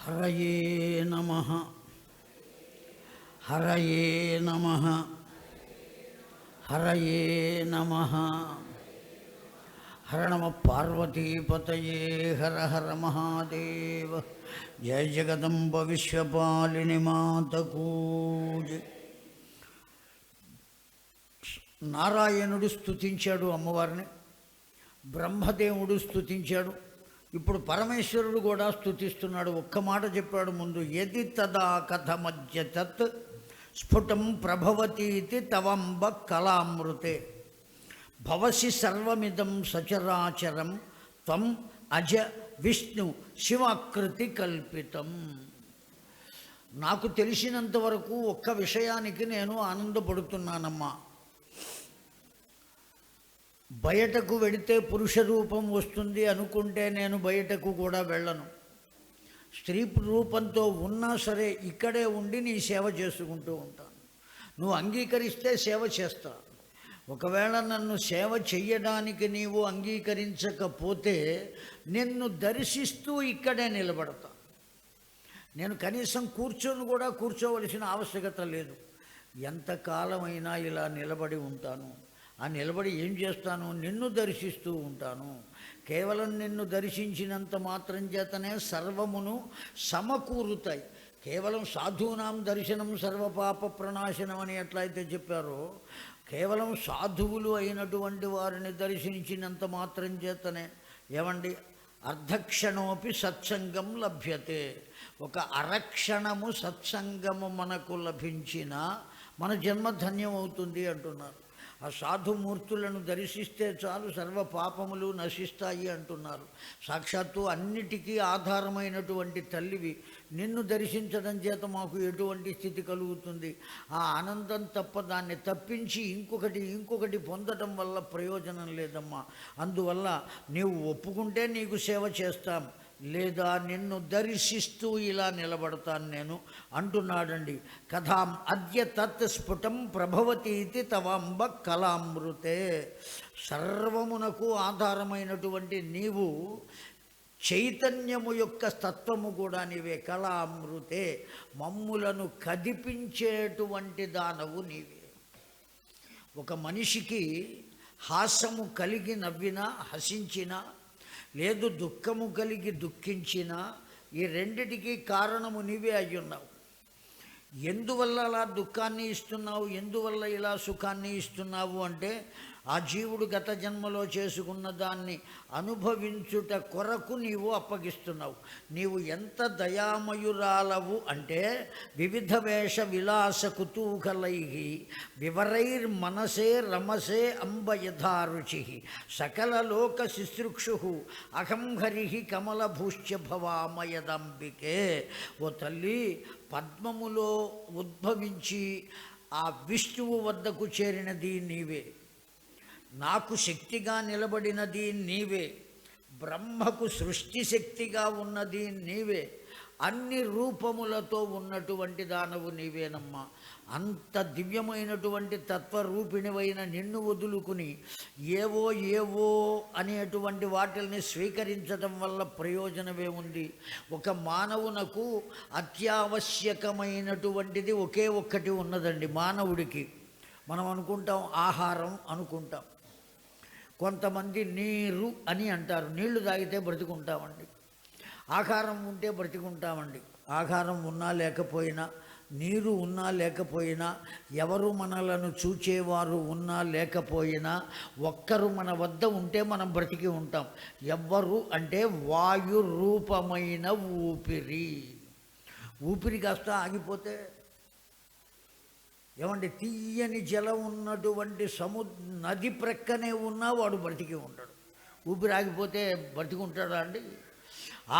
హరయే నమః హరయే నమః హరయే నమః. హర నమ పార్వతీపతయే హర హర మహాదేవ. జయ జగదంబ విశ్వపాలిని మాతకు. నారాయణుడు స్తుతించాడు అమ్మవారిని, బ్రహ్మదేవుడు స్తుతించాడు, ఇప్పుడు పరమేశ్వరుడు కూడా స్తుతిస్తున్నాడు. ఒక్క మాట చెప్పాడు ముందు, యది తదా కథమధ్య తత్ స్ఫుటం ప్రభవతీతి తవంబ కళామృతే భవసి సర్వమిదం సచరాచరం త్వం అజ విష్ణు శివాకృతి కల్పితం. నాకు తెలిసినంత వరకు ఒక్క విషయానికి నేను ఆనందపడుతున్నానమ్మా. బయటకు వెడితే పురుష రూపం వస్తుంది అనుకుంటే నేను బయటకు కూడా వెళ్ళను. స్త్రీ రూపంతో ఉన్నా సరే ఇక్కడే ఉండి నీ సేవ చేసుకుంటూ ఉంటాను. నువ్వు అంగీకరిస్తే సేవ చేస్తా. ఒకవేళ నన్ను సేవ చెయ్యడానికి నీవు అంగీకరించకపోతే నిన్ను దర్శిస్తూ ఇక్కడే నిలబడతా. నేను కనీసం కూర్చొని కూడా కూర్చోవలసిన ఆవశ్యకత లేదు. ఎంతకాలమైనా ఇలా నిలబడి ఉంటాను. ఆ నిలబడి ఏం చేస్తాను? నిన్ను దర్శిస్తూ ఉంటాను. కేవలం నిన్ను దర్శించినంత మాత్రం చేతనే సర్వమును సమకూరుతాయి. కేవలం సాధూనాం దర్శనం సర్వపాప ప్రణాశనం అని ఎట్లయితే చెప్పారో, కేవలం సాధువులు అయినటువంటి వారిని దర్శించినంత మాత్రం చేతనే ఏమండి అర్ధక్షణోపి సత్సంగం లభ్యతే. ఒక అరక్షణము సత్సంగము మనకు లభించిన మన జన్మ ధన్యం అవుతుంది అంటున్నారు. ఆ సాధుమూర్తులను దర్శిస్తే చాలు సర్వ పాపములు నశిస్తాయి అంటున్నారు. సాక్షాత్తు అన్నిటికీ ఆధారమైనటువంటి తల్లివి. నిన్ను దర్శించడం చేత మాకు ఎటువంటి స్థితి కలుగుతుంది? ఆ ఆనందం తప్ప దాన్ని తప్పించి ఇంకొకటి పొందడం వల్ల ప్రయోజనం లేదమ్మా. అందువల్ల నీవు ఒప్పుకుంటే నీకు సేవ చేస్తాం, లేదా నిన్ను దర్శిస్తూ ఇలా నిలబడతాను నేను అంటున్నాడండి. కథాం అద్య తత్ స్ఫుటం ప్రభవతీతి తవాంబ కళామృతే. సర్వమునకు ఆధారమైనటువంటి నీవు చైతన్యము యొక్క తత్వము కూడా నీవే. కళామృతే, మమ్ములను కదిపించేటువంటి దానవు నీవే. ఒక మనిషికి హాసము కలిగి నవ్వినా హసించినా, లేదు దుఃఖము కలిగి దుఃఖించినా, ఈ రెండిటికి కారణము నీవే అయ్యున్నావు. ఎందువల్ల అలా దుఃఖాన్ని ఇస్తున్నావు, ఎందువల్ల ఇలా సుఖాన్ని ఇస్తున్నావు అంటే, ఆ జీవుడు గత జన్మలో చేసుకున్న దాన్ని అనుభవించుట కొరకు నీవు అప్పగిస్తున్నావు. నీవు ఎంత దయామయురాలవు అంటే, వివిధ వేష విలాస కుతూహలై వివరైర్ మనసే రమసే అంబ యథారుచి సకల లోక శుశ్రూక్షు అహం హరి కమలభూష్య భవామయదంబికే. ఓ తల్లి, పద్మములో ఉద్భవించి ఆ విష్ణువు వద్దకు చేరినది నీవే. నాకు శక్తిగా నిలబడినది నీవే. బ్రహ్మకు సృష్టి శక్తిగా ఉన్నది నీవే. అన్ని రూపములతో ఉన్నటువంటి దానవు నీవేనమ్మా. అంత దివ్యమైనటువంటి తత్వరూపిణివైన నిన్ను వదులుకుని ఏవో అనేటువంటి వాటిని స్వీకరించడం వల్ల ప్రయోజనమే ఉంది? ఒక మానవునకు అత్యావశ్యకమైనటువంటిది ఒకే ఒక్కటి ఉన్నదండి మానవుడికి. మనం అనుకుంటాం ఆహారం అనుకుంటాం, కొంతమంది నీరు అని అంటారు. నీళ్లు తాగితే బ్రతికుంటామండి. ఆహారం ఉంటే బ్రతికుంటామండి. ఆహారం ఉన్నా లేకపోయినా, నీరు ఉన్నా లేకపోయినా, ఎవరు మనలను చూచేవారు ఉన్నా లేకపోయినా, ఒక్కరు మన వద్ద ఉంటే మనం బ్రతికి ఉంటాం. ఎవ్వరు అంటే వాయు రూపమైన ఊపిరి. ఊపిరి కాస్త ఆగిపోతే ఏమండి, తీయని జలం ఉన్నటువంటి నది ప్రక్కనే ఉన్నా వాడు బ్రతికి ఉంటాడు. ఊపిరి ఆగిపోతే బ్రతికి ఉంటాడా అండి?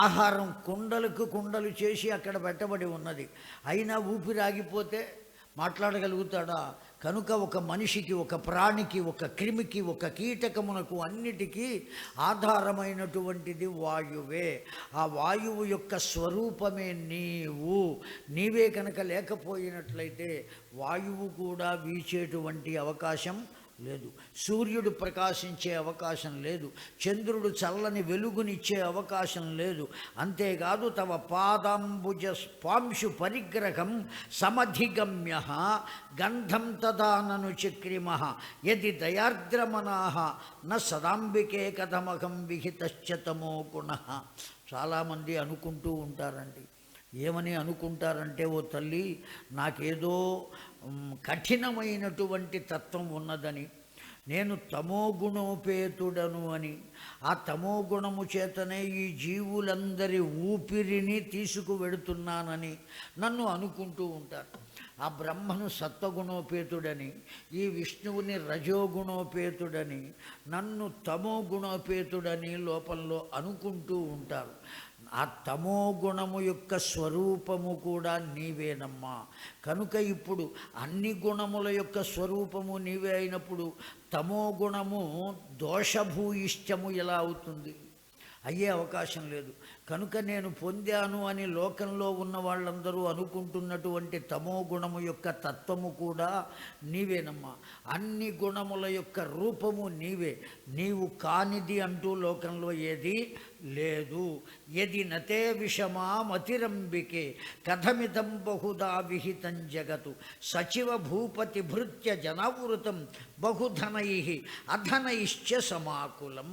ఆహారం కుండలు చేసి అక్కడ పెట్టబడి ఉన్నది, అయినా ఊపిరి ఆగిపోతే మాట్లాడగలుగుతాడా? కనుక ఒక మనిషికి, ఒక ప్రాణికి, ఒక క్రిమికి, ఒక కీటకమునకు అన్నిటికీ ఆధారమైనటువంటిది వాయువే. ఆ వాయువు యొక్క స్వరూపమే నీవే కనుక లేకపోయినట్లయితే వాయువు కూడా వీచేటువంటి అవకాశం లేదు, సూర్యుడు ప్రకాశించే అవకాశం లేదు, చంద్రుడు చల్లని వెలుగునిచ్చే అవకాశం లేదు. అంతేకాదు తవ పాదాంబుజ స్పాంశు పరిగ్రహం సమధిగమ్య గంధం తదానను చక్రిమ యది దయార్ద్రమనా న సదాంబికే కథమహం విహితశ్చ తమో గుణ. చాలామంది అనుకుంటూ ఉంటారండి, ఏమని అనుకుంటారంటే, ఓ తల్లి నాకేదో కఠినమైనటువంటి తత్వం ఉన్నదని, నేను తమోగుణోపేతుడను అని, ఆ తమోగుణము చేతనే ఈ జీవులందరి ఊపిరిని తీసుకువెడుతున్నానని నన్ను అనుకుంటూ ఉంటారు. ఆ బ్రహ్మను సత్వగుణోపేతుడని, ఈ విష్ణువుని రజోగుణోపేతుడని, నన్ను తమోగుణోపేతుడని లోపంలో అనుకుంటూ ఉంటారు. ఆ తమోగుణము యొక్క స్వరూపము కూడా నీవేనమ్మా. కనుక ఇప్పుడు అన్ని గుణముల యొక్క స్వరూపము నీవే అయినప్పుడు తమోగుణము దోషభూయిష్టము ఎలా అవుతుంది? అయ్యే అవకాశం లేదు. కనుక నేను పొందాను అని లోకంలో ఉన్న వాళ్ళందరూ అనుకుంటున్నటువంటి తమో గుణము యొక్క తత్వము కూడా నీవేనమ్మా. అన్ని గుణముల యొక్క రూపము నీవే. నీవు కానిది అంటూ లోకంలో ఏది లేదు. యది నతే విషమామతిరంబికే కథమిదం బహుదా విహితం జగతు సచివ భూపతి భృత్య జనావృతం బహుధనై అధనైశ్చ సమాకులం.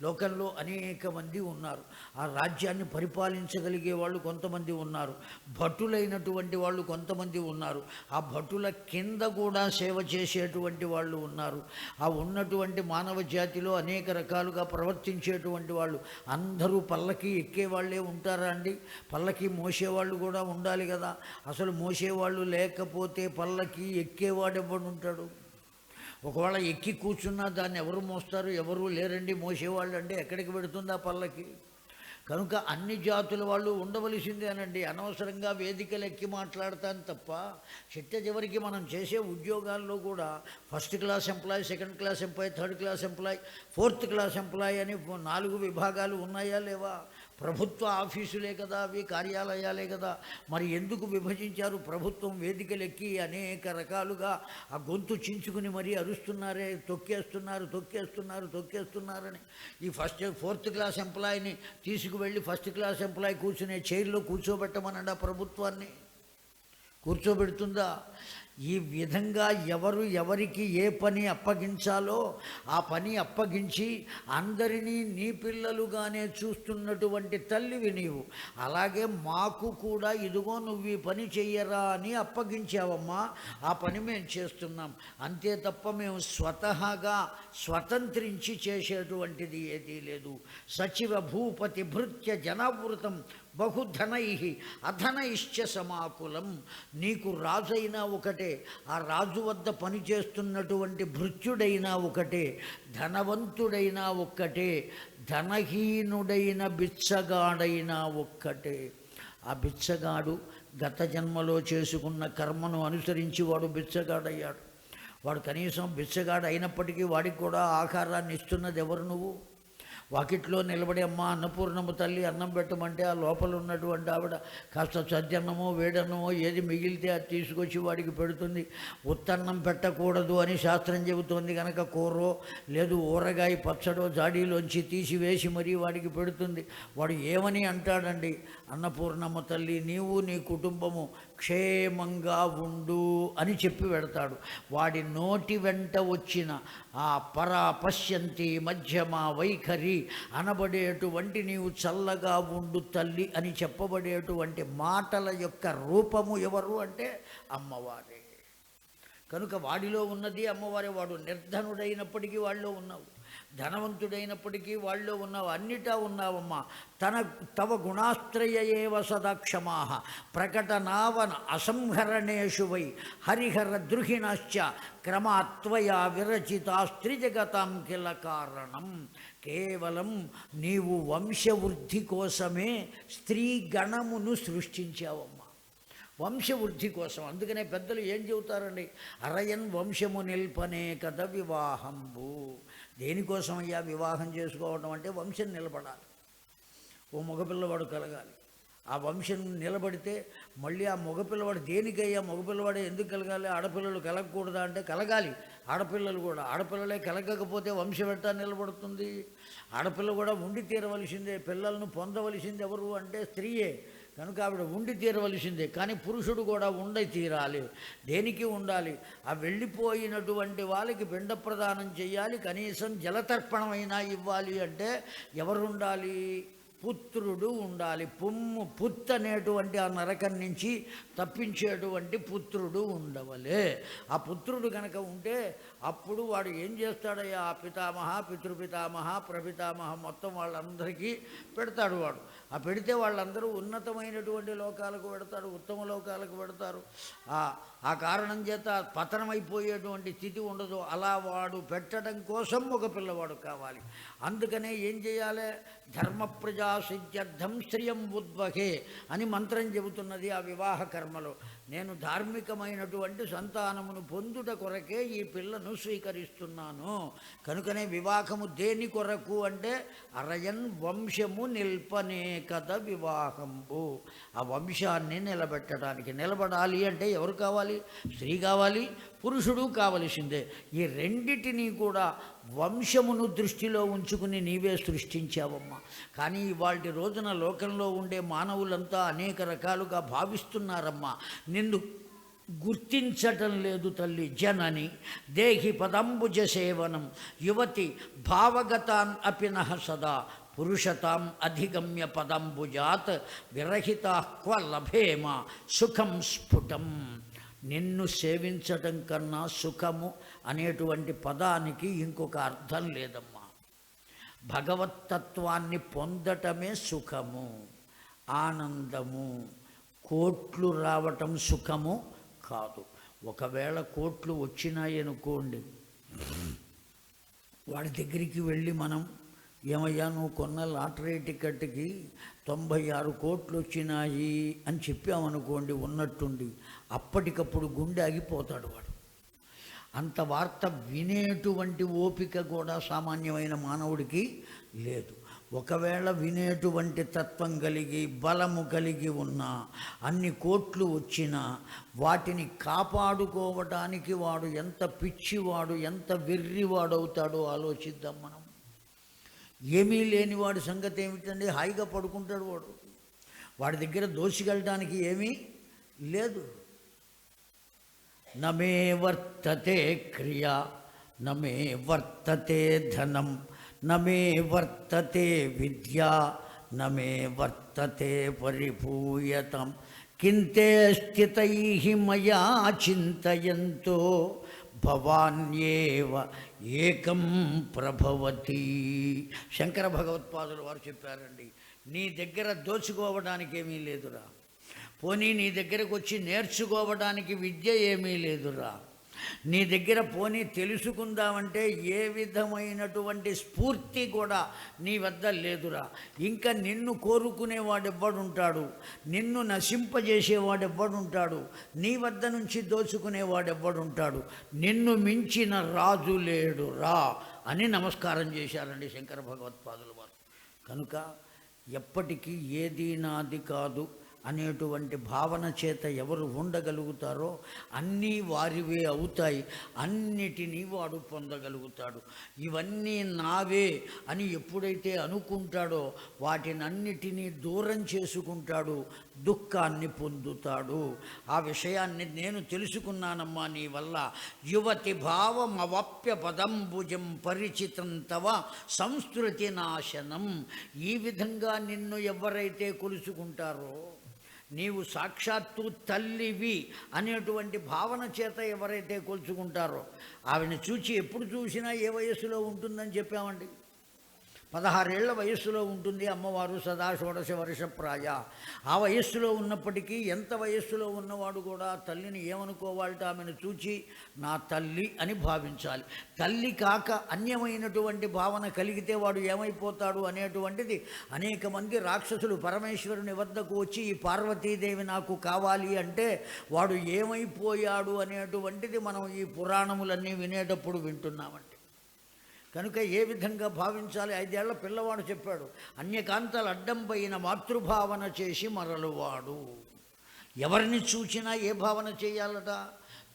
లోకంలో అనేక మంది ఉన్నారు. ఆ రాజ్యాన్ని పరిపాలించగలిగే వాళ్ళు కొంతమంది ఉన్నారు, భటులైనటువంటి వాళ్ళు కొంతమంది ఉన్నారు, ఆ భటుల కింద కూడా సేవ చేసేటువంటి వాళ్ళు ఉన్నారు. ఆ ఉన్నటువంటి మానవ జాతిలో అనేక రకాలుగా ప్రవర్తించేటువంటి వాళ్ళు అందరూ పల్లకి ఎక్కేవాళ్ళే ఉంటారా అండి? పల్లకి మోసేవాళ్ళు కూడా ఉండాలి కదా. అసలు మోసేవాళ్ళు లేకపోతే పల్లకి ఎక్కేవాడు ఎవడు ఉంటాడు? ఒకవేళ ఎక్కి కూర్చున్నా దాన్ని ఎవరు మోస్తారు? ఎవరు లేరండి మోసేవాళ్ళు. అంటే ఎక్కడికి పెడుతుంది ఆ పల్లకి? కనుక అన్ని జాతుల వాళ్ళు ఉండవలసిందేనండి. అనవసరంగా వేదికలు ఎక్కి మాట్లాడతాను తప్ప చిట్ట చివరికి మనం చేసే ఉద్యోగాల్లో కూడా first class employee, second class employee, third class employee, fourth class employee అని 4 విభాగాలు ఉన్నాయా లేవా? ప్రభుత్వ ఆఫీసులే కదా అవి, కార్యాలయాలే కదా. మరి ఎందుకు విభజించారు? ప్రభుత్వం వేదికలు ఎక్కి అనేక రకాలుగా ఆ గొంతు చించుకుని మరీ అరుస్తున్నారే, తొక్కేస్తున్నారని. ఈ ఫోర్త్ క్లాస్ ఎంప్లాయీని తీసుకువెళ్ళి ఫస్ట్ క్లాస్ ఎంప్లాయీ కూర్చునే చైర్లో కూర్చోబెట్టమనండి. ఆ ప్రభుత్వాన్ని కూర్చోబెడుతుందా? ఈ విధంగా ఎవరు ఎవరికి ఏ పని అప్పగించాలో ఆ పని అప్పగించి అందరినీ నీ పిల్లలుగానే చూస్తున్నటువంటి తల్లివి నీవు. అలాగే మాకు కూడా ఇదిగో నువ్వు ఈ పని చెయ్యరా అని అప్పగించావమ్మా. ఆ పని మేము చేస్తున్నాం. అంతే తప్ప మేము స్వతహాగా స్వతంత్రించి చేసేటువంటిది ఏదీ లేదు. సచివ భూపతి భృత్య జనావృతం బహుధనై అధనైశ్చ సమాకులం. నీకు రాజైనా ఒకటే, ఆ రాజు వద్ద పనిచేస్తున్నటువంటి భృత్యుడైనా ఒకటే, ధనవంతుడైనా ఒక్కటే, ధనహీనుడైన బిచ్చగాడైనా ఒక్కటే. ఆ బిచ్చగాడు గత జన్మలో చేసుకున్న కర్మను అనుసరించి వాడు బిచ్చగాడయ్యాడు. వాడు కనీసం బిచ్చగాడు అయినప్పటికీ వాడికి కూడా ఆహారాన్ని ఇస్తున్నది ఎవరు? నువ్వు. వాకిట్లో నిలబడి అమ్మ అన్నపూర్ణమ్మ తల్లి అన్నం పెట్టమంటే ఆ లోపల ఉన్నటువంటి ఆవిడ కాస్త చద్దన్నమో వేడన్నమో ఏది మిగిలితే అది తీసుకొచ్చి వాడికి పెడుతుంది. ఉత్తన్నం పెట్టకూడదు అని శాస్త్రం చెబుతోంది కనుక కూరో లేదు ఊరగాయ పచ్చడో జాడీలోంచి తీసివేసి మరీ వాడికి పెడుతుంది. వాడు ఏమని అంటాడండి? అన్నపూర్ణమ్మ తల్లి నీవు నీ కుటుంబము క్షేమంగా ఉండు అని చెప్పి పెడతాడు. వాడి నోటి వెంట వచ్చిన ఆ పరా పశ్యంతి మధ్యమ వైఖరి అనబడేటువంటి నీవు చల్లగా ఉండు తల్లి అని చెప్పబడేటువంటి మాటల యొక్క రూపము ఎవరు అంటే అమ్మవారే. కనుక వాడిలో ఉన్నది అమ్మవారే. వాడు నిర్ధనుడైనప్పటికీ వాళ్ళలో ఉన్నావు, ధనవంతుడైనప్పటికీ వాళ్ళలో ఉన్నావు, అన్నిటా ఉన్నావమ్మా. తవ గుణాశ్రయ ఏవ సదాక్షమా ప్రకటనావన అసంహరణేషు వై హరిహర ద్రుహిణశ్చ క్రమాత్వయా విరచితాస్త్రిజగతాం కిల కారణం. కేవలం నీవు వంశవృద్ధి కోసమే స్త్రీ గణమును సృష్టించావమ్మా, వంశవృద్ధి కోసం. అందుకనే పెద్దలు ఏం చెబుతారండి? అరయన్ వంశము నిల్పనే కథ వివాహంబు. దేనికోసం అయ్యా వివాహం చేసుకోవడం అంటే వంశం నిలబడాలి, ఓ మగపిల్లవాడు కలగాలి. ఆ వంశం నిలబడితే మళ్ళీ ఆ మగపిల్లవాడు దేనికయ్యా? మగపిల్లవాడు ఎందుకు కలగాలి? ఆడపిల్లలు కలగకూడదా అంటే కలగాలి. ఆడపిల్లలు కూడా, ఆడపిల్లలే కలగకపోతే వంశం ఎట్టా నిలబడుతుంది? ఆడపిల్ల కూడా ఉండి తీరవలసిందే. పిల్లలను పొందవలసింది ఎవరు అంటే స్త్రీయే. కనుక ఆవిడ ఉండి తీరవలసిందే. కానీ పురుషుడు కూడా ఉండి తీరాలి. దేనికి ఉండాలి? ఆ వెళ్ళిపోయినటువంటి వాళ్ళకి పిండ ప్రదానం చేయాలి, కనీసం జలతర్పణమైనా ఇవ్వాలి. అంటే ఎవరుండాలి? పుత్రుడు ఉండాలి. పుత్ అనేటువంటి ఆ నరకం నుంచి తప్పించేటువంటి పుత్రుడు ఉండవలే. ఆ పుత్రుడు కనుక ఉంటే అప్పుడు వాడు ఏం చేస్తాడయ్యా? ఆ పితామహ, పితృపితామహ, ప్రపితామహ మొత్తం వాళ్ళందరికీ పెడతాడు వాడు. ఆ పెడితే వాళ్ళందరూ ఉన్నతమైనటువంటి లోకాలకు పెడతారు, ఉత్తమ లోకాలకు పెడతారు. ఆ కారణం చేత పతనమైపోయేటువంటి స్థితి ఉండదు. అలా వాడు పెట్టడం కోసం ఒక పిల్లవాడు కావాలి. అందుకనే ఏం చేయాలి? ధర్మ ప్రజా సిద్ధ్యర్థం శ్రియం ఉద్వహే అని మంత్రం చెబుతున్నది ఆ వివాహ కర్మలో. నేను ధార్మికమైనటువంటి సంతానమును పొందుట కొరకే ఈ పిల్లను స్వీకరిస్తున్నాను. కనుకనే వివాహము దేని కొరకు అంటే అరయన్ వంశము నిల్పనే కథ వివాహంబు. ఆ వంశాన్ని నిలబెట్టడానికి. నిలబడాలి అంటే ఎవరు కావాలి? స్త్రీ కావాలి, పురుషుడు కావలసిందే. ఈ రెండిటినీ కూడా వంశమును దృష్టిలో ఉంచుకుని నీవే సృష్టించావమ్మా. కానీ ఇవాళ రోజున లోకంలో ఉండే మానవులంతా అనేక రకాలుగా భావిస్తున్నారమ్మా. నిన్ను గుర్తించటం లేదు తల్లి. జనని దేహి పదంబుజ సేవనం యువతి భావగతాన్ అపినః సదా పురుషతాం అధిగమ్య పదంబుజాత్ విరహితా క్వ లభేమ సుఖం స్ఫుటం. నిన్ను సేవించటం కన్నా సుఖము అనేటువంటి పదానికి ఇంకొక అర్థం లేదమ్మా. భగవత్తత్వాన్ని పొందటమే సుఖము, ఆనందము. కోట్లు రావటం సుఖము కాదు. ఒకవేళ కోట్లు వచ్చినాయనుకోండి, వాడి దగ్గరికి వెళ్ళి మనం, ఏమయ్యా నువ్వు కొన్న లాటరీ టికెట్కి 96 కోట్లు వచ్చినాయి అని చెప్పామనుకోండి ఉన్నట్టుండి, అప్పటికప్పుడు గుండె ఆగిపోతాడు వాడు. అంత వార్త వినేటువంటి ఓపిక కూడా సామాన్యమైన మానవుడికి లేదు. ఒకవేళ వినేటువంటి తత్వం కలిగి బలము కలిగి ఉన్నా, అన్ని కోట్లు వచ్చినా వాటిని కాపాడుకోవటానికి వాడు ఎంత పిచ్చివాడు, ఎంత వెర్రివాడవుతాడో ఆలోచిద్దాం మనం. ఏమీ లేనివాడి సంగతి ఏమిటండి? హాయిగా పడుకుంటాడు వాడు. వాడి దగ్గర దోషికెళ్ళడానికి ఏమీ లేదు. నమే వర్తతే క్రియా నమే వర్తతే ధనం నమే వర్తతే విద్యా నమే వర్తతే పరిపూయతం కింతే స్థితైః మయా చింతయంతో భవాన్యేవ ఏకం ప్రభవతి. శంకర భగవత్పాదులు వారు చెప్పారండి, నీ దగ్గర దోచుకోవడానికి ఏమీ లేదురా. పోనీ నీ దగ్గరకు వచ్చి నేర్చుకోవడానికి విద్య ఏమీ లేదురా. నీ దగ్గర పోనీ తెలుసుకుందామంటే ఏ విధమైనటువంటి స్ఫూర్తి కూడా నీ వద్ద లేదురా. ఇంకా నిన్ను కోరుకునేవాడెవ్వడుంటాడు? నిన్ను నశింపజేసేవాడెవ్వడుంటాడు? నీ వద్ద నుంచి దోచుకునేవాడెవ్వడుంటాడు? నిన్ను మించిన రాజు లేడురా అని నమస్కారం చేశారండి శంకర భగవత్పాదులు వారు. కనుక ఎప్పటికీ ఏదీ నాది కాదు అనేటువంటి భావన చేత ఎవరు ఉండగలుగుతారో అన్నీ వారివే అవుతాయి. అన్నిటినీ వాడు పొందగలుగుతాడు. ఇవన్నీ నావే అని ఎప్పుడైతే అనుకుంటాడో వాటినన్నిటినీ దూరం చేసుకుంటాడు, దుఃఖాన్ని పొందుతాడు. ఆ విషయాన్ని నేను తెలుసుకున్నానమ్మా నీ వల్ల. యువతి భావమవప్య పదంబుజం పరిచితం తవ సంస్కృతి నాశనం. ఈ విధంగా నిన్ను ఎవరైతే కొలుసుకుంటారో, నీవు సాక్షాత్తు తల్లివి అనేటువంటి భావన చేత ఎవరైతే కొలుచుకుంటారో, ఆవిడని చూచి ఎప్పుడు చూసినా ఏ వయస్సులో ఉంటుందని చెప్పామండి? 16 ఏళ్ల వయస్సులో ఉంటుంది అమ్మవారు, సదా షోడశ వర్ష ప్రాయ. ఆ వయస్సులో ఉన్నప్పటికీ ఎంత వయస్సులో ఉన్నవాడు కూడా తల్లిని ఏమనుకోవాలంటే ఆమెను చూచి నా తల్లి అని భావించాలి. తల్లి కాక అన్యమైనటువంటి భావన కలిగితే వాడు ఏమైపోతాడు అనేటువంటిది అనేక మంది రాక్షసులు పరమేశ్వరుని వద్దకు వచ్చి ఈ పార్వతీదేవి నాకు కావాలి అంటే వాడు ఏమైపోయాడు అనేటువంటిది మనం ఈ పురాణములన్నీ వినేటప్పుడు వింటున్నామండి. కనుక ఏ విధంగా భావించాలి? 5 ఏళ్ల పిల్లవాడు చెప్పాడు, అన్యకాంతలు అడ్డం పైన మాతృభావన చేసి మరలువాడు. ఎవరిని చూచినా ఏ భావన చేయాలట?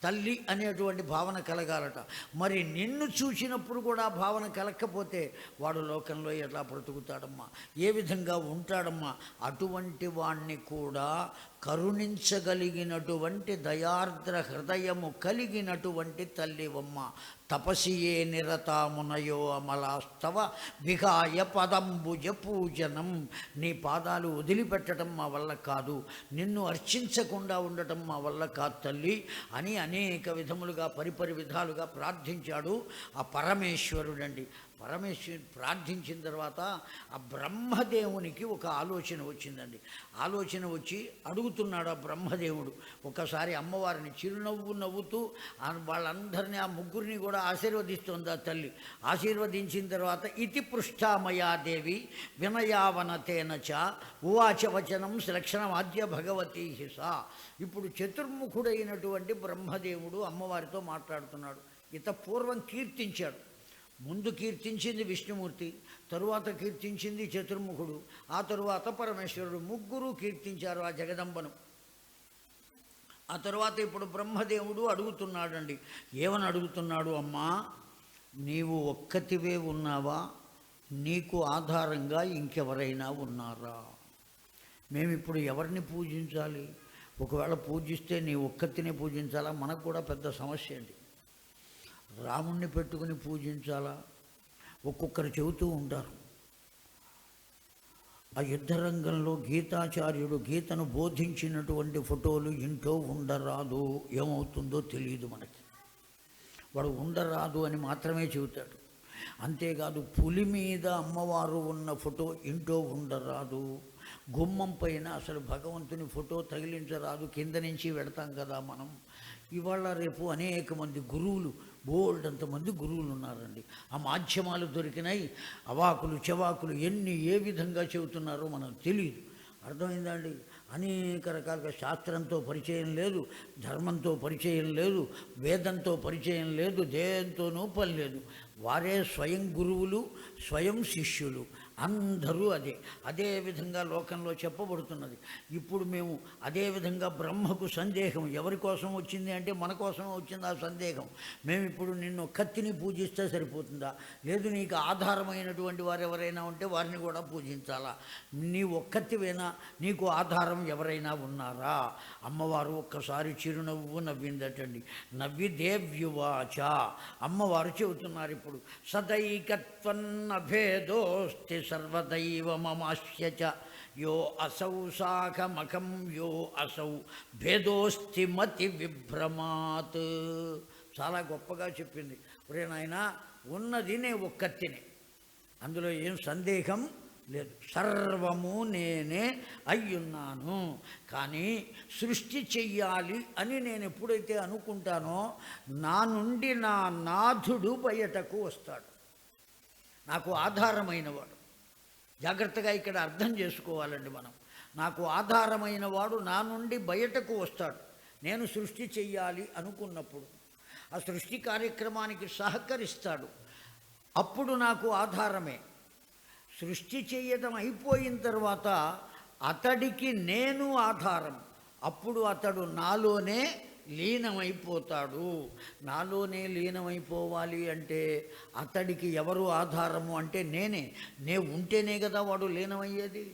తల్లి అనేటువంటి భావన కలగాలట. మరి నిన్ను చూసినప్పుడు కూడా భావన కలగకపోతే వాడు లోకంలో ఎట్లా బ్రతుకుతాడమ్మా, ఏ విధంగా ఉంటాడమ్మా? అటువంటి వాణ్ణి కూడా కరుణించగలిగినటువంటి దయార్ద్ర హృదయము కలిగినటువంటి తల్లివమ్మ. తపసియే నిరతామునయో అమలాస్తవ విహాయ పదంబుజ పూజనం. నీ పాదాలు వదిలిపెట్టడం మా వల్ల కాదు, నిన్ను అర్చించకుండా ఉండటం మా వల్ల కాదు తల్లి అని అనేక విధములుగా పరిపరి విధాలుగా ప్రార్థించాడు ఆ పరమేశ్వరుడండి. పరమేశ్వరుడు ప్రార్థించిన తర్వాత ఆ బ్రహ్మదేవునికి ఒక ఆలోచన వచ్చిందండి. ఆలోచన వచ్చి అడుగుతున్నాడు ఆ బ్రహ్మదేవుడు. ఒకసారి అమ్మవారిని చిరునవ్వు నవ్వుతూ వాళ్ళందరినీ, ఆ ముగ్గురిని కూడా ఆశీర్వదిస్తుంది ఆ తల్లి. ఆశీర్వదించిన తర్వాత ఇతి పృష్ఠామయాదేవి వినయావనతేన చ ఉవాచ వచనం శ్లక్షణమాద్య భగవతీ సా. ఇప్పుడు చతుర్ముఖుడైనటువంటి బ్రహ్మదేవుడు అమ్మవారితో మాట్లాడుతున్నాడు. ఇత పూర్వం కీర్తించాడు. ముందు కీర్తించింది విష్ణుమూర్తి, తరువాత కీర్తించింది చతుర్ముఖుడు, ఆ తరువాత పరమేశ్వరుడు. ముగ్గురు కీర్తించారు ఆ జగదంబను. ఆ తరువాత ఇప్పుడు బ్రహ్మదేవుడు అడుగుతున్నాడండి. ఏమని అడుగుతున్నాడు? అమ్మా, నీవు ఒక్కతివే ఉన్నావా? నీకు ఆధారంగా ఇంకెవరైనా ఉన్నారా? మేమిప్పుడు ఎవరిని పూజించాలి? ఒకవేళ పూజిస్తే నీ ఒక్కతినే పూజించాలా? మనకు కూడా పెద్ద సమస్య అండి. రాముణ్ణి పెట్టుకుని పూజించాలా? ఒక్కొక్కరు చెబుతూ ఉంటారు. ఆ యుద్ధరంగంలో గీతాచార్యుడు గీతను బోధించినటువంటి ఫోటోలు ఇంట్లో ఉండరాదు, ఏమవుతుందో తెలియదు మనకి. వాడు ఉండరాదు అని మాత్రమే చెబుతాడు. అంతేకాదు, పులి మీద అమ్మవారు ఉన్న ఫోటో ఇంట్లో ఉండరాదు, గుమ్మం పైన అసలు భగవంతుని ఫోటో తగిలించరాదు, కింద నుంచి వెడతాం కదా మనం. ఇవాళ రేపు అనేక మంది గురువులు, బోల్డ్ అంతమంది గురువులు ఉన్నారండి. ఆ మాధ్యమాలు దొరికినాయి, అవాకులు చెవాకులు ఎన్ని ఏ విధంగా చెబుతున్నారో మనకు తెలియదు. అర్థమైందా అండి? అనేక రకాలుగా శాస్త్రంతో పరిచయం లేదు, ధర్మంతో పరిచయం లేదు, వేదంతో పరిచయం లేదు, దేంతోనూ పని లేదు. వారే స్వయం గురువులు, స్వయం శిష్యులు, అందరూ అదే విధంగా లోకంలో చెప్పబడుతున్నది. ఇప్పుడు మేము అదే విధంగా బ్రహ్మకు సందేహం ఎవరి కోసం వచ్చింది అంటే మన కోసమే వచ్చింది ఆ సందేహం. మేము ఇప్పుడు నిన్ను కత్తిని పూజిస్తే సరిపోతుందా? లేదు, నీకు ఆధారమైనటువంటి వారు ఎవరైనా ఉంటే వారిని కూడా పూజించాలా? నీ ఒక్కతివేనా? నీకు ఆధారం ఎవరైనా ఉన్నారా? అమ్మవారు ఒక్కసారి చిరునవ్వు నవ్విందటండి. నవ్వి దేవ్యువాచ, అమ్మవారు చెబుతున్నారు ఇప్పుడు, సదైకత్వన్న భేదోస్తి సర్వదైవమమాస్య చ యో అసౌ శాఖమఖం యో అసౌ భేదోస్తి మతి విభ్రమాత్. చాలా గొప్పగా చెప్పింది. ఒరే నాయనా, ఉన్నది నే ఒక్కతినే, అందులో ఏం సందేహం లేదు. సర్వము నేనే అయ్యున్నాను. కానీ సృష్టి చెయ్యాలి అని నేను ఎప్పుడైతే అనుకుంటానో నా నుండి నా నాథుడు బయటకు వస్తాడు, నాకు ఆధారమైనవాడు. జాగ్రత్తగా ఇక్కడ అర్థం చేసుకోవాలండి మనం. నాకు ఆధారమైన వాడు నా నుండి బయటకు వస్తాడు. నేను సృష్టి చెయ్యాలి అనుకున్నప్పుడు ఆ సృష్టి కార్యక్రమానికి సహకరిస్తాడు. అప్పుడు నాకు ఆధారమే. సృష్టి చేయడం అయిపోయిన తర్వాత అతడికి నేను ఆధారం. అప్పుడు అతడు నాలోనే లీనమైపోతాడు. నాలోనే లీనమైపోవాలి అంటే అతడికి ఎవరు ఆధారము అంటే నేనే. ఉంటేనే కదా వాడు లీనమయ్యేది,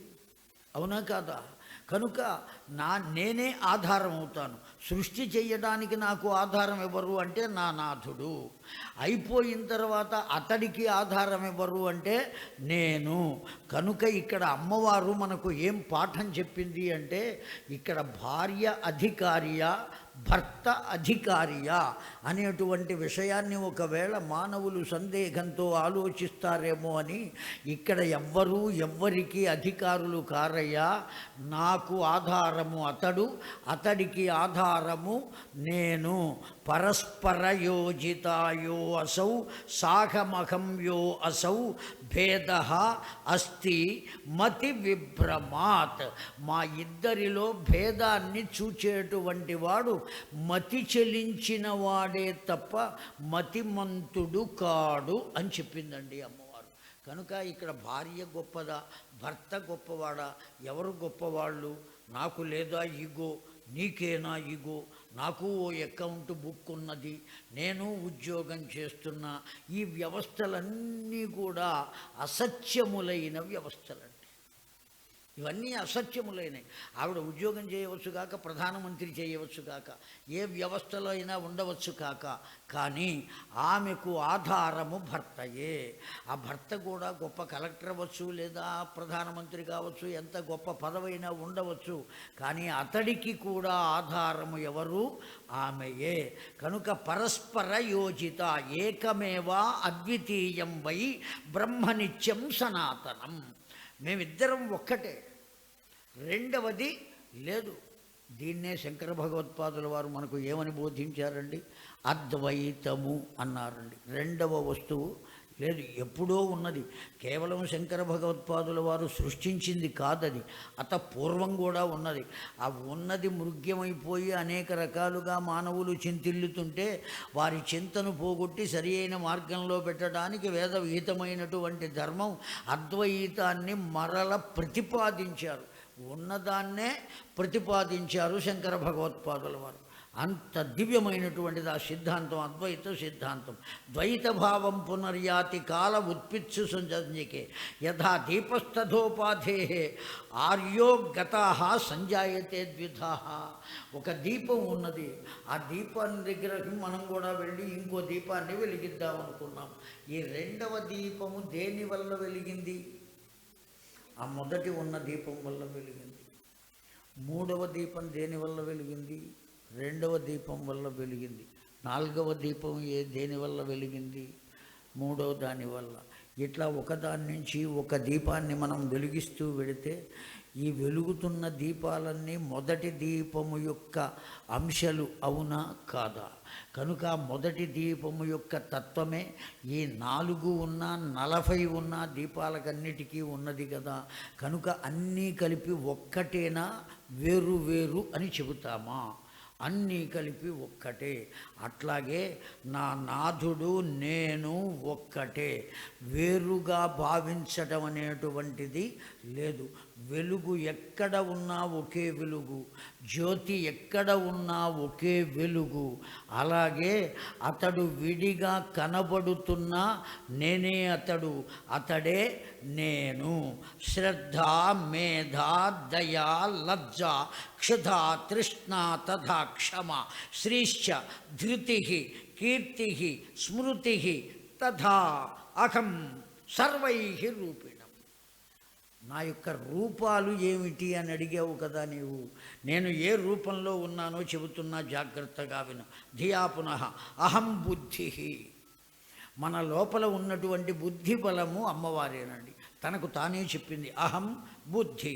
అవునా కాదా? కనుక నేనే ఆధారం అవుతాను. సృష్టి చెయ్యడానికి నాకు ఆధారం ఎవరు అంటే నా నాథుడు. అయిపోయిన తర్వాత అతడికి ఆధారం ఎవరు అంటే నేను. కనుక ఇక్కడ అమ్మవారు మనకు ఏం పాఠం చెప్పింది అంటే, ఇక్కడ భార్య అధికారియా, భర్త అధికారియా అనేటువంటి విషయాన్ని ఒకవేళ మానవులు సందేహంతో ఆలోచిస్తారేమో అని, ఇక్కడ ఎవ్వరికి అధికారులు కారయ్యా. నాకు ఆధారము అతడు, అతడికి ఆధారము నేను. పరస్పర యోజితాయో అసౌ సాఖమఖం యో అసౌ భేద అస్తి మతి విభ్రమాత్. మా ఇద్దరిలో భేదాన్ని చూచేటువంటి వాడు మతి చెలించిన వాడే తప్ప మతిమంతుడు కాడు అని చెప్పిందండి అమ్మవారు. కనుక ఇక్కడ భార్య గొప్పదా, భర్త గొప్పవాడా, ఎవరు గొప్పవాళ్ళు? నాకు లేదా ఈగో, నీకేనా ఈగో? నాకు ఓ అకౌంట్ బుక్ ఉన్నది, నేను ఉద్యోగం చేస్తున్నా. ఈ వ్యవస్థలన్నీ కూడా అసత్యములైన వ్యవస్థలండి. ఇవన్నీ అసత్యములైనవి. ఆవిడ ఉద్యోగం చేయవచ్చు కాక, ప్రధానమంత్రి చేయవచ్చు కాక, ఏ వ్యవస్థలో అయినా ఉండవచ్చు కాక, కానీ ఆమెకు ఆధారము భర్తయే. ఆ భర్త కూడా గొప్ప కలెక్టర్ అవ్వచ్చు, లేదా ప్రధానమంత్రి కావచ్చు, ఎంత గొప్ప పదవైనా ఉండవచ్చు, కానీ అతడికి కూడా ఆధారము ఎవరు? ఆమెయే. కనుక పరస్పర యోజిత ఏకమేవా అద్వితీయం వై బ్రహ్మనిత్యం సనాతనం. మేమిద్దరం ఒక్కటే, రెండవది లేదు. దీన్నే శంకర భగవత్పాదుల వారు మనకు ఏమని బోధించారండి? అద్వైతము అన్నారండి. రెండవ వస్తువు లేదు, ఎప్పుడో ఉన్నది. కేవలం శంకర భగవత్పాదుల వారు సృష్టించింది కాదది, అత పూర్వం కూడా ఉన్నది. ఆ ఉన్నది మృగ్యమైపోయి అనేక రకాలుగా మానవులు చింతిల్లుతుంటే వారి చింతను పోగొట్టి సరి అయిన మార్గంలో పెట్టడానికి వేద విహితమైనటువంటి ధర్మం అద్వైతాన్ని మరల ప్రతిపాదించారు. ఉన్నదాన్నే ప్రతిపాదించారు శంకర భగవత్పాదుల వారు. అంత దివ్యమైనటువంటిది ఆ సిద్ధాంతం, అద్వైత సిద్ధాంతం. ద్వైత భావం పునర్యాతి కాల ఉత్పిత్సు సంజకే యథా దీపస్తథోపాధే ఆర్యో గతా సంజాయతే ద్విధా. ఒక దీపం ఉన్నది, ఆ దీపాన్ని దగ్గరకు మనం కూడా వెళ్ళి ఇంకో దీపాన్ని వెలిగిద్దామనుకున్నాం. ఈ రెండవ దీపము దేని వల్ల వెలిగింది? ఆ మొదటి ఉన్న దీపం వల్ల వెలిగింది. మూడవ దీపం దేనివల్ల వెలిగింది? రెండవ దీపం వల్ల వెలిగింది. నాలుగవ దీపం దేనివల్ల వెలిగింది? మూడవ దానివల్ల. ఇట్లా ఒకదాని నుంచి ఒక దీపాన్ని మనం వెలిగిస్తూ వెళితే ఈ వెలుగుతున్న దీపాలన్నీ మొదటి దీపము యొక్క అంశాలు అవునా కాదా? కనుక మొదటి దీపము యొక్క తత్వమే ఈ 4 ఉన్నా 40 ఉన్నా దీపాలకన్నిటికీ ఉన్నది కదా. కనుక అన్నీ కలిపి ఒక్కటేనా, వేరు వేరు అని చెబుతామా? అన్నీ కలిపి ఒక్కటే. అట్లాగే నా నాథుడు నేను ఒక్కటే. వేరుగా భావించడం అనేటువంటిది లేదు. వెలుగు ఎక్కడ ఉన్నా ఒకే వెలుగు, జ్యోతి ఎక్కడ ఉన్నా ఒకే వెలుగు. అలాగే అతడు విడిగా కనబడుతున్నా నేనే అతడు, అతడే నేను. శ్రద్ధ, మేధ, దయా, లజ్జ, క్షుధ, తృష్ణ, తథా క్షమ, శ్రీశ్చ, ధృతి, కీర్తి, స్మృతి, తథా అహం సర్వై రూపిణం. నా యొక్క రూపాలు ఏమిటి అని అడిగావు కదా నీవు. నేను ఏ రూపంలో ఉన్నానో చెబుతున్నా, జాగ్రత్తగా విను. ధియా పునః అహం బుద్ధి. మన లోపల ఉన్నటువంటి బుద్ధి బలము అమ్మవారేనండి. తనకు తానే చెప్పింది, అహం బుద్ధి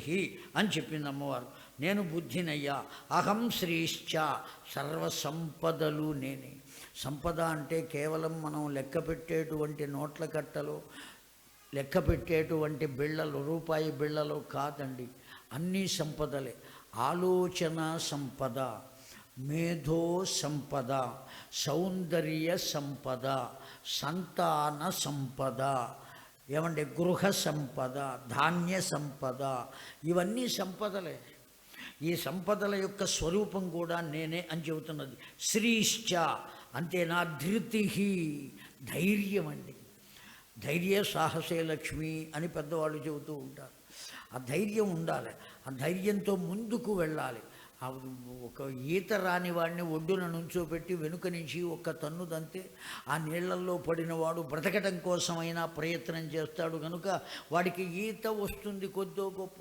అని చెప్పింది అమ్మవారు. నేను బుద్ధినయ్యా. అహం శ్రీశ్చ, సర్వసంపదలు నేనే. సంపద అంటే కేవలం మనం లెక్క పెట్టేటువంటి నోట్ల కట్టలో, లెక్క పెట్టేటువంటి బిళ్ళలు, రూపాయి బిళ్ళలు కాదండి. అన్నీ సంపదలే. ఆలోచన సంపద, మేధో సంపద, సౌందర్య సంపద, సంతాన సంపద, ఏమంటే గృహ సంపద, ధాన్య సంపద, ఇవన్నీ సంపదలే. ఈ సంపదల యొక్క స్వరూపం కూడా నేనే అని చెబుతున్నది. శ్రీశ్చ అంతేనా? ధృతి, ధైర్యం అండి. ధైర్య సాహసే లక్ష్మి అని పెద్దవాళ్ళు చెబుతూ ఉంటారు. ఆ ధైర్యం ఉండాలి. ఆ ధైర్యంతో ముందుకు వెళ్ళాలి. ఒక ఈత రాని వాడిని ఒడ్డున నుంచోబెట్టి వెనుక నుంచి ఒక్క తన్ను తంతే ఆ నీళ్లలో పడినవాడు బ్రతకడం కోసమైనా ప్రయత్నం చేస్తాడు. కనుక వాడికి ఈత వస్తుంది కొద్దో గొప్ప.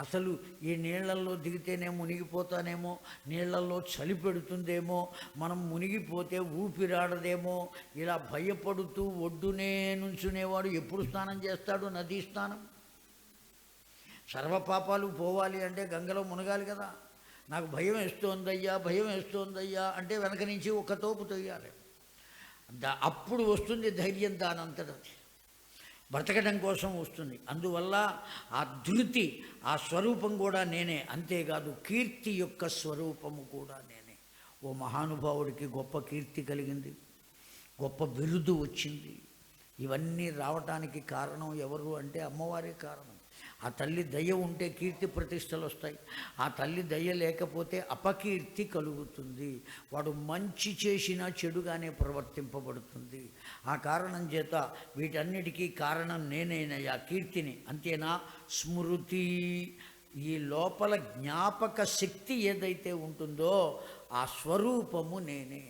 అసలు ఈ నీళ్లల్లో దిగితేనే మునిగిపోతానేమో, నీళ్లలో చలి పెడుతుందేమో, మనం మునిగిపోతే ఊపిరాడదేమో, ఇలా భయపడుతూ ఒడ్డునే నుంచునేవాడు ఎప్పుడు స్నానం చేస్తాడు? నదీ స్నానం. సర్వపాపాలు పోవాలి అంటే గంగలో మునగాలి కదా. నాకు భయం వేస్తోందయ్యా, భయం వేస్తోందయ్యా అంటే వెనక నుంచి ఒక తోపు తొయ్యాలి. అప్పుడు వస్తుంది ధైర్యం దానంతటది. బ్రతకడం కోసం వస్తుంది. అందువల్ల ఆ ధృతి, ఆ స్వరూపం కూడా నేనే. అంతేకాదు కీర్తి యొక్క స్వరూపము కూడా నేనే. ఓ మహానుభావుడికి గొప్ప కీర్తి కలిగింది, గొప్ప బిరుదు వచ్చింది. ఇవన్నీ రావటానికి కారణం ఎవరు అంటే అమ్మవారే కారణం. ఆ తల్లి దయ ఉంటే కీర్తి ప్రతిష్టలు వస్తాయి. ఆ తల్లి దయ లేకపోతే అపకీర్తి కలుగుతుంది. వాడు మంచి చేసినా చెడుగానే ప్రవర్తింపబడుతుంది. ఆ కారణం చేత వీటన్నిటికీ కారణం నేనేనయ్యా, కీర్తిని. అంతేనా? స్మృతి, ఈ లోపల జ్ఞాపక శక్తి ఏదైతే ఉంటుందో ఆ స్వరూపము నేనే.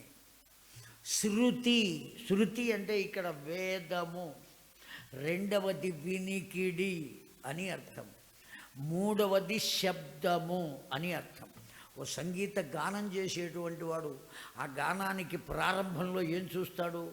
శృతి, శృతి అంటే ఇక్కడ వేదము. రెండవది వినికిడి అని అర్థం. మూడవది శబ్దము అని అర్థం. ఓ సంగీత గానం చేసేటువంటి వాడు ఆ గానానికి ప్రారంభంలో ఏం చూస్తాడు?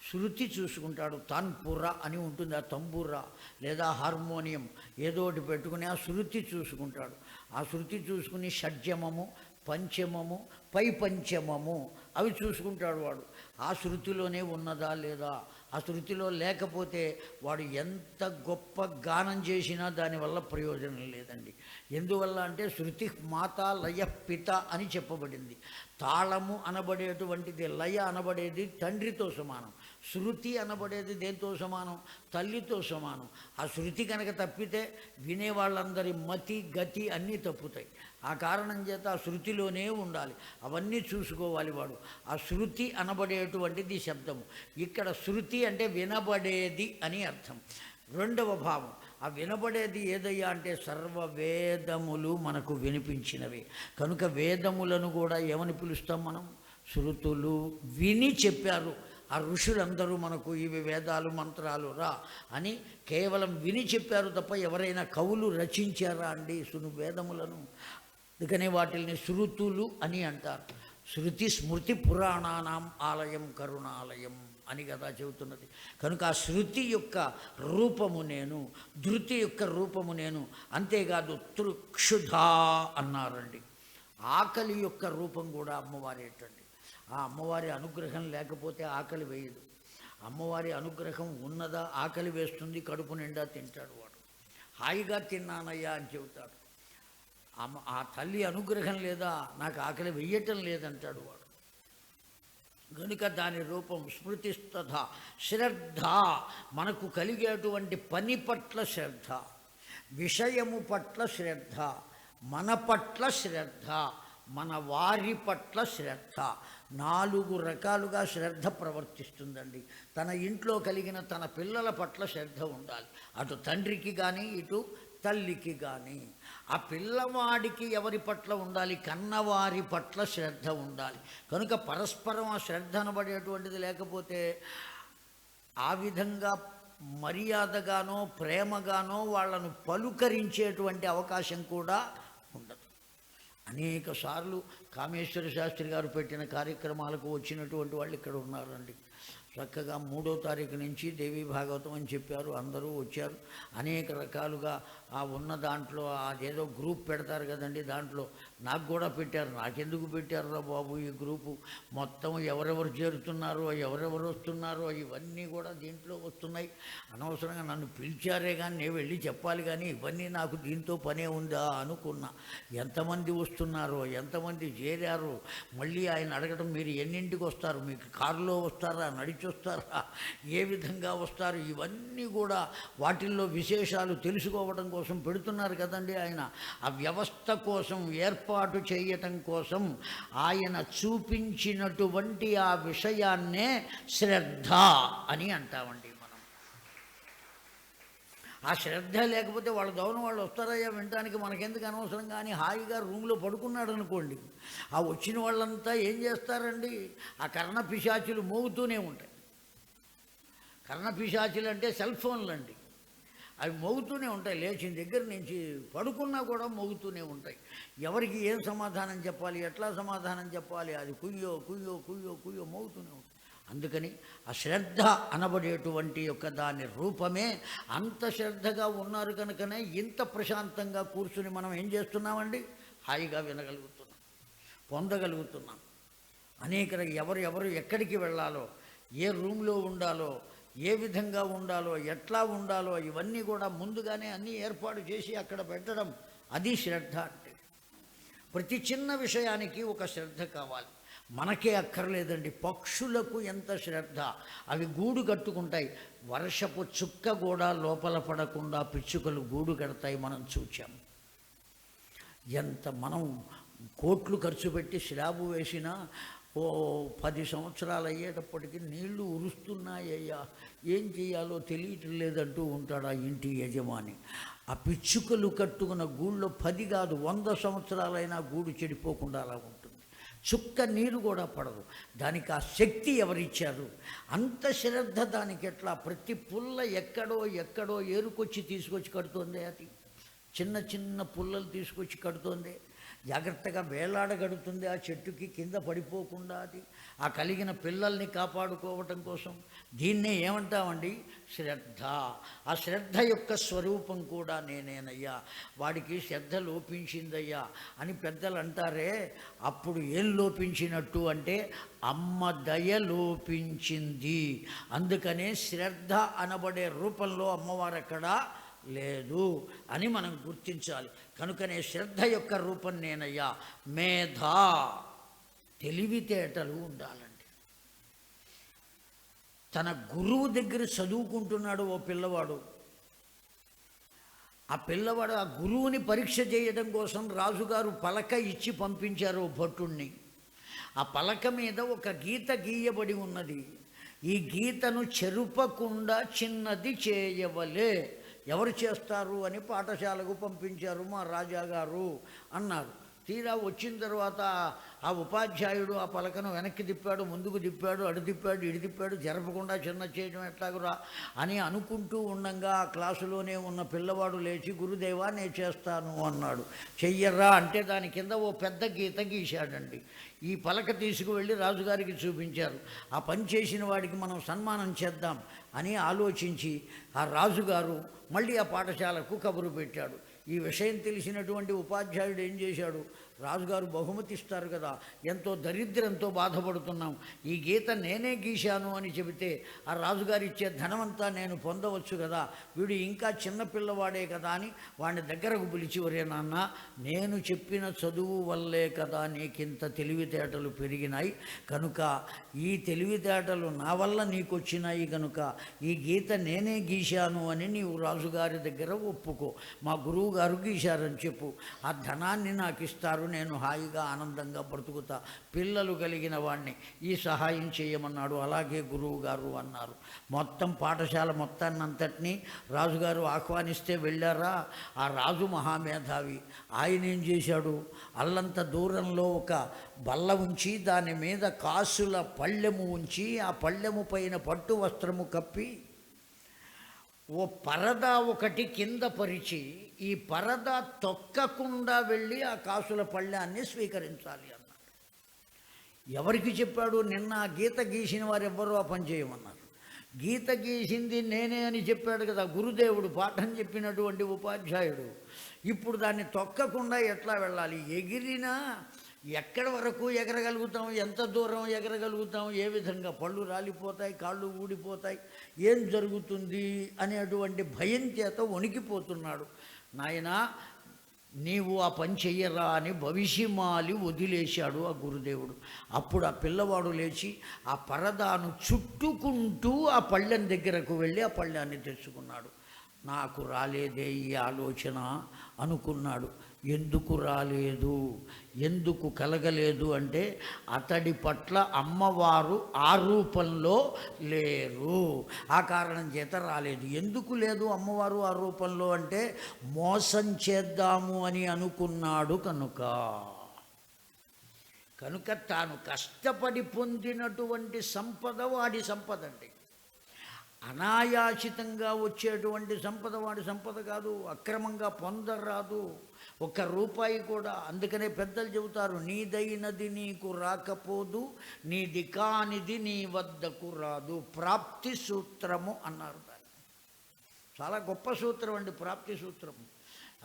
శృతి చూసుకుంటాడు. తాన్పుర అని ఉంటుంది, ఆ తంబూరా లేదా హార్మోనియం ఏదో ఒకటి పెట్టుకుని ఆ శృతి చూసుకుంటాడు. ఆ శృతి చూసుకుని షడ్జమము, పంచమము, పై పంచమము అవి చూసుకుంటాడు వాడు. ఆ శృతిలోనే ఉన్నదా లేదా? ఆ శృతిలో లేకపోతే వాడు ఎంత గొప్ప గానం చేసినా దానివల్ల ప్రయోజనం లేదండి. ఎందువల్ల అంటే శృతి మాత లయ పిత అని చెప్పబడింది. తాళము అనబడేటువంటిది, లయ అనబడేది తండ్రితో సమానం. శృతి అనబడేది దేంతో సమానం? తల్లితో సమానం. ఆ శృతి కనుక తప్పితే వినేవాళ్ళందరి మతి గతి అన్నీ తప్పుతాయి. ఆ కారణం చేత ఆ శృతిలోనే ఉండాలి, అవన్నీ చూసుకోవాలి వాడు. ఆ శృతి అనబడేటువంటిది శబ్దము. ఇక్కడ శృతి అంటే వినబడేది అని అర్థం. రెండవ భావం, ఆ వినబడేది ఏదయ్యా అంటే సర్వ వేదములు మనకు వినిపించినవి. కనుక వేదములను కూడా ఏమని పిలుస్తాం మనం? శృతులు. విని చెప్పారు ఆ ఋషులందరూ మనకు, ఇవి వేదాలు మంత్రాలు రా అని కేవలం విని చెప్పారు తప్ప ఎవరైనా కవులు రచించారా అండి వేదములను? అందుకనే వాటిని శృతులు అని అంటారు. శృతి స్మృతి పురాణానాం ఆలయం కరుణాలయం అని కదా చెబుతున్నది. కనుక ఆ శృతి యొక్క రూపము నేను, ధృతి యొక్క రూపము నేను. అంతేకాదు తృక్షుధా అన్నారండి. ఆకలి యొక్క రూపం కూడా అమ్మవారేటండి. ఆ అమ్మవారి అనుగ్రహం లేకపోతే ఆకలి వేయదు. అమ్మవారి అనుగ్రహం ఉన్నదా ఆకలి వేస్తుంది, కడుపు నిండా తింటాడు వాడు. హాయిగా తిన్నానయ్యా అని చెబుతాడు. ఆ తల్లి అనుగ్రహం లేదా నాకు ఆకలి వెయ్యటం లేదంటాడు వాడు. కనుక దాని రూపం స్మృతిస్తథ. శ్రద్ధ, మనకు కలిగేటువంటి పని పట్ల శ్రద్ధ, విషయము పట్ల శ్రద్ధ, మన పట్ల శ్రద్ధ, మన వారి పట్ల శ్రద్ధ. 4 రకాలుగా శ్రద్ధ ప్రవర్తిస్తుందండి. తన ఇంట్లో కలిగిన తన పిల్లల పట్ల శ్రద్ధ ఉండాలి, అటు తండ్రికి కానీ ఇటు తల్లికి కానీ. ఆ పిల్లవాడికి ఎవరి పట్ల ఉండాలి? కన్నవారి పట్ల శ్రద్ధ ఉండాలి. కనుక పరస్పరం ఆ శ్రద్ధ అనబడేటువంటిది లేకపోతే ఆ విధంగా మర్యాదగానో ప్రేమగానో వాళ్ళను పలుకరించేటువంటి అవకాశం కూడా ఉండదు. అనేక సార్లు కామేశ్వర శాస్త్రి గారు పెట్టిన కార్యక్రమాలకు వచ్చినటువంటి వాళ్ళు ఇక్కడ ఉన్నారండి. చక్కగా 3వ తారీఖు నుంచి దేవీ భాగవతం అని చెప్పారు, అందరూ వచ్చారు. అనేక రకాలుగా ఆ ఉన్న దాంట్లో అదేదో గ్రూప్ పెడతారు కదండి, దాంట్లో నాకు కూడా పెట్టారు. నాకెందుకు పెట్టారురా బాబు ఈ గ్రూపు? మొత్తం ఎవరెవరు చేరుతున్నారో, ఎవరెవరు వస్తున్నారో ఇవన్నీ కూడా దీంట్లో వస్తున్నాయి. అనవసరంగా నన్ను పిలిచారే కానీ నేను వెళ్ళి చెప్పాలి, కానీ ఇవన్నీ నాకు దీంతో పనే ఉందా అనుకున్నా. ఎంతమంది వస్తున్నారో, ఎంతమంది చేరారో, మళ్ళీ ఆయన అడగటం మీరు ఎన్నింటికి వస్తారు, మీకు కారులో వస్తారా, నడిచి వస్తారా, ఏ విధంగా వస్తారు, ఇవన్నీ కూడా వాటిల్లో విశేషాలు తెలుసుకోవడం కోసం పెడుతున్నారు కదండి ఆయన. ఆ వ్యవస్థ కోసం, ఏర్పాటు చేయటం కోసం ఆయన చూపించినటువంటి ఆ విషయాన్నే శ్రద్ధ అని అంటామండి మనం. ఆ శ్రద్ధ లేకపోతే వాళ్ళ దౌన వాళ్ళు వస్తారయ్యా వినటానికి, మనకెందుకు అనవసరం. కానీ హాయిగా రూమ్లో పడుకున్నాడు అనుకోండి, ఆ వచ్చిన వాళ్ళంతా ఏం చేస్తారండి? ఆ కర్ణ పిశాచులు మోగుతూనే ఉంటాయి. కర్ణ పిశాచులు అంటే సెల్ ఫోన్లు అండి, అవి మోగుతూనే ఉంటాయి. లేచిన దగ్గర నుంచి పడుకున్నా కూడా మోగుతూనే ఉంటాయి. ఎవరికి ఏం సమాధానం చెప్పాలి, ఎట్లా సమాధానం చెప్పాలి, అది కుయ్యో కుయ్యో కుయ్యో కుయ్యో మోగుతూనే ఉంటుంది. అందుకని ఆ శ్రద్ధ అనబడేటువంటి యొక్క దాని రూపమే. అంత శ్రద్ధగా ఉన్నారు కనుకనే ఇంత ప్రశాంతంగా కూర్చుని మనం ఏం చేస్తున్నామండి? హాయిగా వినగలుగుతున్నాం, పొందగలుగుతున్నాం. అనేక ఎవరు ఎక్కడికి వెళ్ళాలో, ఏ రూమ్లో ఉండాలో, ఏ విధంగా ఉండాలో, ఎట్లా ఉండాలో ఇవన్నీ కూడా ముందుగానే అన్నీ ఏర్పాటు చేసి అక్కడ పెట్టడం, అది శ్రద్ధ అంటే. ప్రతి చిన్న విషయానికి ఒక శ్రద్ధ కావాలి. మనకే అక్కర్లేదండి, పక్షులకు ఎంత శ్రద్ధ. అవి గూడు కట్టుకుంటాయి, వర్షపు చుక్క కూడా లోపల పడకుండా పిచ్చుకలు గూడు కడతాయి, మనం చూచాం. ఎంత మనం కోట్లు ఖర్చు పెట్టి స్లాబు వేసినా ఓ 10 సంవత్సరాలు అయ్యేటప్పటికి నీళ్లు ఉరుస్తున్నాయ్యా, ఏం చేయాలో తెలియటం లేదంటూ ఉంటాడు ఆ ఇంటి యజమాని. ఆ పిచ్చుకలు కట్టుకున్న గూళ్ళో 10 కాదు 100 సంవత్సరాలైనా గూడు చెడిపోకుండా అలా ఉంటుంది. చుక్క నీరు కూడా పడదు. దానికి ఆ శక్తి ఎవరిచ్చారు? అంత శ్రద్ధ దానికి ఎట్లా? ప్రతి పుల్ల ఎక్కడో ఏరుకొచ్చి తీసుకొచ్చి కడుతోంది. అది చిన్న చిన్న పుల్లలు తీసుకొచ్చి కడుతోంది, జాగ్రత్తగా వేలాడగడుతుంది ఆ చెట్టుకి, కింద పడిపోకుండా. అది ఆ కలిగిన పిల్లల్ని కాపాడుకోవటం కోసం. దీన్నే ఏమంటామండి? శ్రద్ధ. ఆ శ్రద్ధ యొక్క స్వరూపం కూడా నేనేనయ్యా, వాడికి శ్రద్ధ లోపించిందయ్యా అని పెద్దలు అంటారే. అప్పుడు ఏం లోపించినట్టు అంటే అమ్మ దయ లోపించింది. అందుకనే శ్రద్ధ అనబడే రూపంలో అమ్మవారు అక్కడ లేదు అని మనం గుర్తించాలి. కనుకనే శ్రద్ధ యొక్క రూపం నేనయ్యా. మేధ, తెలివితేటలు ఉండాలండి. తన గురువు దగ్గర చదువుకుంటున్నాడు ఓ పిల్లవాడు. ఆ పిల్లవాడు ఆ గురువుని పరీక్ష చేయడం కోసం రాజుగారు పలక ఇచ్చి పంపించారు ఓ భట్టుణ్ణి. ఆ పలక మీద ఒక గీత గీయబడి ఉన్నది. ఈ గీతను చెరుపకుండా చిన్నది చేయవలే. ఎవరు చేస్తారు అని పాఠశాలకు పంపించారు మా రాజాగారు అన్నారు. తీరా వచ్చిన తర్వాత ఆ ఉపాధ్యాయుడు ఆ పలకను వెనక్కి తిప్పాడు, ముందుకు తిప్పాడు, అడు తిప్పాడు, ఇడి తిప్పాడు. జరపకుండా చిన్న చేయడం ఎట్లాగురా అని అనుకుంటూ ఉండగా ఆ క్లాసులోనే ఉన్న పిల్లవాడు లేచి, గురుదేవా నేను చేస్తాను అన్నాడు. చెయ్యర్రా అంటే దాని కింద ఓ పెద్ద గీత గీశాడండి. ఈ పలక తీసుకువెళ్ళి రాజుగారికి చూపించారు. ఆ పని చేసిన వాడికి మనం సన్మానం చేద్దాం అని ఆలోచించి ఆ రాజుగారు మళ్ళీ ఆ పాఠశాలకు కబురు పెట్టాడు. ఈ విషయం తెలిసినటువంటి ఉపాధ్యాయుడు ఏం చేశాడు? రాజుగారు బహుమతి ఇస్తారు కదా, ఎంతో దరిద్రంతో బాధపడుతున్నాం, ఈ గీత నేనే గీశాను అని చెబితే ఆ రాజుగారు ఇచ్చే ధనమంతా నేను పొందవచ్చు కదా, వీడు ఇంకా చిన్నపిల్లవాడే కదా అని వాడిని దగ్గరకు పిలిచి, ఒరే నాన్న, నేను చెప్పిన చదువు వల్లే కదా నీకింత తెలివితేటలు పెరిగినాయి, కనుక ఈ తెలివితేటలు నా వల్ల నీకు వచ్చినాయి కనుక ఈ గీత నేనే గీశాను అని నీవు రాజుగారి దగ్గర ఒప్పుకో, మా గురువు గారు గీశారని చెప్పు, ఆ ధనాన్ని నాకు ఇస్తారు, నేను హాయిగా ఆనందంగా బ్రతుకుతా, పిల్లలు కలిగిన వాడిని ఈ సహాయం చేయమన్నాడు. అలాగే గురువు గారు అన్నారు. మొత్తం పాఠశాల మొత్తాన్నంతటినీ రాజుగారు ఆహ్వానిస్తే వెళ్ళారా. ఆ రాజు మహామేధావి. ఆయన ఏం చేశాడు? అల్లంత దూరంలో ఒక బల్ల ఉంచి దాని మీద కాసుల పళ్ళెము ఉంచి ఆ పళ్ళెము పైన పట్టు వస్త్రము కప్పి ఓ పరదా ఒకటి కింద పరిచి ఈ పరదా తొక్కకుండా వెళ్ళి ఆ కాసుల పళ్ళాన్ని స్వీకరించాలి అన్నాడు. ఎవరికి చెప్పాడు? నిన్న ఆ గీత గీసిన వారు ఎవ్వరూ ఆ పని చేయమన్నారు. గీత గీసింది నేనే అని చెప్పాడు కదా గురుదేవుడు, పాఠం చెప్పినటువంటి ఉపాధ్యాయుడు. ఇప్పుడు దాన్ని తొక్కకుండా ఎట్లా వెళ్ళాలి? ఎగిరినా ఎక్కడి వరకు ఎగరగలుగుతాం, ఎంత దూరం ఎగరగలుగుతాం, ఏ విధంగా పళ్ళు రాలిపోతాయి, కాళ్ళు ఊడిపోతాయి, ఏం జరుగుతుంది అనేటువంటి భయం చేత వణికిపోతున్నాడు. నాయనా, నీవు ఆ పని చెయ్యరా అని భవిష్యమాలి వదిలేశాడు ఆ గురుదేవుడు. అప్పుడు ఆ పిల్లవాడు లేచి ఆ పరదాను చుట్టుకుంటూ ఆ పళ్ళెం దగ్గరకు వెళ్ళి ఆ పళ్ళాన్ని తెచ్చుకున్నాడు. నాకు రాలేదే ఈ ఆలోచన అనుకున్నాడు. ఎందుకు రాలేదు, ఎందుకు కలగలేదు అంటే అతడి పట్ల అమ్మవారు ఆ రూపంలో లేరు, ఆ కారణం చేత రాలేదు. ఎందుకు లేదు అమ్మవారు ఆ రూపంలో అంటే మోసం చేద్దాము అని అనుకున్నాడు కనుక తాను కష్టపడి పొందినటువంటి సంపద వాడి సంపద అండి. అనాయాచితంగా వచ్చేటువంటి సంపద వాడి సంపద కాదు, అక్రమంగా పొందరాదు ఒక్క రూపాయి కూడా. అందుకనే పెద్దలు చెబుతారు, నీదైనది నీకు రాకపోదు, నీది కానిది నీ వద్దకు రాదు. ప్రాప్తి సూత్రము అన్నారు దాన్ని. చాలా గొప్ప సూత్రం అండి ప్రాప్తి సూత్రము.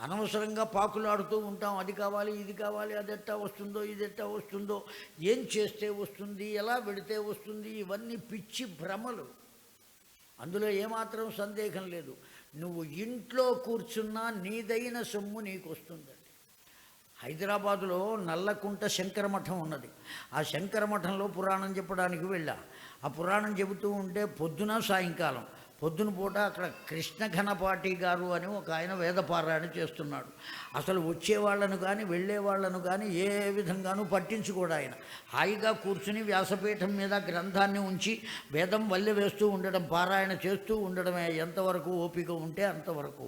అనవసరంగా పాకులాడుతూ ఉంటాం, అది కావాలి, ఇది కావాలి, అది ఎట్టా వస్తుందో, ఇది ఎట్టా వస్తుందో, ఏం చేస్తే వస్తుంది, ఎలా పెడితే వస్తుంది, ఇవన్నీ పిచ్చి భ్రమలు. అందులో ఏమాత్రం సందేహం లేదు. నువ్వు ఇంట్లో కూర్చున్నా నీదైన సొమ్ము నీకు వస్తుందండి. హైదరాబాదులో నల్లకుంట శంకర మఠం ఉన్నది. ఆ శంకర మఠంలో పురాణం చెప్పడానికి వెళ్ళా. ఆ పురాణం చెబుతూ ఉంటే పొద్దున సాయంకాలం, పొద్దున పూట అక్కడ కృష్ణ ఘనపాటి గారు అని ఒక ఆయన వేదపారాయణ చేస్తున్నాడు. అసలు వచ్చేవాళ్లను కానీ వెళ్ళేవాళ్లను కానీ ఏ విధంగానూ పట్టించుకోడు ఆయన. హాయిగా కూర్చుని వ్యాసపీఠం మీద గ్రంథాన్ని ఉంచి వేదం వల్లె వేస్తూ ఉండడం, పారాయణ చేస్తూ ఉండడమే. ఎంతవరకు ఓపిక ఉంటే అంతవరకు.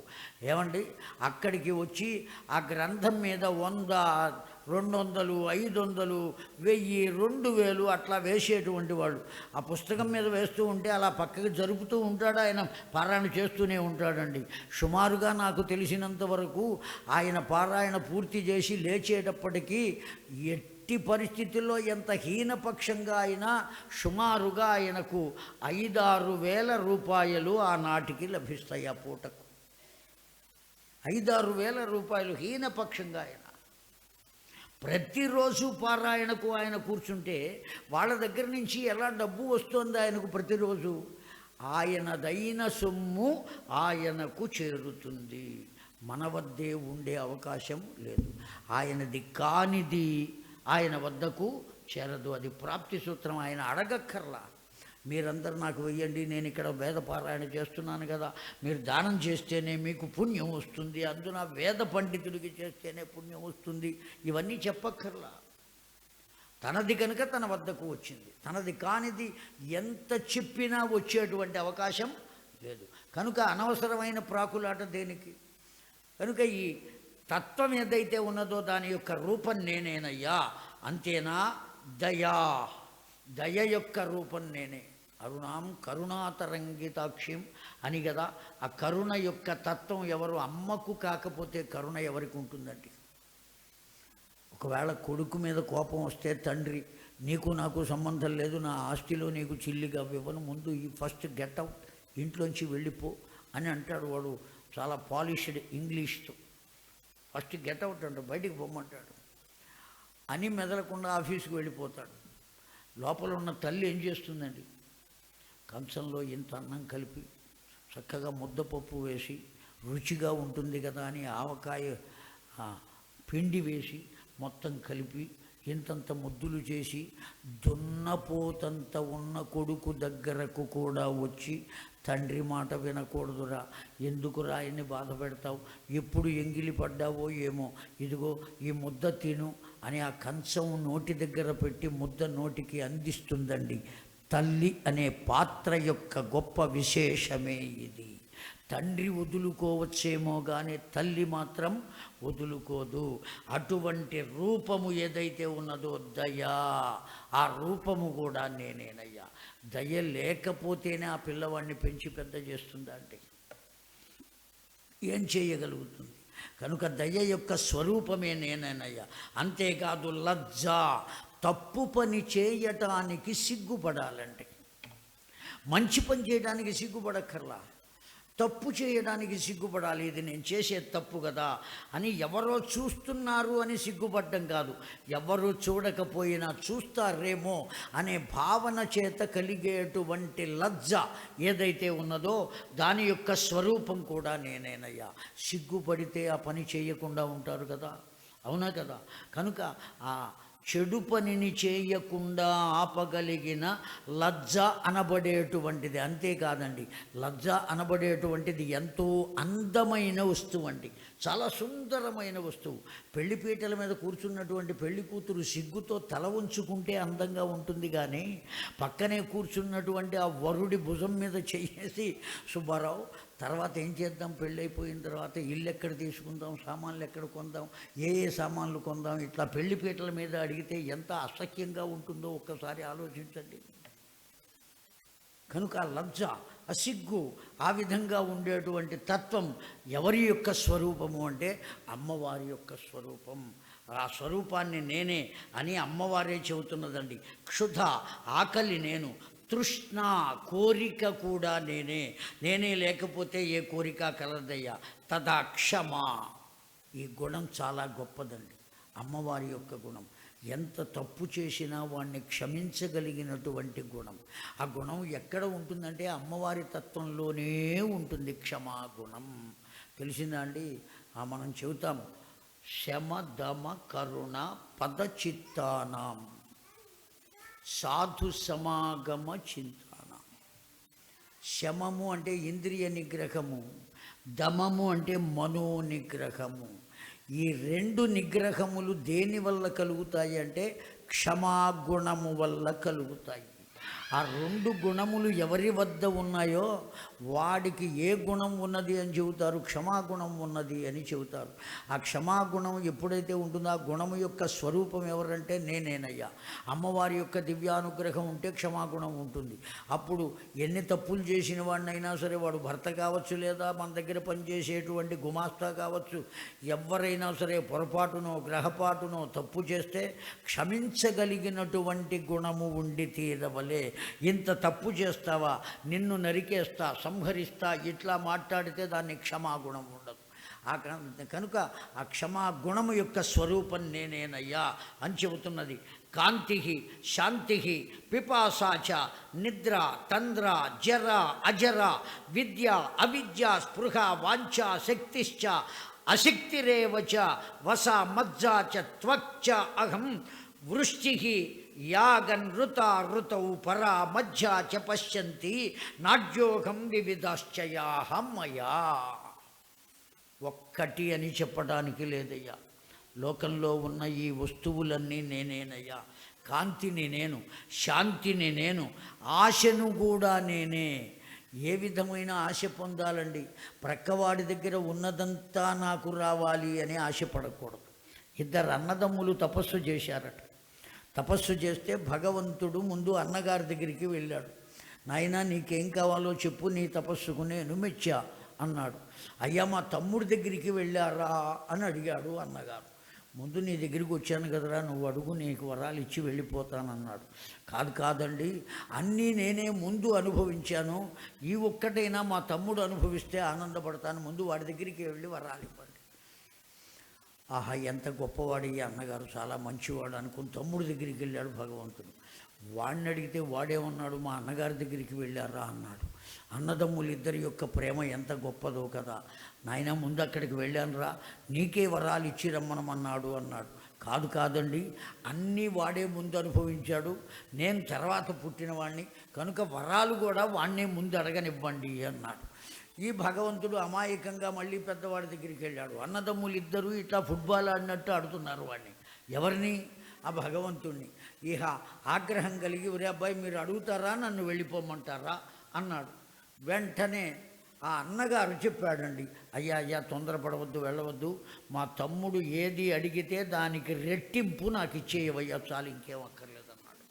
ఏమండి, అక్కడికి వచ్చి ఆ గ్రంథం మీద 100, 200, 500, 1000, 2000 అట్లా వేసేటువంటి వాళ్ళు. ఆ పుస్తకం మీద వేస్తూ ఉంటే అలా పక్కకి జరుపుతూ ఉంటాడు ఆయన, పారాయణ చేస్తూనే ఉంటాడండి. సుమారుగా నాకు తెలిసినంత వరకు ఆయన పారాయణ పూర్తి చేసి లేచేటప్పటికీ ఎట్టి పరిస్థితుల్లో ఎంత హీనపక్షంగా అయినా సుమారుగా ఆయనకు 5-6 వేల రూపాయలు ఆనాటికి లభిస్తాయి. ఆ పూటకు 5-6 వేల రూపాయలు హీనపక్షంగా ఆయన. ప్రతిరోజు పారాయణకు ఆయన కూర్చుంటే వాళ్ళ దగ్గర నుంచి ఎలా డబ్బు వస్తుంది ఆయనకు? ప్రతిరోజు ఆయనదైన సొమ్ము ఆయనకు చేరుతుంది, మన వద్దే ఉండే అవకాశం లేదు. ఆయనది కానిది ఆయన వద్దకు చేరదు. అది ప్రాప్తి సూత్రం. ఆయన అడగక్కర్లా. మీరందరూ నాకు వెయ్యండి, నేను ఇక్కడ వేద పారాయణ చేస్తున్నాను కదా, మీరు దానం చేస్తేనే మీకు పుణ్యం వస్తుంది, అందున వేద పండితుడికి చేస్తేనే పుణ్యం వస్తుంది, ఇవన్నీ చెప్పక్కర్లా. తనది కనుక తన వద్దకు వచ్చింది. తనది కానిది ఎంత చెప్పినా వచ్చేటువంటి అవకాశం లేదు. కనుక అనవసరమైన ప్రాకులాట దేనికి? కనుక ఈ తత్వం ఏదైతే ఉన్నదో దాని యొక్క రూపం నేనేనయ్యా. అంతేనా? దయా, దయ యొక్క రూపం నేనే. అరుణాం కరుణాతరంగితాక్షిం అని కదా. ఆ కరుణ యొక్క తత్వం ఎవరు? అమ్మకు కాకపోతే కరుణ ఎవరికి ఉంటుందండి? ఒకవేళ కొడుకు మీద కోపం వస్తే తండ్రి, నీకు నాకు సంబంధం లేదు, నా ఆస్తిలో నీకు చిల్లిగా ఇవ్వను, ముందు ఈ ఫస్ట్ గెట్ అవుట్, ఇంట్లోంచి వెళ్ళిపో అని అంటాడు. వాడు చాలా పాలిష్డ్ ఇంగ్లీష్తో ఫస్ట్ గెట్ అవుట్ అంటాడు, బయటికి పొమ్మంటాడు అని మెదలకుండా ఆఫీస్కి వెళ్ళిపోతాడు. లోపల ఉన్న తల్లి ఏం చేస్తుందండి? కంచంలో ఇంత అన్నం కలిపి చక్కగా ముద్దపప్పు వేసి రుచిగా ఉంటుంది కదా అని ఆవకాయ పిండి వేసి మొత్తం కలిపి ఇంతంత ముద్దులు చేసి దున్నపోతంత ఉన్న కొడుకు దగ్గరకు కూడా వచ్చి, తండ్రి మాట వినకూడదురా, ఎందుకురా ఆయన్ని బాధ పెడతావు, ఎప్పుడు ఎంగిలి పడ్డావో ఏమో, ఇదిగో ఈ ముద్ద తిను అని ఆ కంచం నోటి దగ్గర పెట్టి ముద్ద నోటికి అందిస్తుందండి. తల్లి అనే పాత్ర యొక్క గొప్ప విశేషమే ఇది. తండ్రి వదులుకోవచ్చేమో కానీ తల్లి మాత్రం వదులుకోదు. అటువంటి రూపము ఏదైతే ఉన్నదో దయా, ఆ రూపము కూడా నేనేనయ్యా. దయ లేకపోతేనే ఆ పిల్లవాడిని పెంచి పెద్ద చేస్తుందా అంటే ఏం చేయగలుగుతుంది? కనుక దయ యొక్క స్వరూపమే నేనేనయ్యా. అంతేకాదు లజ్జ, తప్పు పని చేయటానికి సిగ్గుపడాలంటే, మంచి పని చేయడానికి సిగ్గుపడక్కర్లా, తప్పు చేయడానికి సిగ్గుపడాలి. ఇది నేను చేసే తప్పు కదా అని ఎవరో చూస్తున్నారు అని సిగ్గుపడ్డం కాదు, ఎవరు చూడకపోయినా చూస్తారేమో అనే భావన చేత కలిగేటువంటి లజ్జ ఏదైతే ఉన్నదో దాని యొక్క స్వరూపం కూడా నేనేనయ్యా. సిగ్గుపడితే ఆ పని చేయకుండా ఉంటారు కదా, అవునా కదా? కనుక ఆ చెడు పనిని చేయకుండా ఆపగలిగిన లజ్జ అనబడేటువంటిది. అంతేకాదండి, లజ్జ అనబడేటువంటిది ఎంతో అందమైన వస్తువు అండి, చాలా సుందరమైన వస్తువు. పెళ్లిపీటల మీద కూర్చున్నటువంటి పెళ్లి కూతురు సిగ్గుతో తల ఉంచుకుంటే అందంగా ఉంటుంది, కానీ పక్కనే కూర్చున్నటువంటి ఆ వరుడి భుజం మీద చెయ్యేసి, సుబ్బారావు తర్వాత ఏం చేద్దాం, పెళ్ళైపోయిన తర్వాత ఇల్లు ఎక్కడ తీసుకుందాం, సామాన్లు ఎక్కడ కొందాం, ఏ సామాన్లు కొందాం, ఇట్లా పెళ్లిపీటల మీద అడిగితే ఎంత అసహ్యంగా ఉంటుందో ఒక్కసారి ఆలోచించండి. కనుక లజ్జ, అసిగ్గు, ఆ విధంగా ఉండేటువంటి తత్వం ఎవరి యొక్క స్వరూపము అంటే అమ్మవారి యొక్క స్వరూపం. ఆ స్వరూపాన్ని నేనే అని అమ్మవారే చెబుతున్నదండి. క్షుధ, ఆకలి నేను, తృష్ణ, కోరిక కూడా నేనే లేకపోతే ఏ కోరిక కలదయ్యా. తదా క్షమ, ఈ గుణం చాలా గొప్పదండి, అమ్మవారి యొక్క గుణం. ఎంత తప్పు చేసినా వాడిని క్షమించగలిగినటువంటి గుణం. ఆ గుణం ఎక్కడ ఉంటుందంటే అమ్మవారి తత్వంలోనే ఉంటుంది, క్షమాగుణం. తెలిసిందా అండి? మనం చెబుతాం, శమ దమ కరుణ పదచిత్తానాం సాధు సమాగమ చింతానాం. శమము అంటే ఇంద్రియ నిగ్రహము, దమము అంటే మనో నిగ్రహము. ఈ రెండు నిగ్రహములు దేని వల్ల కలుగుతాయి అంటే క్షమాగుణము వల్ల కలుగుతాయి. ఆ రెండు గుణములు ఎవరి వద్ద ఉన్నాయో వాడికి ఏ గుణం ఉన్నది అని చెబుతారు? క్షమాగుణం ఉన్నది అని చెబుతారు. ఆ క్షమాగుణం ఎప్పుడైతే ఉంటుందో ఆ గుణము యొక్క స్వరూపం ఎవరంటే నేనేనయ్యా. అమ్మవారి యొక్క దివ్యానుగ్రహం ఉంటే క్షమాగుణం ఉంటుంది. అప్పుడు ఎన్ని తప్పులు చేసిన వాడినైనా సరే, వాడు భర్త కావచ్చు, లేదా మన దగ్గర పనిచేసేటువంటి గుమాస్తా కావచ్చు, ఎవరైనా సరే పొరపాటునో గ్రహపాటునో తప్పు చేస్తే క్షమించగలిగినటువంటి గుణము ఉండి తీరవలే. ఇంత తప్పు చేస్తావా, నిన్ను నరికేస్తా, సంహరిస్తా, ఇట్లా మాట్లాడితే దాన్ని క్షమాగుణం ఉండదు. కనుక ఆ క్షమాగుణము యొక్క స్వరూపం నేనేనయ్యా అని చెబుతున్నది. కాంతి శాంతి పిపాసాచ నిద్ర తంద్ర జర అజర విద్య అవిద్య స్పృహ వాంఛ శక్తిశ్చ అశక్తిరేవచ వస మజ్జా చ త్వక్చ అహం వృష్టి యాగనృత ఋతౌ పరా మధ్య చ పశ్యంతి నాడ్యోగం వివిధాశ్చయాహమయా. ఒక్కటి అని చెప్పడానికి లేదయ్యా. లోకంలో ఉన్న ఈ వస్తువులన్నీ నేనేనయ్యా. కాంతిని నేను, శాంతిని నేను, ఆశను కూడా నేనే. ఏ విధమైన ఆశ పొందాలండి? ప్రక్కవాడి దగ్గర ఉన్నదంతా నాకు రావాలి అని ఆశపడకూడదు. ఇద్దరు అన్నదమ్ములు తపస్సు చేశారట. తపస్సు చేస్తే భగవంతుడు ముందు అన్నగారి దగ్గరికి వెళ్ళాడు. నాయనా, నీకేం కావాలో చెప్పు, నీ తపస్సుకు నేను మెచ్చా అన్నాడు. అయ్యా, మా తమ్ముడి దగ్గరికి వెళ్ళారా అని అడిగాడు అన్నగారు. ముందు నీ దగ్గరికి వచ్చాను కదరా, నువ్వు అడుగు, నీకు వరాలు ఇచ్చి వెళ్ళిపోతానన్నాడు. కాదండి, అన్నీ నేనే ముందు అనుభవించాను, ఈ ఒక్కటైనా మా తమ్ముడు అనుభవిస్తే ఆనందపడతాను, ముందు వాడి దగ్గరికి వెళ్ళి వరాలు ఇవ్వండి. ఆహా, ఎంత గొప్పవాడు ఈ అన్నగారు, చాలా మంచివాడు అనుకుని తమ్ముడి దగ్గరికి వెళ్ళాడు భగవంతుడు. వాడిని అడిగితే వాడేమన్నాడు, మా అన్నగారి దగ్గరికి వెళ్ళారా అన్నాడు. అన్నదమ్ములు ఇద్దరి యొక్క ప్రేమ ఎంత గొప్పదో కదా. నాయన, ముందు అక్కడికి వెళ్ళానురా, నీకే వరాలు ఇచ్చి రమ్మనమన్నాడు అన్నాడు. కాదండి, అన్నీ వాడే ముందు అనుభవించాడు, నేను తర్వాత పుట్టినవాడిని, కనుక వరాలు కూడా వాడినే ముందు అడగనివ్వండి అన్నాడు. ఈ భగవంతుడు అమాయకంగా మళ్ళీ పెద్దవాడి దగ్గరికి వెళ్ళాడు. అన్నదమ్ములు ఇద్దరూ ఇట్లా ఫుట్బాల్ ఆడినట్టు ఆడుతున్నారు వాడిని. ఎవరిని? ఆ భగవంతుడిని. ఇహ ఆగ్రహం కలిగి, ఒరే అబ్బాయి, మీరు అడుగుతారా, నన్ను వెళ్ళిపోమంటారా అన్నాడు. వెంటనే ఆ అన్నగారు చెప్పాడండి, అయ్యా తొందరపడవద్దు, వెళ్ళవద్దు, మా తమ్ముడు ఏది అడిగితే దానికి రెట్టింపు నాకు ఇచ్చేయవయ్యా, చాలు, ఇంకేం అక్కర్లేదన్నాడు.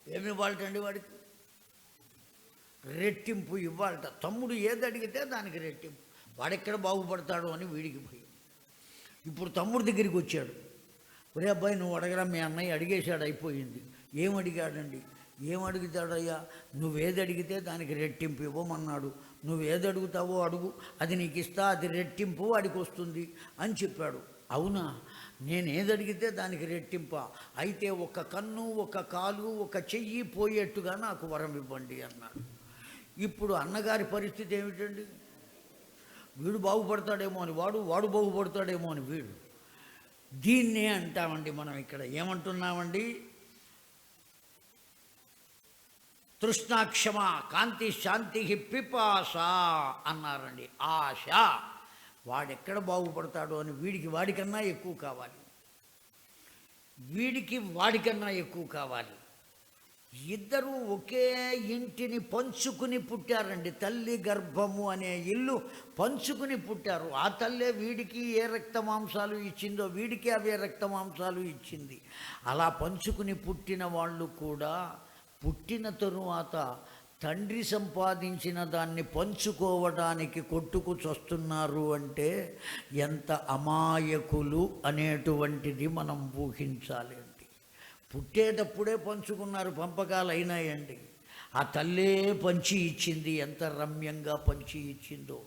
ఏమి ఇవ్వాలటండి వాడికి? రెట్టింపు ఇవ్వాలట. తమ్ముడు ఏది అడిగితే దానికి రెట్టింపు. వాడెక్కడ బాగుపడతాడు అని వీడికి భయం. ఇప్పుడు తమ్ముడి దగ్గరికి వచ్చాడు. ఒరే అబ్బాయి, నువ్వు అడగరా, మీ అన్నయ్య అడిగేశాడు, అయిపోయింది. ఏం అడిగాడండి? ఏం అడుగుతాడయ్యా? నువ్వేది అడిగితే దానికి రెట్టింపు ఇవ్వమన్నాడు. నువ్వేది అడుగుతావో అడుగు, అది నీకు ఇస్తా, అది రెట్టింపు వాడికి వస్తుంది అని చెప్పాడు. అవునా? నేనేది అడిగితే దానికి రెట్టింప? అయితే ఒక కన్ను, ఒక కాలు, ఒక చెయ్యి పోయేట్టుగా నాకు వరం ఇవ్వండి అన్నాడు. ఇప్పుడు అన్నగారి పరిస్థితి ఏమిటండి? వీడు బాగుపడతాడేమో అని వాడు బాగుపడతాడేమో అని వీడు. దీన్నే అంటామండి మనం ఇక్కడ. ఏమంటున్నామండి? తృష్ణాక్షమ కాంతి శాంతి పిపాస అన్నారండి. ఆశ. వాడెక్కడ బాగుపడతాడో అని వీడికి వాడికన్నా ఎక్కువ కావాలి, వీడికి వాడికన్నా ఎక్కువ కావాలి. ఇద్దరూ ఒకే ఇంటిని పంచుకుని పుట్టారండి. తల్లి గర్భము అనే ఇల్లు పంచుకుని పుట్టారు. ఆ తల్లే వీడికి ఏ రక్త మాంసాలు ఇచ్చిందో వీడికి అవే రక్త మాంసాలు ఇచ్చింది. అలా పంచుకుని పుట్టిన వాళ్ళు కూడా పుట్టిన తరువాత తండ్రి సంపాదించిన దాన్ని పంచుకోవడానికి కొట్టుకు చస్తున్నారు అంటే ఎంత అమాయకులు అనేటువంటిది మనం ఊహించాలి. పుట్టేటప్పుడే పంచుకున్నారు, పంపకాలు అయినాయండి. ఆ తల్లే పంచి ఇచ్చింది. ఎంత రమ్యంగా పంచి ఇచ్చిందో,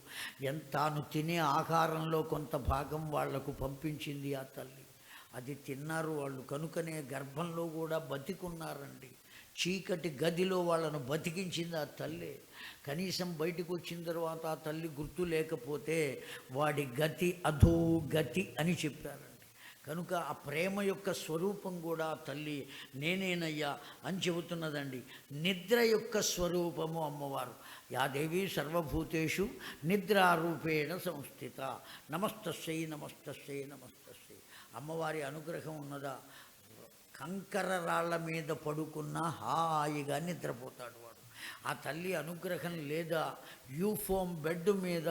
తాను తినే ఆహారంలో కొంత భాగం వాళ్లకు పంపించింది ఆ తల్లి. అది తిన్నారు వాళ్ళు, కనుకనే గర్భంలో కూడా బతికున్నారండి. చీకటి గదిలో వాళ్ళను బతికించింది ఆ తల్లి. కనీసం బయటకు వచ్చిన తర్వాత ఆ తల్లి గుర్తు లేకపోతే వాడి గతి అధోగతి అని చెప్పారండి. కనుక ఆ ప్రేమ యొక్క స్వరూపం కూడా ఆ తల్లి నేనేనయ్యా అని చెబుతున్నదండి. నిద్ర యొక్క స్వరూపము అమ్మవారు. యాదేవి సర్వభూతేషు నిద్రారూపేణ సంస్థిత. నమస్తస్యై నమస్తస్యై నమస్తస్యై. అమ్మవారి అనుగ్రహం ఉన్నదా? కంకర రాళ్ల మీద పడుకున్నా హాయిగా నిద్రపోతాడు వాడు. ఆ తల్లి అనుగ్రహం లేదా యూఫోమ్ బెడ్ మీద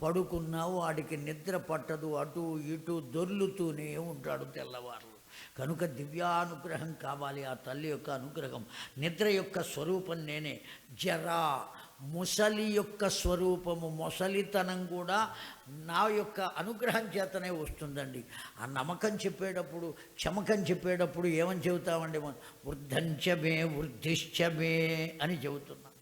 పడుకున్నా వాడికి నిద్ర పట్టదు, అటు ఇటు దొర్లుతూనే ఉంటాడు తెల్లవారు. కనుక దివ్యానుగ్రహం కావాలి, ఆ తల్లి యొక్క అనుగ్రహం. నిద్ర యొక్క స్వరూపం నేనే. జరా ముసలి యొక్క స్వరూపము, మొసలితనం కూడా నా యొక్క అనుగ్రహం చేతనే వస్తుందండి. ఆ నమ్మకం చెప్పేటప్పుడు, చమకం చెప్పేటప్పుడు ఏమని చెబుతామండి? వృద్ధంచమే వృద్ధిశ్చమే అని చెబుతున్నాం.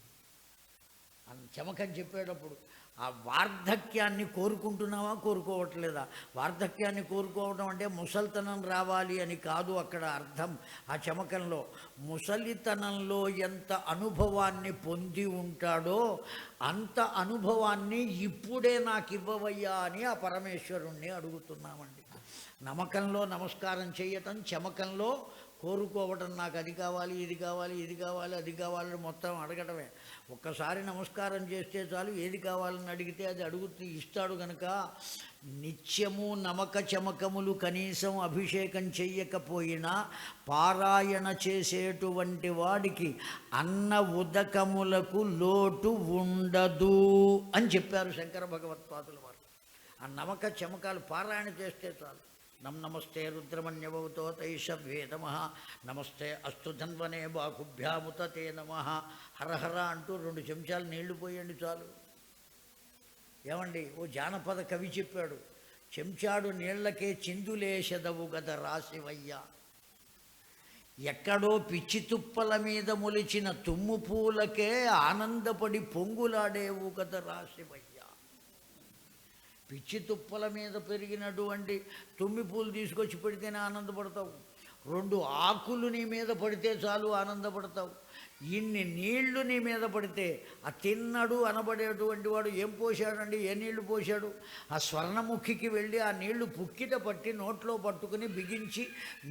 చమకం చెప్పేటప్పుడు ఆ వార్ధక్యాన్ని కోరుకుంటున్నావా, కోరుకోవట్లేదా? వార్ధక్యాన్ని కోరుకోవడం అంటే ముసలితనం రావాలి అని కాదు అక్కడ అర్థం. ఆ చమకంలో ముసలితనంలో ఎంత అనుభవాన్ని పొంది ఉంటాడో అంత అనుభవాన్ని ఇప్పుడే నాకు ఇవ్వవయ్యా అని ఆ పరమేశ్వరుణ్ణి అడుగుతున్నామండి. నమ్మకంలో నమస్కారం చేయటం, చమకంలో కోరుకోవటం. నాకు అది కావాలి, ఇది కావాలి, ఇది కావాలి, అది కావాలని మొత్తం అడగటమే. ఒక్కసారి నమస్కారం చేస్తే చాలు, ఏది కావాలని అడిగితే అది అడుగుతూ ఇస్తాడు. కనుక నిత్యము నమక చమకములు కనీసం అభిషేకం చెయ్యకపోయినా పారాయణ చేసేటువంటి వాడికి అన్న ఉదకములకు లోటు ఉండదు అని చెప్పారు శంకర భగవత్పాదుల వారు. ఆ నమక చమకాలు పారాయణ చేస్తే చాలు. నమస్తే రుద్రమన్యభవతో తైషభ్యే నమః, నమస్తే అస్తు ధన్వనే బాకుభ్యాముత తే నమః, హరహర అంటూ 2 చెంచాలు నీళ్లు పోయండి చాలు. ఏమండి, ఓ జానపద కవి చెప్పాడు, చెంచాడు నీళ్లకే చిందులేసెదవు గద రాశివయ్యా. ఎక్కడో పిచ్చి తుప్పల మీద మొలిచిన తుమ్ము పూలకే ఆనందపడి పొంగులాడేవు గద రాశివయ్యా. పిచ్చి తుప్పల మీద పెరిగినటువంటి తుమ్మి పూలు తీసుకొచ్చి పెడితేనే ఆనందపడతావు. 2 ఆకులు నీ మీద పడితే చాలు ఆనందపడతావు. ఇన్ని నీళ్లు నీ మీద పడితే ఆ తిన్నడు అనబడేటువంటి వాడు ఏం పోశాడండి? ఏ నీళ్లు పోశాడు? ఆ స్వర్ణముఖికి వెళ్ళి ఆ నీళ్లు పుక్కిట పట్టి నోట్లో పట్టుకుని బిగించి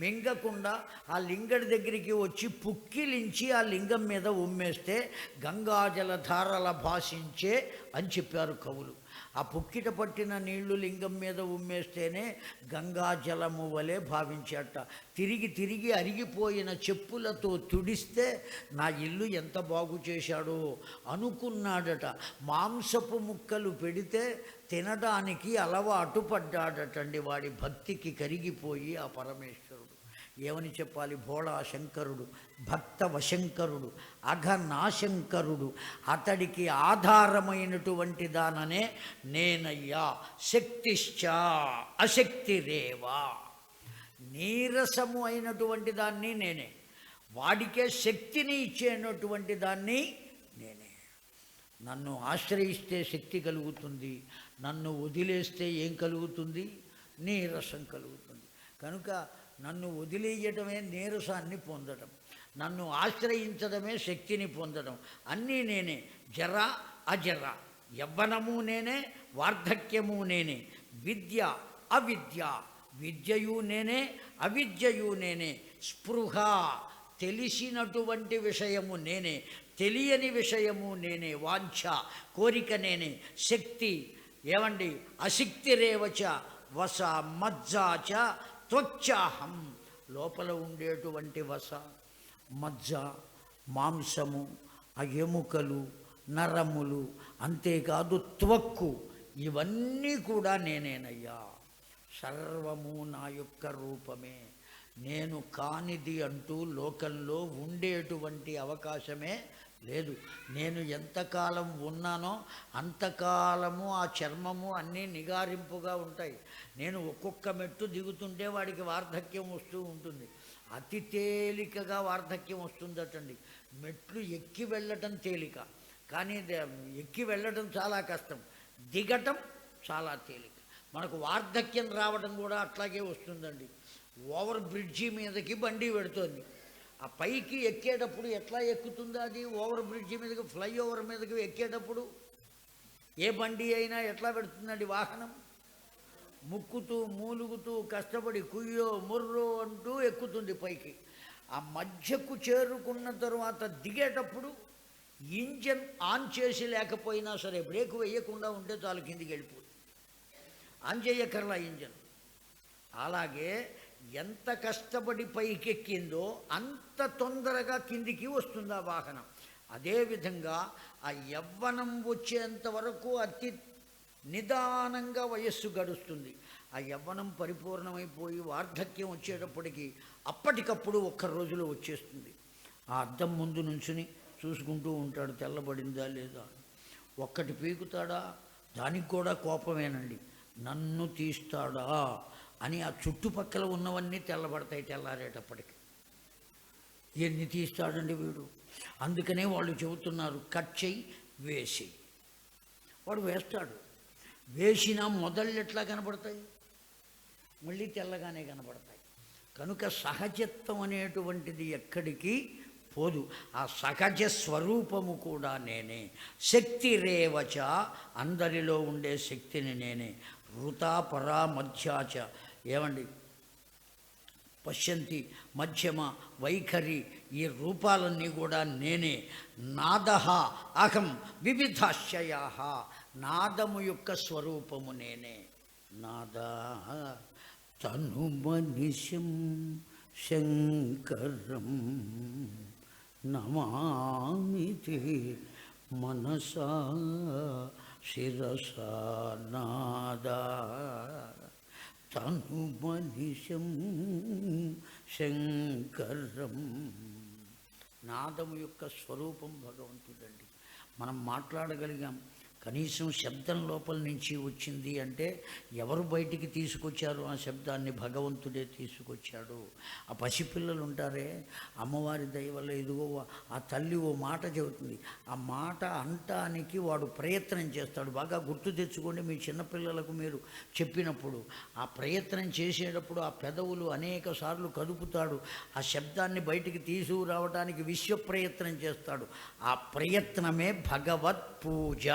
మింగకుండా ఆ లింగడి దగ్గరికి వచ్చి పుక్కిలించి ఆ లింగం మీద ఉమ్మేస్తే గంగాజల ధారల భాషించే అని చెప్పారు కవులు. ఆ పుక్కిట పట్టిన నీళ్లు లింగం మీద ఉమ్మేస్తేనే గంగాజలము వలె భావించేట. తిరిగి తిరిగి అరిగిపోయిన చెప్పులతో తుడిస్తే నా ఇల్లు ఎంత బాగు చేశాడో అనుకున్నాడట. మాంసపు ముక్కలు పెడితే తినడానికి అలవాటు పడ్డాడటండి. వాడి భక్తికి కరిగిపోయి ఆ పరమేశ్వరుడు ఏమని చెప్పాలి? భోళా శంకరుడు, భక్త వశంకరుడు, అఘనాశంకరుడు. అతడికి ఆధారమైనటువంటి దాననే నేనయ్యా. శక్తిశ్చ అశక్తిరేవా. నీరసము అయినటువంటి దాన్ని నేనే, వాడికే శక్తిని ఇచ్చేటటువంటి దాన్ని నేనే. నన్ను ఆశ్రయిస్తే శక్తి కలుగుతుంది, నన్ను వదిలేస్తే ఏం కలుగుతుంది? నీరసం కలుగుతుంది. కనుక నన్ను వదిలేయటమే నీరసాన్ని పొందడం, నన్ను ఆశ్రయించడమే శక్తిని పొందడం. అన్నీ నేనే. జర అజర, యవ్వనము నేనే, వార్ధక్యము నేనే, విద్య అవిద్య, విద్యయు నేనే, అవిద్యయు నేనే, స్పృహ తెలిసినటువంటి విషయము నేనే, తెలియని విషయము నేనే, వాంఛ కోరిక నేనే, శక్తి ఏమండి అశక్తిరేవచ వస మజ్జాచ త్వచ్చాహం. లోపల ఉండేటువంటి వస, మజ్జ, మాంసము, ఆ ఎముకలు, నరములు, అంతేకాదు త్వక్కు, ఇవన్నీ కూడా నేనేనయ్యా. సర్వము నా యొక్క రూపమే. నేను కానిది అంటూ లోకంలో ఉండేటువంటి అవకాశమే లేదు. నేను ఎంతకాలం ఉన్నానో అంతకాలము ఆ చర్మము అన్నీ నిగారింపుగా ఉంటాయి. నేను ఒక్కొక్క మెట్టు దిగుతుంటే వాడికి వార్ధక్యం వస్తూ ఉంటుంది. అతి తేలికగా వార్ధక్యం వస్తుందటండి. మెట్లు ఎక్కి వెళ్ళటం తేలిక, కానీ ఎక్కి వెళ్ళటం చాలా కష్టం, దిగటం చాలా తేలిక. మనకు వార్ధక్యం రావడం కూడా అట్లాగే వస్తుందండి. ఓవర్ బ్రిడ్జి మీదకి బండి పెడుతోంది, ఆ పైకి ఎక్కేటప్పుడు ఎట్లా ఎక్కుతుందో అది ఓవర్ బ్రిడ్జి మీదకి ఫ్లైఓవర్ మీదకి ఎక్కేటప్పుడు ఏ బండి అయినా ఎట్లా పెడుతుందండి వాహనం? ముక్కుతూ మూలుగుతూ కష్టపడి కుయ్యో ముర్రో అంటూ ఎక్కుతుంది పైకి. ఆ మధ్యకు చేరుకున్న తరువాత దిగేటప్పుడు ఇంజన్ ఆన్ చేసి లేకపోయినా సరే, బ్రేక్ వేయకుండా ఉంటే చాలు కిందికి వెళ్ళిపోతుంది, ఆన్ చేయకర్లా ఇంజన్. అలాగే ఎంత కష్టపడి పైకెక్కిందో అంత తొందరగా కిందికి వస్తుంది ఆ వాహనం. అదేవిధంగా ఆ యవ్వనం వచ్చేంత వరకు అతి నిదానంగా వయస్సు గడుస్తుంది. ఆ యవ్వనం పరిపూర్ణమైపోయి వార్ధక్యం వచ్చేటప్పటికి అప్పటికప్పుడు ఒక్క రోజులో వచ్చేస్తుంది. ఆ అద్దం ముందు నుంచుని చూసుకుంటూ ఉంటాడు, తెల్లబడిందా లేదా. ఒక్కటి పీకుతాడా, దానికి కూడా కోపమేనండి. నన్ను తీస్తాడా అని ఆ చుట్టుపక్కల ఉన్నవన్నీ తెల్లబడతాయి తెల్లారేటప్పటికి. ఎన్ని తీస్తాడండి వీడు? అందుకనే వాళ్ళు చెబుతున్నారు, కట్ చెయ్యి వేసి. వాడు వేస్తాడు, వేసినా మొదళ్ళు ఎట్లా కనబడతాయి? మళ్ళీ తెల్లగానే కనబడతాయి. కనుక సహజత్వం అనేటువంటిది ఎక్కడికి పోదు. ఆ సహజ స్వరూపము కూడా నేనే. శక్తి రేవచ, అందరిలో ఉండే శక్తిని నేనే. ఋతా పరా మధ్యాచ, ఏమండి, పశ్యంతి, మధ్యమ, వైఖరి, ఈ రూపాలన్నీ కూడా నేనే. నాదః అహం వివిధాశ్చయాః, నాదము యొక్క స్వరూపము నేనే. నాద తనుమనిశం శంకరం నమామితి మనసా శిరసా. నాద తనుమనిశం శంకరం. నాదము యొక్క స్వరూపం భగవంతుడండి. మనం మాట్లాడగలిగాం, కనీసం శబ్దం లోపల నుంచి వచ్చింది అంటే ఎవరు బయటికి తీసుకొచ్చారు ఆ శబ్దాన్ని? భగవంతుడే తీసుకొచ్చాడు. ఆ పసిపిల్లలు ఉంటారే, అమ్మవారి దయ వల్ల ఇదిగో ఆ తల్లి ఓ మాట చెబుతుంది, ఆ మాట అంటానికి వాడు ప్రయత్నం చేస్తాడు. బాగా గుర్తు తెచ్చుకోండి, మీ చిన్నపిల్లలకు మీరు చెప్పినప్పుడు ఆ ప్రయత్నం చేసేటప్పుడు ఆ పెదవులు అనేక సార్లు కదుపుతాడు. ఆ శబ్దాన్ని బయటికి తీసుకురావడానికి విశ్వ ప్రయత్నం చేస్తాడు. ఆ ప్రయత్నమే భగవత్ పూజ.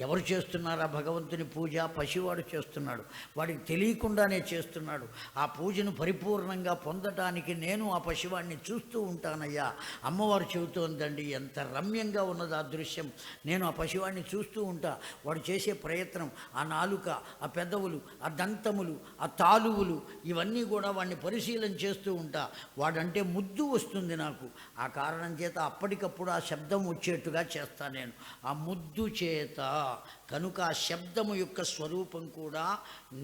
ఎవరు చేస్తున్నారు ఆ భగవంతుని పూజ? పసివాడు చేస్తున్నాడు, వాడికి తెలియకుండానే చేస్తున్నాడు. ఆ పూజను పరిపూర్ణంగా పొందటానికి నేను ఆ పసివాడిని చూస్తూ ఉంటానయ్యా. అమ్మవారు చెబుతోందండి, ఎంత రమ్యంగా ఉన్నది ఆ దృశ్యం. నేను ఆ పసివాడిని చూస్తూ ఉంటా, వాడు చేసే ప్రయత్నం, ఆ నాలుక, ఆ పెదవులు, ఆ దంతములు, ఆ తాలువులు, ఇవన్నీ కూడా వాడిని పరిశీలన చేస్తూ ఉంటా. వాడంటే ముద్దు వస్తుంది నాకు. ఆ కారణం చేత అప్పటికప్పుడు ఆ శబ్దం వచ్చేట్టుగా చేస్తా నేను, ఆ ముద్దు చేత. కనుక ఆ శబ్దము యొక్క స్వరూపం కూడా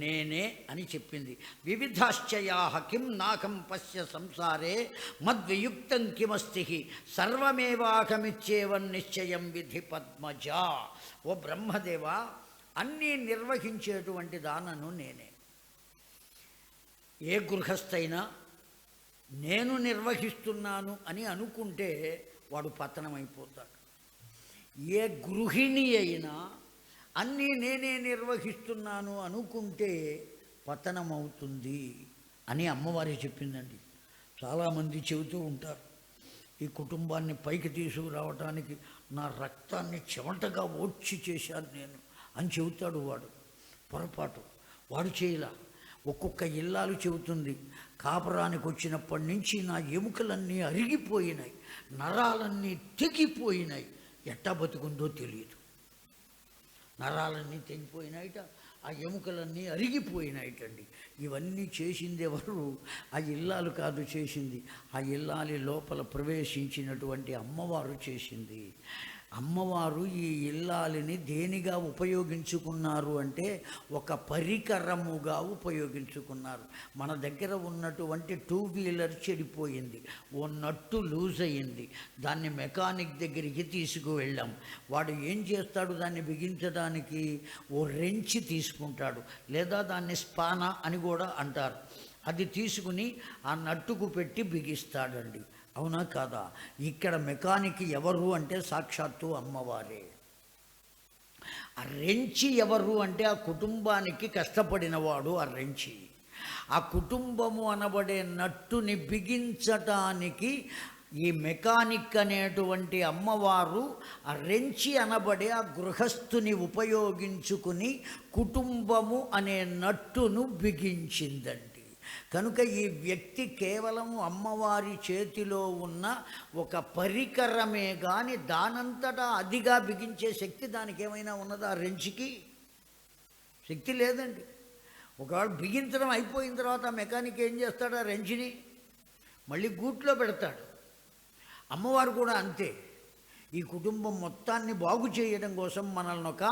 నేనే అని చెప్పింది. వివిధాశ్చయాః కిం నాకం పశ్య సంసారే మద్వియుక్తం కిమస్తి సర్వమేవాకమిచ్చేవం నిశ్చయం విధి పద్మజ. ఓ బ్రహ్మదేవ, అన్నీ నిర్వహించేటువంటి దానను నేనే. ఏ గృహస్థైనా నేను నిర్వహిస్తున్నాను అని అనుకుంటే వాడు పతనమైపోతాడు. ఏ గృహిణి అయినా అన్నీ నేనే నిర్వహిస్తున్నాను అనుకుంటే పతనమవుతుంది అని అమ్మవారి చెప్పిందండి. చాలామంది చెబుతూ ఉంటారు, ఈ కుటుంబాన్ని పైకి తీసుకురావడానికి నా రక్తాన్ని చెమటగా ఓడ్చి చేశాను నేను అని చెబుతాడు వాడు. పొరపాటు, వాడు చేయలా. ఒక్కొక్క ఇల్లాలు చెబుతుంది, కాపురానికి వచ్చినప్పటి నుంచి నా ఎముకలన్నీ అరిగిపోయినాయి, నరాలన్నీ తెగిపోయినాయి, ఎట్టా బతుకుందో తెలియదు. నరాలన్నీ తెగిపోయినాయిట, ఆ ఎముకలన్నీ అరిగిపోయినాయిటండి. ఇవన్నీ చేసింది ఎవరు? ఆ ఇల్లాలు కాదు చేసింది, ఆ ఇల్లాలి లోపల ప్రవేశించినటువంటి అమ్మవారు చేసింది. అమ్మవారు ఈ ఇల్లాలిని దేనిగా ఉపయోగించుకున్నారు అంటే ఒక పరికరముగా ఉపయోగించుకున్నారు. మన దగ్గర ఉన్నటువంటి 2 వీలర్ చెడిపోయింది, ఓ నట్టు లూజ్ అయ్యింది, దాన్ని మెకానిక్ దగ్గరికి తీసుకువెళ్ళాం. వాడు ఏం చేస్తాడు? దాన్ని బిగించడానికి ఓ రెంచి తీసుకుంటాడు, లేదా దాన్ని స్పానా అని కూడా అంటారు. అది తీసుకుని ఆ నట్టుకు పెట్టి బిగిస్తాడండి. అవునా కాదా? ఇక్కడ మెకానిక్ ఎవరు అంటే సాక్షాత్తు అమ్మవారే. ఆ రెంచి ఎవరు అంటే ఆ కుటుంబానికి కష్టపడినవాడు ఆ రెంచి. ఆ కుటుంబము అనబడే నట్టుని బిగించటానికి ఈ మెకానిక్ అనేటువంటి అమ్మవారు ఆ రెంచి అనబడే ఆ గృహస్థుని ఉపయోగించుకుని కుటుంబము అనే నట్టును బిగించిందండి. కనుక ఈ వ్యక్తి కేవలం అమ్మవారి చేతిలో ఉన్న ఒక పరికరమే కానీ దానంతటా అదిగా బిగించే శక్తి దానికి ఏమైనా ఉన్నదా? ఆ రెంచికి శక్తి లేదండి. ఒకవేళ బిగించడం అయిపోయిన తర్వాత మెకానిక్ ఏం చేస్తాడు? ఆ రెంచిని మళ్ళీ గూట్లో పెడతాడు. అమ్మవారు కూడా అంతే. ఈ కుటుంబం మొత్తాన్ని బాగు చేయడం కోసం మనల్ని ఒక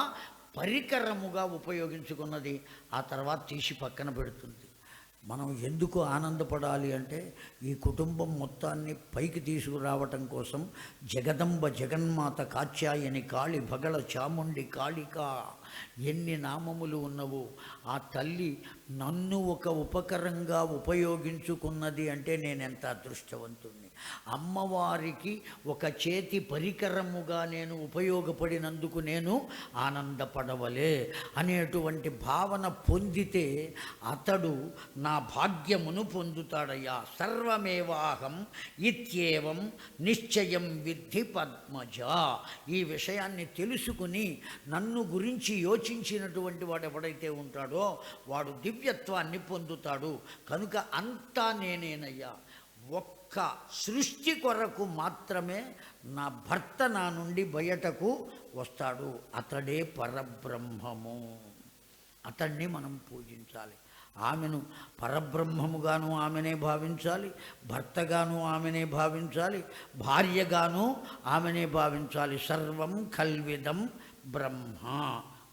పరికరముగా ఉపయోగించుకున్నది. ఆ తర్వాత తీసి పక్కన పెడుతుంది. మనం ఎందుకు ఆనందపడాలి అంటే ఈ కుటుంబం మొత్తాన్ని పైకి తీసుకురావటం కోసం జగదంబ జగన్మాత కాత్యాయని కాళి భగళ చాముండి కాళిక ఎన్ని నామములు ఉన్నవో ఆ తల్లి నన్ను ఒక ఉపకరంగా ఉపయోగించుకున్నది అంటే నేనెంత అదృష్టవంతుణ్ణి. అమ్మవారికి ఒక చేతి పరికరముగా నేను ఉపయోగపడినందుకు నేను ఆనందపడవలే అనేటువంటి భావన పొందితే అతడు నా భాగ్యమును పొందుతాడయ్యా. సర్వమేవాహం ఇత్యేవం నిశ్చయం విద్ధి పద్మజ. ఈ విషయాన్ని తెలుసుకుని నన్ను గురించి యోచించినటువంటి వాడు ఎవడైతే ఉంటాడో వాడు దివ్యత్వాన్ని పొందుతాడు. కనుక అంతా నేనేనయ్యా. ఒక్క సృష్టి కొరకు మాత్రమే నా భర్త నా నుండి బయటకు వస్తాడు. అతడే పరబ్రహ్మము. అతన్ని మనం పూజించాలి. ఆమెను పరబ్రహ్మముగాను ఆమెనే భావించాలి, భర్తగాను ఆమెనే భావించాలి, భార్యగాను ఆమెనే భావించాలి. సర్వం కల్విదం బ్రహ్మ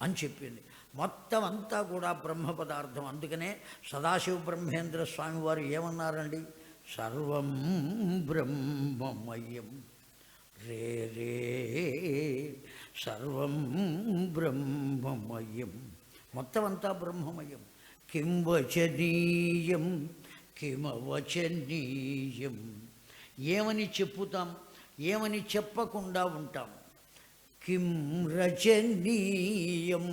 అని చెప్పింది. మొత్తం అంతా కూడా బ్రహ్మ పదార్థం. అందుకనే సదాశివ బ్రహ్మేంద్ర స్వామి వారు ఏమన్నారండి? సర్వం బ్రహ్మమయం రే రే సర్వం బ్రహ్మమయం. మొత్తం అంతా బ్రహ్మమయం. కిం వచనీయం కిమవచనీయం. ఏమని చెప్పుతాం, ఏమని చెప్పకుండా ఉంటాం. కిం రచనీయం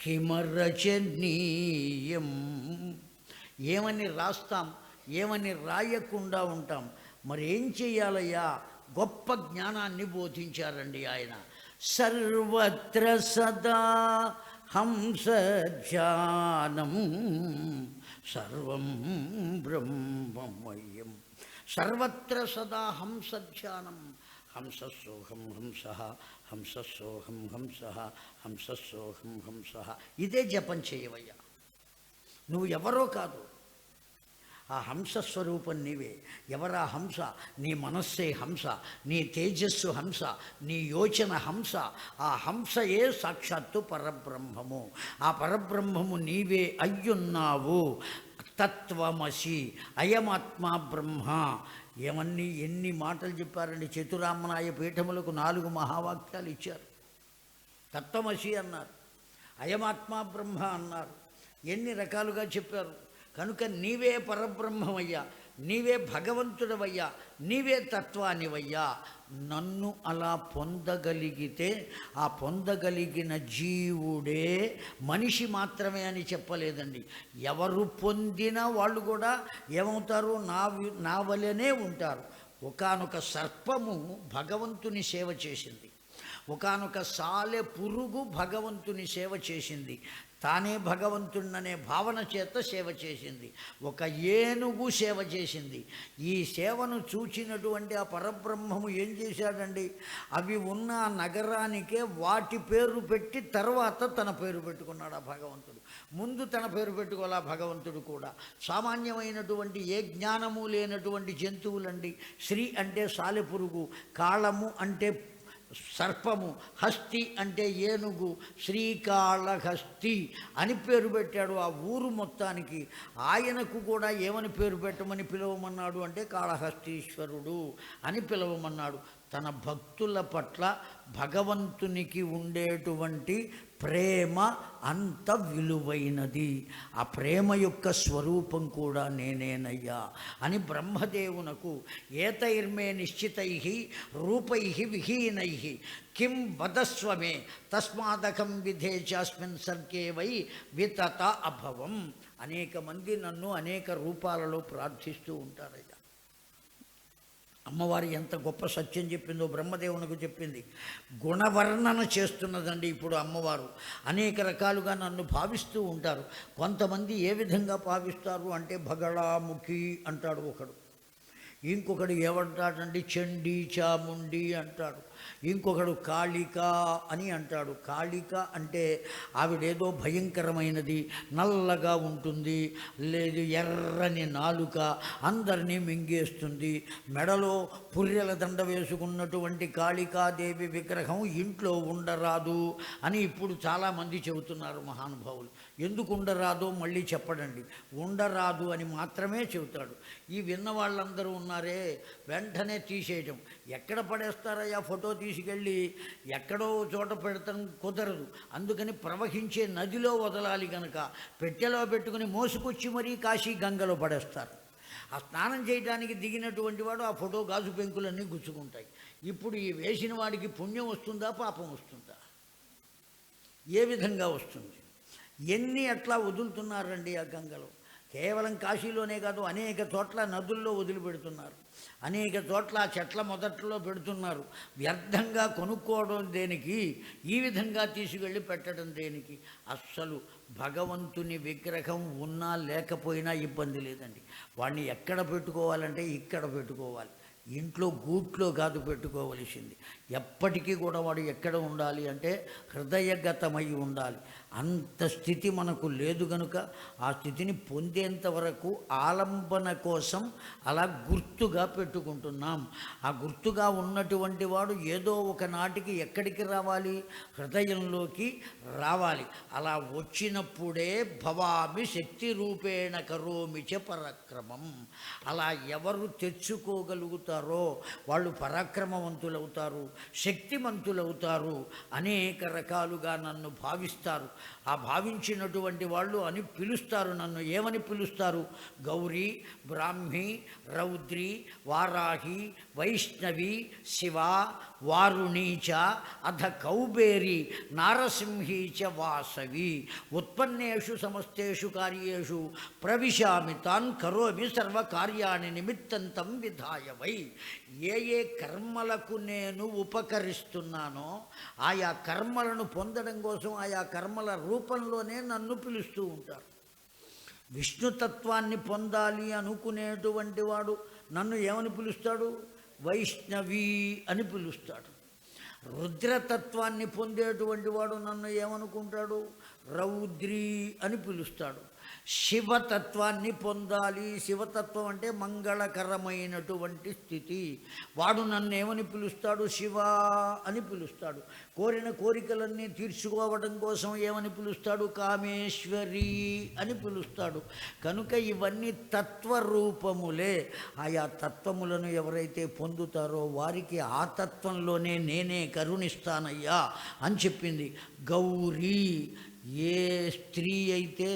కిమరచనీయం. ఏమని రాస్తాం, ఏమని రాయకుండా ఉంటాం. మరి ఏం చెయ్యాలయ్యా? గొప్ప జ్ఞానాన్ని బోధించారండి ఆయన. సర్వత్ర సదా హంస ధ్యానం సర్వం బ్రహ్మమయం. సర్వత్ర సదా హంస ధ్యానం. హంస సోహం హంస హంస సోహం హంస హంస సోహం హంస. ఇదే జపం చేయవయ్యా. నువ్వు ఎవరో కాదు, ఆ హంస స్వరూపం నీవే. ఎవరా హంస? నీ మనస్సే హంస, నీ తేజస్సు హంస, నీ యోచన హంస. ఆ హంసయే సాక్షాత్తు పరబ్రహ్మము. ఆ పరబ్రహ్మము నీవే అయ్యున్నావు. తత్వమసి అయమాత్మా బ్రహ్మ. ఏమన్నీ ఎన్ని మాటలు చెప్పారండి. చతురామ్మనాయ పీఠములకు 4 మహావాక్యాలు ఇచ్చారు. తత్వమసి అన్నారు, అయమాత్మా బ్రహ్మ అన్నారు, ఎన్ని రకాలుగా చెప్పారు. కనుక నీవే పరబ్రహ్మమయ్యా, నీవే భగవంతుడవయ్యా, నీవే తత్వానివయ్యా. నన్ను అలా పొందగలిగితే ఆ పొందగలిగిన జీవుడే మనిషి మాత్రమే అని చెప్పలేదండి. ఎవరు పొందినా వాళ్ళు కూడా ఏమవుతారు? నా వలనే ఉంటారు. ఒకానొక సర్పము భగవంతుని సేవ చేసింది. ఒకానొక సాలె పురుగు భగవంతుని సేవ చేసింది. తానే భగవంతుడనే భావన చేత సేవ చేసింది. ఒక ఏనుగు సేవ చేసింది. ఈ సేవను చూచినటువంటి ఆ పరబ్రహ్మము ఏం చేశాడండి? అవి ఉన్న నగరానికే వాటి పేరు పెట్టి తర్వాత తన పేరు పెట్టుకున్నాడు ఆ భగవంతుడు. ముందు తన పేరు పెట్టుకోవాలా భగవంతుడు కూడా. సామాన్యమైనటువంటి ఏ జ్ఞానము లేనటువంటి జంతువులండి. శ్రీ అంటే సాలెపురుగు, కాళము అంటే సర్పము, హస్తి అంటే ఏనుగు, శ్రీకాళహస్తి అని పేరు పెట్టాడు ఆ ఊరు మొత్తానికి. ఆయనకు కూడా ఏమని పేరు పెట్టమని పిలవమన్నాడు అంటే కాళహస్తీశ్వరుడు అని పిలవమన్నాడు. తన భక్తుల పట్ల భగవంతునికి ఉండేటువంటి ప్రేమ అంత విలువైనది. ఆ ప్రేమ యొక్క స్వరూపం కూడా నేనేనయ్యా అని బ్రహ్మదేవునకు ఏతైర్మే నిశ్చితై రూపై విహీనై కిం వదస్వమే తస్మాదకం విధేచాస్మిన్ సర్గే వై వితత అభవం. అనేక మంది నన్ను అనేక రూపాలలో ప్రార్థిస్తూ ఉంటారయ్యా. అమ్మవారు ఎంత గొప్ప సత్యం చెప్పిందో బ్రహ్మదేవునికి చెప్పింది. గుణవర్ణన చేస్తున్నదండి ఇప్పుడు అమ్మవారు. అనేక రకాలుగా నన్ను భావిస్తూ ఉంటారు. కొంతమంది ఏ విధంగా భావిస్తారు అంటే భగళాముఖి అంటాడు ఒకడు, ఇంకొకడు ఏమంటాడండి చండీ చాముండి అంటాడు, ఇంకొకడు కాళిక అని అంటాడు. కాళిక అంటే ఆవిడేదో భయంకరమైనది, నల్లగా ఉంటుంది, లేదు ఎర్రని నాలుక, అందరినీ మింగేస్తుంది, మెడలో పుర్రెల దండ వేసుకున్నటువంటి కాళికాదేవి విగ్రహం ఇంట్లో ఉండరాదు అని ఇప్పుడు చాలామంది చెబుతున్నారు మహానుభావులు. ఎందుకు ఉండరాదో మళ్ళీ చెప్పడండి, ఉండరాదు అని మాత్రమే చెబుతాడు. ఈ విన్న వాళ్ళందరూ ఉన్నారే వెంటనే తీసేయటం. ఎక్కడ పడేస్తారయ్యా ఫోటో తీసుకెళ్ళి, ఎక్కడో చోట పెడతాం కుదరదు. అందుకని ప్రవహించే నదిలో వదలాలి కనుక పెట్టెలో పెట్టుకుని మోసుకొచ్చి మరీ కాశీ గంగలో పడేస్తారు. ఆ స్నానం చేయడానికి దిగినటువంటి వాడు ఆ ఫోటో గాజు పెంకులన్నీ గుచ్చుకుంటాయి. ఇప్పుడు ఈ వేసిన వాడికి పుణ్యం వస్తుందా పాపం వస్తుందా? ఏ విధంగా వస్తుంది? ఎన్ని అట్లా వదులుతున్నారండి ఆ గంగలో. కేవలం కాశీలోనే కాదు, అనేక చోట్ల నదుల్లో వదిలిపెడుతున్నారు, అనేక చోట్ల చెట్ల మొదట్లో పెడుతున్నారు. వ్యర్థంగా కొనుక్కోవడం దేనికి, ఈ విధంగా తీసుకెళ్ళి పెట్టడం దేనికి? అస్సలు భగవంతుని విగ్రహం ఉన్నా లేకపోయినా ఇబ్బంది లేదండి. వాడిని ఎక్కడ పెట్టుకోవాలంటే ఇక్కడ పెట్టుకోవాలి, ఇంట్లో గూట్లో కాదు పెట్టుకోవలసింది. ఎప్పటికీ కూడా వాడు ఎక్కడ ఉండాలి అంటే హృదయగతమై ఉండాలి. అంత స్థితి మనకు లేదు కనుక ఆ స్థితిని పొందేంత వరకు ఆలంబన కోసం అలా గుర్తుగా పెట్టుకుంటున్నాం. ఆ గుర్తుగా ఉన్నటువంటి వాడు ఏదో ఒక నాటికి ఎక్కడికి రావాలి? హృదయంలోకి రావాలి. అలా వచ్చినప్పుడే భవామి శక్తి రూపేణ కరోమి చ పరాక్రమం. అలా ఎవరు తెచ్చుకోగలుగుతారో వాళ్ళు పరాక్రమవంతులవుతారు, శక్తిమంతులవుతారు, అనేక రకాలుగా నన్ను భావిస్తారు. ఆ భావించినటువంటి వాళ్ళు అని పిలుస్తారు. నన్ను ఏమని పిలుస్తారు? గౌరీ, బ్రాహ్మి, రౌద్రి, వారాహి, వైష్ణవి, శివ, వారుణీచ, అధ కౌబేరి, నారసింహీచ వాసవి, ఉత్పన్నేషు సమస్తేషు కార్యేషు ప్రవిశామి తాన్ కరోమి సర్వకార్యాన్ని నిమిత్తంతం విధాయ వై. ఏ ఏ కర్మలకు నేను ఉపకరిస్తున్నానో ఆయా కర్మలను పొందడం కోసం ఆయా కర్మల రూపంలోనే నన్ను పిలుస్తూ ఉంటారు. విష్ణుతత్వాన్ని పొందాలి అనుకునేటువంటి వాడు నన్ను ఏమని పిలుస్తాడు? వైష్ణవి అని పిలుస్తాడు. రుద్రతత్వాన్ని పొందేటువంటి వాడు నన్ను ఏమనుకుంటాడు? రౌద్రి అని పిలుస్తాడు. శివతత్వాన్ని పొందాలి, శివతత్వం అంటే మంగళకరమైనటువంటి స్థితి, వాడు నన్ను ఏమని పిలుస్తాడు? శివ అని పిలుస్తాడు. కోరిన కోరికలన్నీ తీర్చుకోవడం కోసం ఏమని పిలుస్తాడు? కామేశ్వరి అని పిలుస్తాడు. కనుక ఇవన్నీ తత్వరూపములే. ఆయా తత్వములను ఎవరైతే పొందుతారో వారికి ఆ తత్వంలోనే నేనే కరుణిస్తానయ్యా అని చెప్పింది. గౌరీ, ఏ స్త్రీ అయితే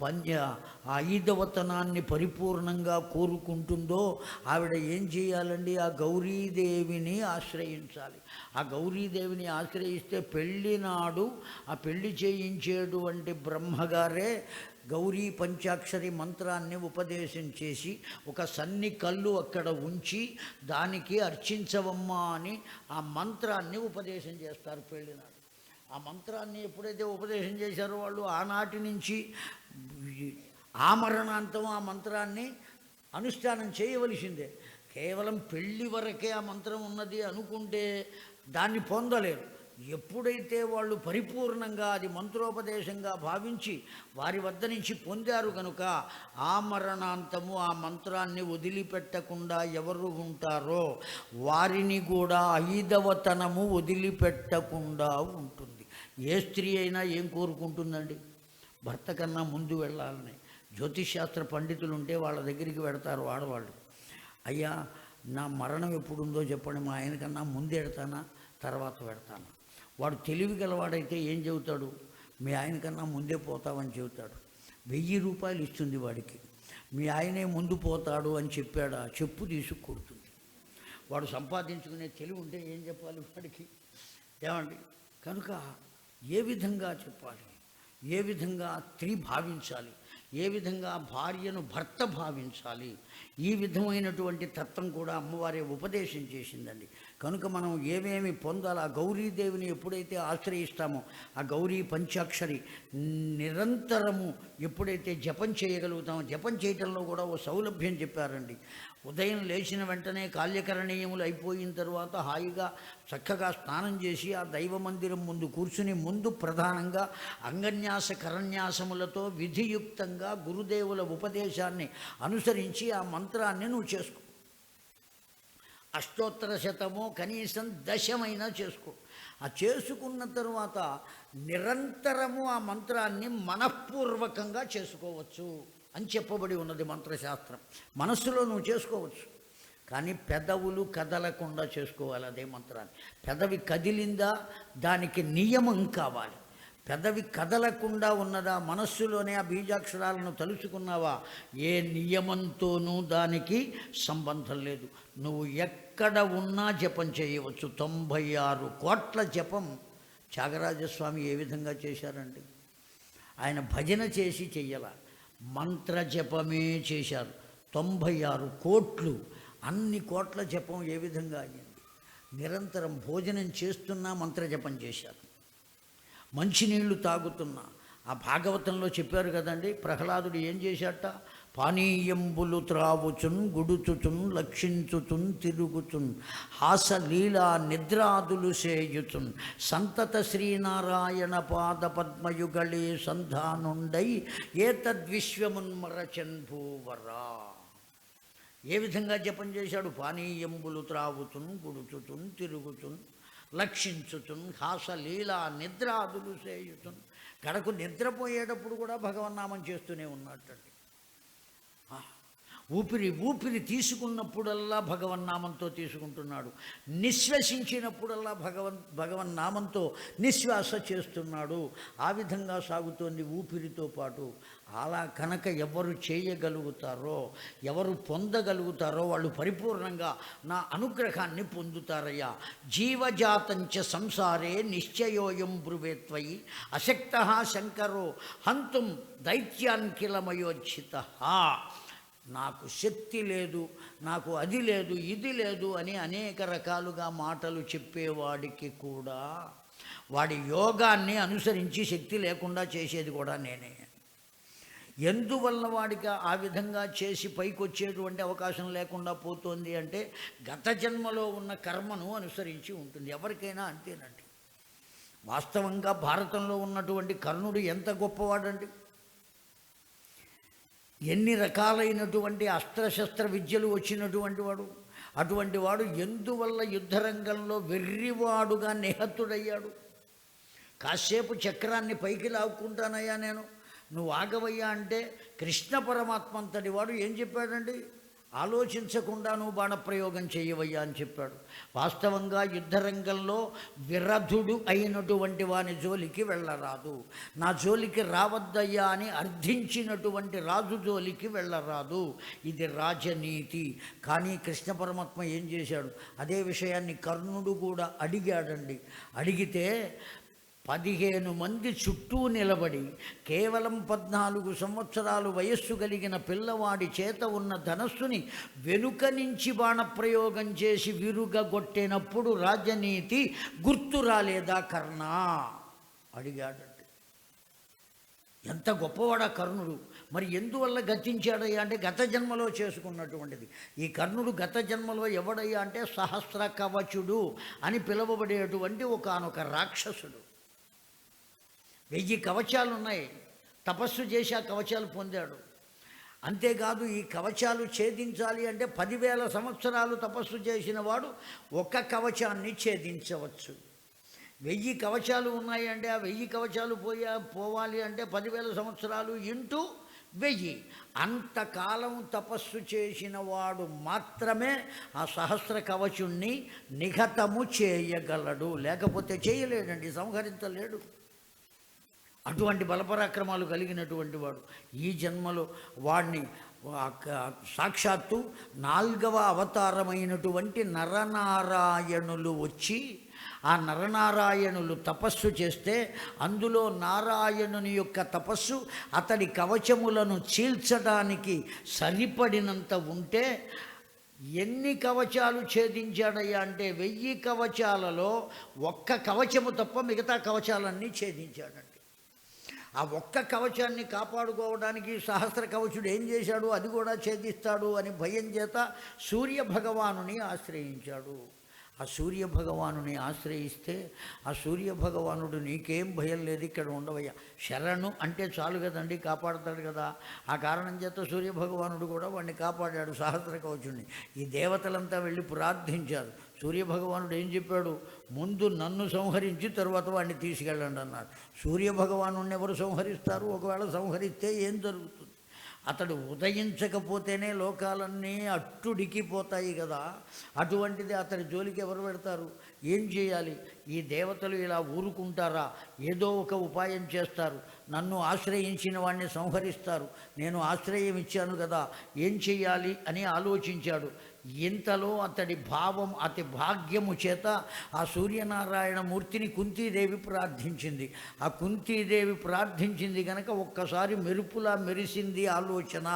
ఆ ఐదవతనాన్ని పరిపూర్ణంగా కోరుకుంటుందో ఆవిడ ఏం చేయాలండి? ఆ గౌరీదేవిని ఆశ్రయించాలి. ఆ గౌరీదేవిని ఆశ్రయిస్తే పెళ్ళి నాడు ఆ పెళ్లి చేయించేటువంటి బ్రహ్మగారే గౌరీ పంచాక్షరి మంత్రాన్ని ఉపదేశం చేసి ఒక సన్ని కళ్ళు అక్కడ ఉంచి దానికి అర్చించవమ్మా అని ఆ మంత్రాన్ని ఉపదేశం చేస్తారు పెళ్ళినాడు. ఆ మంత్రాన్ని ఎప్పుడైతే ఉపదేశం చేశారో వాళ్ళు ఆనాటి నుంచి ఆమరణాంతం ఆ మంత్రాన్ని అనుష్ఠానం చేయవలసిందే. కేవలం పెళ్ళి వరకే ఆ మంత్రం ఉన్నది అనుకుంటే దాన్ని పొందలేరు. ఎప్పుడైతే వాళ్ళు పరిపూర్ణంగా అది మంత్రోపదేశంగా భావించి వారి వద్ద నుంచి పొందారు కనుక ఆమరణాంతము ఆ మంత్రాన్ని వదిలిపెట్టకుండా ఎవరు ఉంటారో వారిని కూడా ఐదవతనము వదిలిపెట్టకుండా ఉంటుంది. ఏ స్త్రీ అయినా ఏం కోరుకుంటుందండి? భర్త కన్నా ముందు వెళ్ళాలని. జ్యోతిష్ శాస్త్ర పండితులు ఉంటే వాళ్ళ దగ్గరికి వెడతారు ఆడవాళ్ళు. అయ్యా నా మరణం ఎప్పుడుందో చెప్పండి, మా ఆయనకన్నా ముందు ఎడతానా తర్వాత పెడతానా? వాడు తెలివి గలవాడైతే ఏం చెబుతాడు? మీ ఆయనకన్నా ముందే పోతావని చెబుతాడు. 1000 రూపాయలు ఇస్తుంది వాడికి, మీ ఆయనే ముందు పోతాడు అని చెప్పాడా, చెప్పు తీసుకు కొడుతుంది. వాడు సంపాదించుకునే తెలివి ఉంటే ఏం చెప్పాలి వాడికి? ఏమండి? కనుక ఏ విధంగా చెప్పాలి, ఏ విధంగా స్త్రీ భావించాలి, ఏ విధంగా భార్యను భర్త భావించాలి, ఈ విధమైనటువంటి తత్వం కూడా అమ్మవారే ఉపదేశం చేసిందండి. కనుక మనం ఏమేమి పొందాలి, ఆ గౌరీదేవిని ఎప్పుడైతే ఆశ్రయిస్తామో, ఆ గౌరీ పంచాక్షరి నిరంతరము ఎప్పుడైతే జపం చేయగలుగుతామో, జపం చేయటంలో కూడా ఓ సౌలభ్యం చెప్పారండి. ఉదయం లేచిన వెంటనే కాల్యకరణీయములు అయిపోయిన తర్వాత హాయిగా చక్కగా స్నానం చేసి ఆ దైవ మందిరం ముందు కూర్చుని, ముందు ప్రధానంగా అంగన్యాస కరన్యాసములతో విధియుక్తంగా గురుదేవుల ఉపదేశాన్ని అనుసరించి ఆ మంత్రాన్ని నువ్వు చేసుకో. అష్టోత్తర శతమో కనీసం 10 చేసుకో. ఆ చేసుకున్న తరువాత నిరంతరము ఆ మంత్రాన్ని మనఃపూర్వకంగా చేసుకోవచ్చు అని చెప్పబడి ఉన్నది మంత్రశాస్త్రం. మనస్సులో నువ్వు చేసుకోవచ్చు, కానీ పెదవులు కదలకుండా చేసుకోవాలి అదే మంత్రాన్ని. పెదవి కదిలిందా దానికి నియమం కావాలి. పెదవి కదలకుండా ఉన్నదా, మనస్సులోనే ఆ బీజాక్షరాలను తలుచుకున్నావా, ఏ నియమంతోనూ దానికి సంబంధం లేదు. నువ్వు ఎక్కడ ఉన్నా జపం చేయవచ్చు. 96 కోట్ల జపం త్యాగరాజస్వామి ఏ విధంగా చేశారండి? ఆయన భజన చేసి చెయ్యాల, మంత్ర జపమే చేశారు. 96 కోట్లు, అన్ని కోట్ల జపం ఏ విధంగా అయ్యింది? నిరంతరం భోజనం చేస్తున్నా మంత్రజపం చేశారు, మంచినీళ్లు తాగుతున్నా. ఆ భాగవతంలో చెప్పారు కదండి, ప్రహ్లాదుడు ఏం చేశాట? పానీయంబులు త్రావుచున్ గుడుచుచున్ లక్షించుచున్ తిరుగుచున్ హాసలీలా నిద్రాదులు సేయుచున్ సంతత శ్రీనారాయణ పాద పద్మయుగళే సంధానుండై ఏతద్విశ్వమున్మరచన్ భూవరా. ఏ విధంగా జపం చేశాడు? పానీయంబులు త్రావుచున్ గుడుచుచున్ తిరుగుచున్ లక్షించుచున్ హాసలీలా నిద్రాదులు సేయుచున్. కడకు నిద్రపోయేటప్పుడు కూడా భగవన్నామం చేస్తూనే ఉన్నట్టండి. ఊపిరి తీసుకున్నప్పుడల్లా భగవన్నామంతో తీసుకుంటున్నాడు, నిశ్వసించినప్పుడల్లా భగవన్నామంతో నిశ్వాస చేస్తున్నాడు. ఆ విధంగా సాగుతోంది ఊపిరితో పాటు. అలా కనుక ఎవరు చేయగలుగుతారో, ఎవరు పొందగలుగుతారో వాళ్ళు పరిపూర్ణంగా నా అనుగ్రహాన్ని పొందుతారయ్యా. జీవజాతంచ సంసారే నిశ్చయోయం బ్రువేత్వయి అశక్తః శంకరో హంతుం దైత్యాన్కిలమయోచిత. నాకు శక్తి లేదు, నాకు అది లేదు, ఇది లేదు అని అనేక రకాలుగా మాటలు చెప్పేవాడికి కూడా వాడి యోగాన్ని అనుసరించి శక్తి లేకుండా చేసేది కూడా నేనే. ఎందువల్ల వాడికి ఆ విధంగా చేసి పైకి వచ్చేటువంటి అవకాశం లేకుండా పోతుంది అంటే గత జన్మలో ఉన్న కర్మను అనుసరించి ఉంటుంది. ఎవరికైనా అంతేనండి. వాస్తవంగా భారతంలో ఉన్నటువంటి కర్ణుడు ఎంత గొప్పవాడండి! ఎన్ని రకాలైనటువంటి అస్త్రశస్త్ర విద్యలు వచ్చినటువంటి వాడు. అటువంటి వాడు ఎందువల్ల యుద్ధరంగంలో వెర్రివాడుగా నిహతుడయ్యాడు? కాసేపు చక్రాన్ని పైకి లాక్కుంటానయ్యా నేను, నువ్వు ఆగవయ్యా అంటే కృష్ణ పరమాత్మ అంతటి వాడు ఏం చెప్పాడండి? ఆలోచించకుండా నువ్వు బాణప్రయోగం చేయవయ్యా అని చెప్పాడు. వాస్తవంగా యుద్ధరంగంలో విరధుడు అయినటువంటి వాని జోలికి వెళ్ళరాదు, నా జోలికి రావద్దయ్యా అని అర్థించినటువంటి రాజు జోలికి వెళ్ళరాదు. ఇది రాజనీతి. కానీ కృష్ణ పరమాత్మ ఏం చేశాడు? అదే విషయాన్ని కర్ణుడు కూడా అడిగాడండి. అడిగితే 15 మంది చుట్టూ నిలబడి కేవలం 14 సంవత్సరాలు వయస్సు కలిగిన పిల్లవాడి చేత ఉన్న ధనస్సుని వెనుక నుంచి బాణప్రయోగం చేసి విరుగగొట్టినప్పుడు రాజనీతి గుర్తు రాలేదా కర్ణ అడిగాడండి. ఎంత గొప్పవాడా కర్ణుడు! మరి ఎందువల్ల గతించాడయ్యా అంటే గత జన్మలో చేసుకున్నటువంటిది. ఈ కర్ణుడు గత జన్మలో ఎవడయ్యా అంటే సహస్ర కవచుడు అని పిలువబడేటువంటి ఒకానొక రాక్షసుడు. 1000 కవచాలు ఉన్నాయి, తపస్సు చేసి ఆ కవచాలు పొందాడు. అంతేకాదు ఈ కవచాలు ఛేదించాలి అంటే 10,000 సంవత్సరాలు తపస్సు చేసిన వాడు ఒక కవచాన్ని ఛేదించవచ్చు. 1000 కవచాలు ఉన్నాయి అంటే ఆ 1000 కవచాలు పోవాలి అంటే 10,000 సంవత్సరాలు ఇంటూ 1000. అంతకాలం తపస్సు చేసిన వాడు మాత్రమే ఆ సహస్ర కవచుణ్ణి నిఘతము చేయగలడు, లేకపోతే చేయలేడండి, సంహరించలేడు. అటువంటి బలపరాక్రమాలు కలిగినటువంటి వాడు ఈ జన్మలో వాడిని సాక్షాత్తు 4వ అవతారమైనటువంటి నరనారాయణులు వచ్చి ఆ నరనారాయణులు తపస్సు చేస్తే అందులో నారాయణుని యొక్క తపస్సు అతడి కవచములను చీల్చడానికి సరిపడినంత ఉంటే ఎన్ని కవచాలు ఛేదించాడయ్యా అంటే 1000 కవచాలలో ఒక్క కవచము తప్ప మిగతా కవచాలన్నీ ఛేదించాడండి. ఆ ఒక్క కవచాన్ని కాపాడుకోవడానికి సహస్ర కవచుడు ఏం చేశాడు, అది కూడా ఛేదిస్తాడు అని భయం చేత సూర్యభగవానుని ఆశ్రయించాడు. ఆ సూర్యభగవానుని ఆశ్రయిస్తే ఆ సూర్యభగవానుడు నీకేం భయం లేదు, ఇక్కడ ఉండవయ్యా, శరణు అంటే చాలు కదండి, కాపాడుతాడు కదా. ఆ కారణం చేత సూర్యభగవానుడు కూడా వాడిని కాపాడాడు సహస్ర కవచుడిని. ఈ దేవతలంతా వెళ్ళి ప్రార్థించారు. సూర్యభగవానుడు ఏం చెప్పాడు, ముందు నన్ను సంహరించి తరువాత వాడిని తీసుకెళ్ళండి అన్నాడు. సూర్యభగవానుడిని ఎవరు సంహరిస్తారు, ఒకవేళ సంహరిస్తే ఏం జరుగుతుంది? అతడు ఉదయించకపోతేనే లోకాలన్నీ అట్టుడికిపోతాయి కదా. అటువంటిది అతడి జోలికి ఎవరు పెడతారు? ఏం చేయాలి? ఈ దేవతలు ఇలా ఊరుకుంటారా? ఏదో ఒక ఉపాయం చేస్తారు, నన్ను ఆశ్రయించిన వాడిని సంహరిస్తారు. నేను ఆశ్రయం ఇచ్చాను కదా, ఏం చెయ్యాలి అని ఆలోచించాడు. ఇంతలో అతడి భావం అతి భాగ్యము చేత ఆ సూర్యనారాయణ మూర్తిని కుంతీదేవి ప్రార్థించింది. ఆ కుంతీదేవి ప్రార్థించింది కనుక ఒక్కసారి మెరుపులా మెరిసింది ఆలోచన.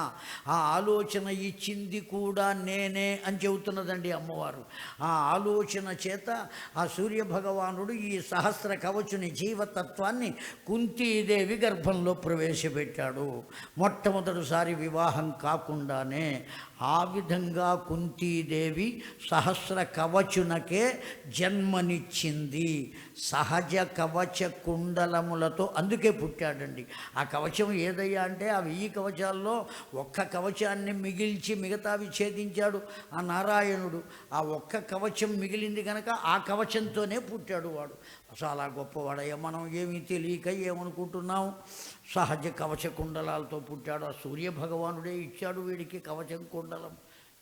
ఆ ఆలోచన ఇచ్చింది కూడా నేనే అని చెబుతున్నదండి అమ్మవారు. ఆ ఆలోచన చేత ఆ సూర్యభగవానుడు ఈ సహస్ర కవచుని జీవతత్వాన్ని కుంతీదేవి గర్భంలో ప్రవేశపెట్టాడు. మొట్టమొదటిసారి వివాహం కాకుండానే ఆ విధంగా కుంతీదేవి సహస్ర కవచునకే జన్మనిచ్చింది. సహజ కవచ కుండలములతో అందుకే పుట్టాడండి. ఆ కవచం ఏదయ్యా అంటే ఆ 1000 కవచాల్లో ఒక్క కవచాన్ని మిగిల్చి మిగతావి ఛేదించాడు ఆ నారాయణుడు. ఆ ఒక్క కవచం మిగిలింది కనుక ఆ కవచంతోనే పుట్టాడు వాడు. చాలా గొప్పవాడయ్యా, మనం ఏమీ తెలియక ఏమనుకుంటున్నాం. సహజ కవచ కుండలాలతో పుట్టాడు. ఆ సూర్యభగవానుడే ఇచ్చాడు వీడికి కవచం కుండలం,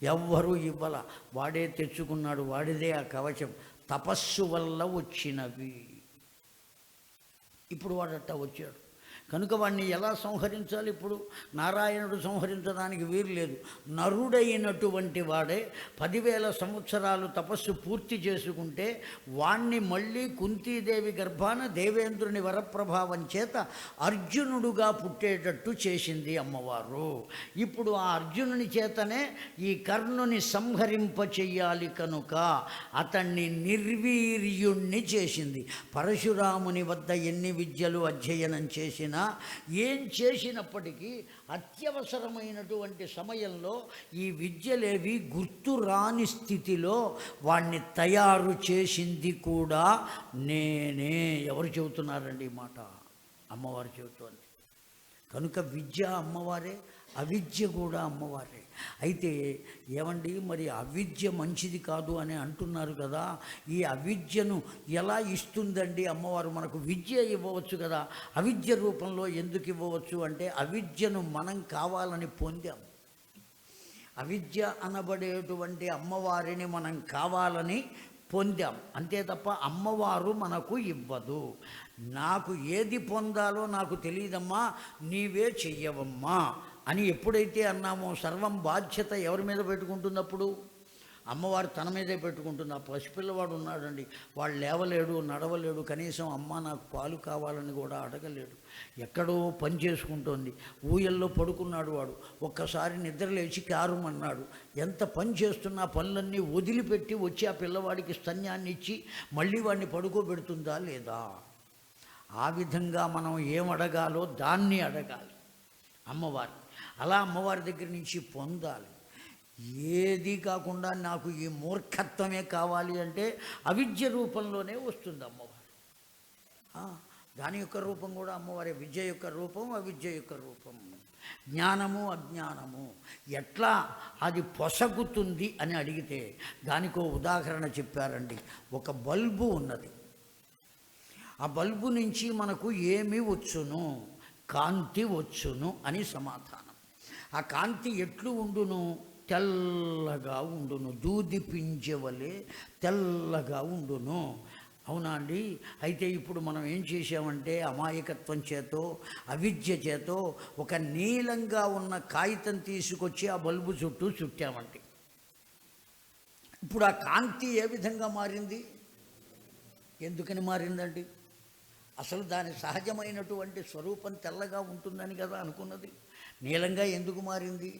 ఎవ్వరూ ఇవ్వాల, వాడే తెచ్చుకున్నాడు, వాడిదే ఆ కవచం, తపస్సు వల్ల వచ్చినవి. ఇప్పుడు వాడట్టా వచ్చాడు కనుక వాడిని ఎలా సంహరించాలి? ఇప్పుడు నారాయణుడు సంహరించడానికి వీలు లేదు. నరుడైనటువంటి వాడే 10,000 సంవత్సరాలు తపస్సు పూర్తి చేసుకుంటే వాణ్ణి మళ్ళీ కుంతీదేవి గర్భాన దేవేంద్రుని వరప్రభావం చేత అర్జునుడుగా పుట్టేటట్టు చేసింది అమ్మవారు. ఇప్పుడు ఆ అర్జునుని చేతనే ఈ కర్ణుని సంహరింపచెయ్యాలి కనుక అతన్ని నిర్వీర్యుణ్ణి చేసింది. పరశురాముని వద్ద ఎన్ని విద్యలు అధ్యయనం చేసినా ఏం చేసినప్పటికీ అత్యవసరమైనటువంటి సమయంలో ఈ విద్యలేవి గుర్తు రాని స్థితిలో వాణ్ణి తయారు చేసింది కూడా నేనే. ఎవరు చెబుతున్నారండి ఈ మాట? అమ్మవారు చెబుతోంది. కనుక విద్య అమ్మవారే, అవిద్య కూడా అమ్మవారే. అయితే ఏమండి, మరి అవిద్య మంచిది కాదు అని అంటున్నారు కదా, ఈ అవిద్యను ఎలా ఇస్తుందండి అమ్మవారు? మనకు విద్య ఇవ్వవచ్చు కదా, అవిద్య రూపంలో ఎందుకు ఇవ్వవచ్చు అంటే అవిద్యను మనం కావాలని పొందాం. అవిద్య అనబడేటువంటి అమ్మవారిని మనం కావాలని పొందాం అంతే తప్ప అమ్మవారు మనకు ఇవ్వదు. నాకు ఏది పొందాలో నాకు తెలియదమ్మా, నీవే చెయ్యవమ్మా అని ఎప్పుడైతే అన్నామో సర్వం బాధ్యత ఎవరి మీద పెట్టుకుంటున్నప్పుడు అమ్మవారు తన మీదే పెట్టుకుంటుంది. ఆ పసిపిల్లవాడు ఉన్నాడండి, వాడు లేవలేడు, నడవలేడు, కనీసం అమ్మ నాకు పాలు కావాలని కూడా అడగలేడు, ఎక్కడో పని చేసుకుంటోంది, ఊయల్లో పడుకున్నాడు వాడు. ఒక్కసారి నిద్రలేచి కారుమన్నాడు. ఎంత పని చేస్తున్నా పనులన్నీ వదిలిపెట్టి వచ్చి ఆ పిల్లవాడికి స్తన్యాన్ని ఇచ్చి మళ్ళీ వాడిని పడుకోబెడుతుందా లేదా? ఆ విధంగా మనం ఏమడగాలో దాన్ని అడగాలి అమ్మవారు. అలా అమ్మవారి దగ్గర నుంచి పొందాలి. ఏది కాకుండా నాకు ఈ మూర్ఖత్వమే కావాలి అంటే అవిద్య రూపంలోనే వస్తుంది అమ్మవారు. దాని యొక్క రూపం కూడా అమ్మవారి. విద్య యొక్క రూపం, అవిద్య యొక్క రూపం, జ్ఞానము అజ్ఞానము ఎట్లా అది పొసగుతుంది అని అడిగితే దానికో ఉదాహరణ చెప్పారండి. ఒక బల్బు ఉన్నది, ఆ బల్బు నుంచి మనకు ఏమి వచ్చును? కాంతి వచ్చును అని సమాధానం. ఆ కాంతి ఎట్లు ఉండును? తెల్లగా ఉండును, దూది పింజవలే తెల్లగా ఉండును. అవునా అండి? అయితే ఇప్పుడు మనం ఏం చేసామంటే అమాయకత్వం చేతో అవిద్య చేతో ఒక నీలంగా ఉన్న కాగితం తీసుకొచ్చి ఆ బల్బు చుట్టూ చుట్టామండి. ఇప్పుడు ఆ కాంతి ఏ విధంగా మారింది? ఎందుకని మారిందండి? అసలు దాని సహజమైనటువంటి స్వరూపం తెల్లగా ఉంటుందని కదా అనుకున్నది. నీలంగా ఎందుకు మారింది?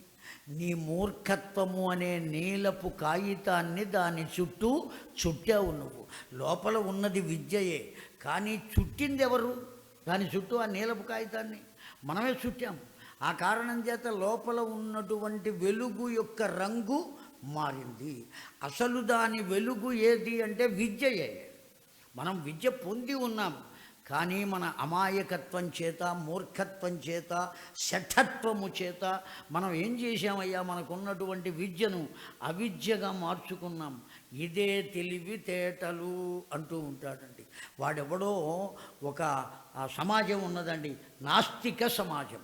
నీ మూర్ఖత్వము అనే నీలపు కాగితాన్ని దాని చుట్టూ చుట్టావు నువ్వు. లోపల ఉన్నది విద్యయే, కానీ చుట్టింది ఎవరు? దాని చుట్టూ ఆ నీలపు కాగితాన్ని మనమే చుట్టాము. ఆ కారణం చేత లోపల ఉన్నటువంటి వెలుగు యొక్క రంగు మారింది. అసలు దాని వెలుగు ఏది అంటే విద్యయే. మనం విద్య పొంది ఉన్నాం, కానీ మన అమాయకత్వం చేత, మూర్ఖత్వం చేత, శఠత్వము చేత మనం ఏం చేశామయ్యా? మనకున్నటువంటి విద్యను అవిద్యగా మార్చుకున్నాం. ఇదే తెలివితేటలు అంటూ ఉంటాడండి. వాడెవడో ఒక సమాజం ఉన్నదండి, నాస్తిక సమాజం.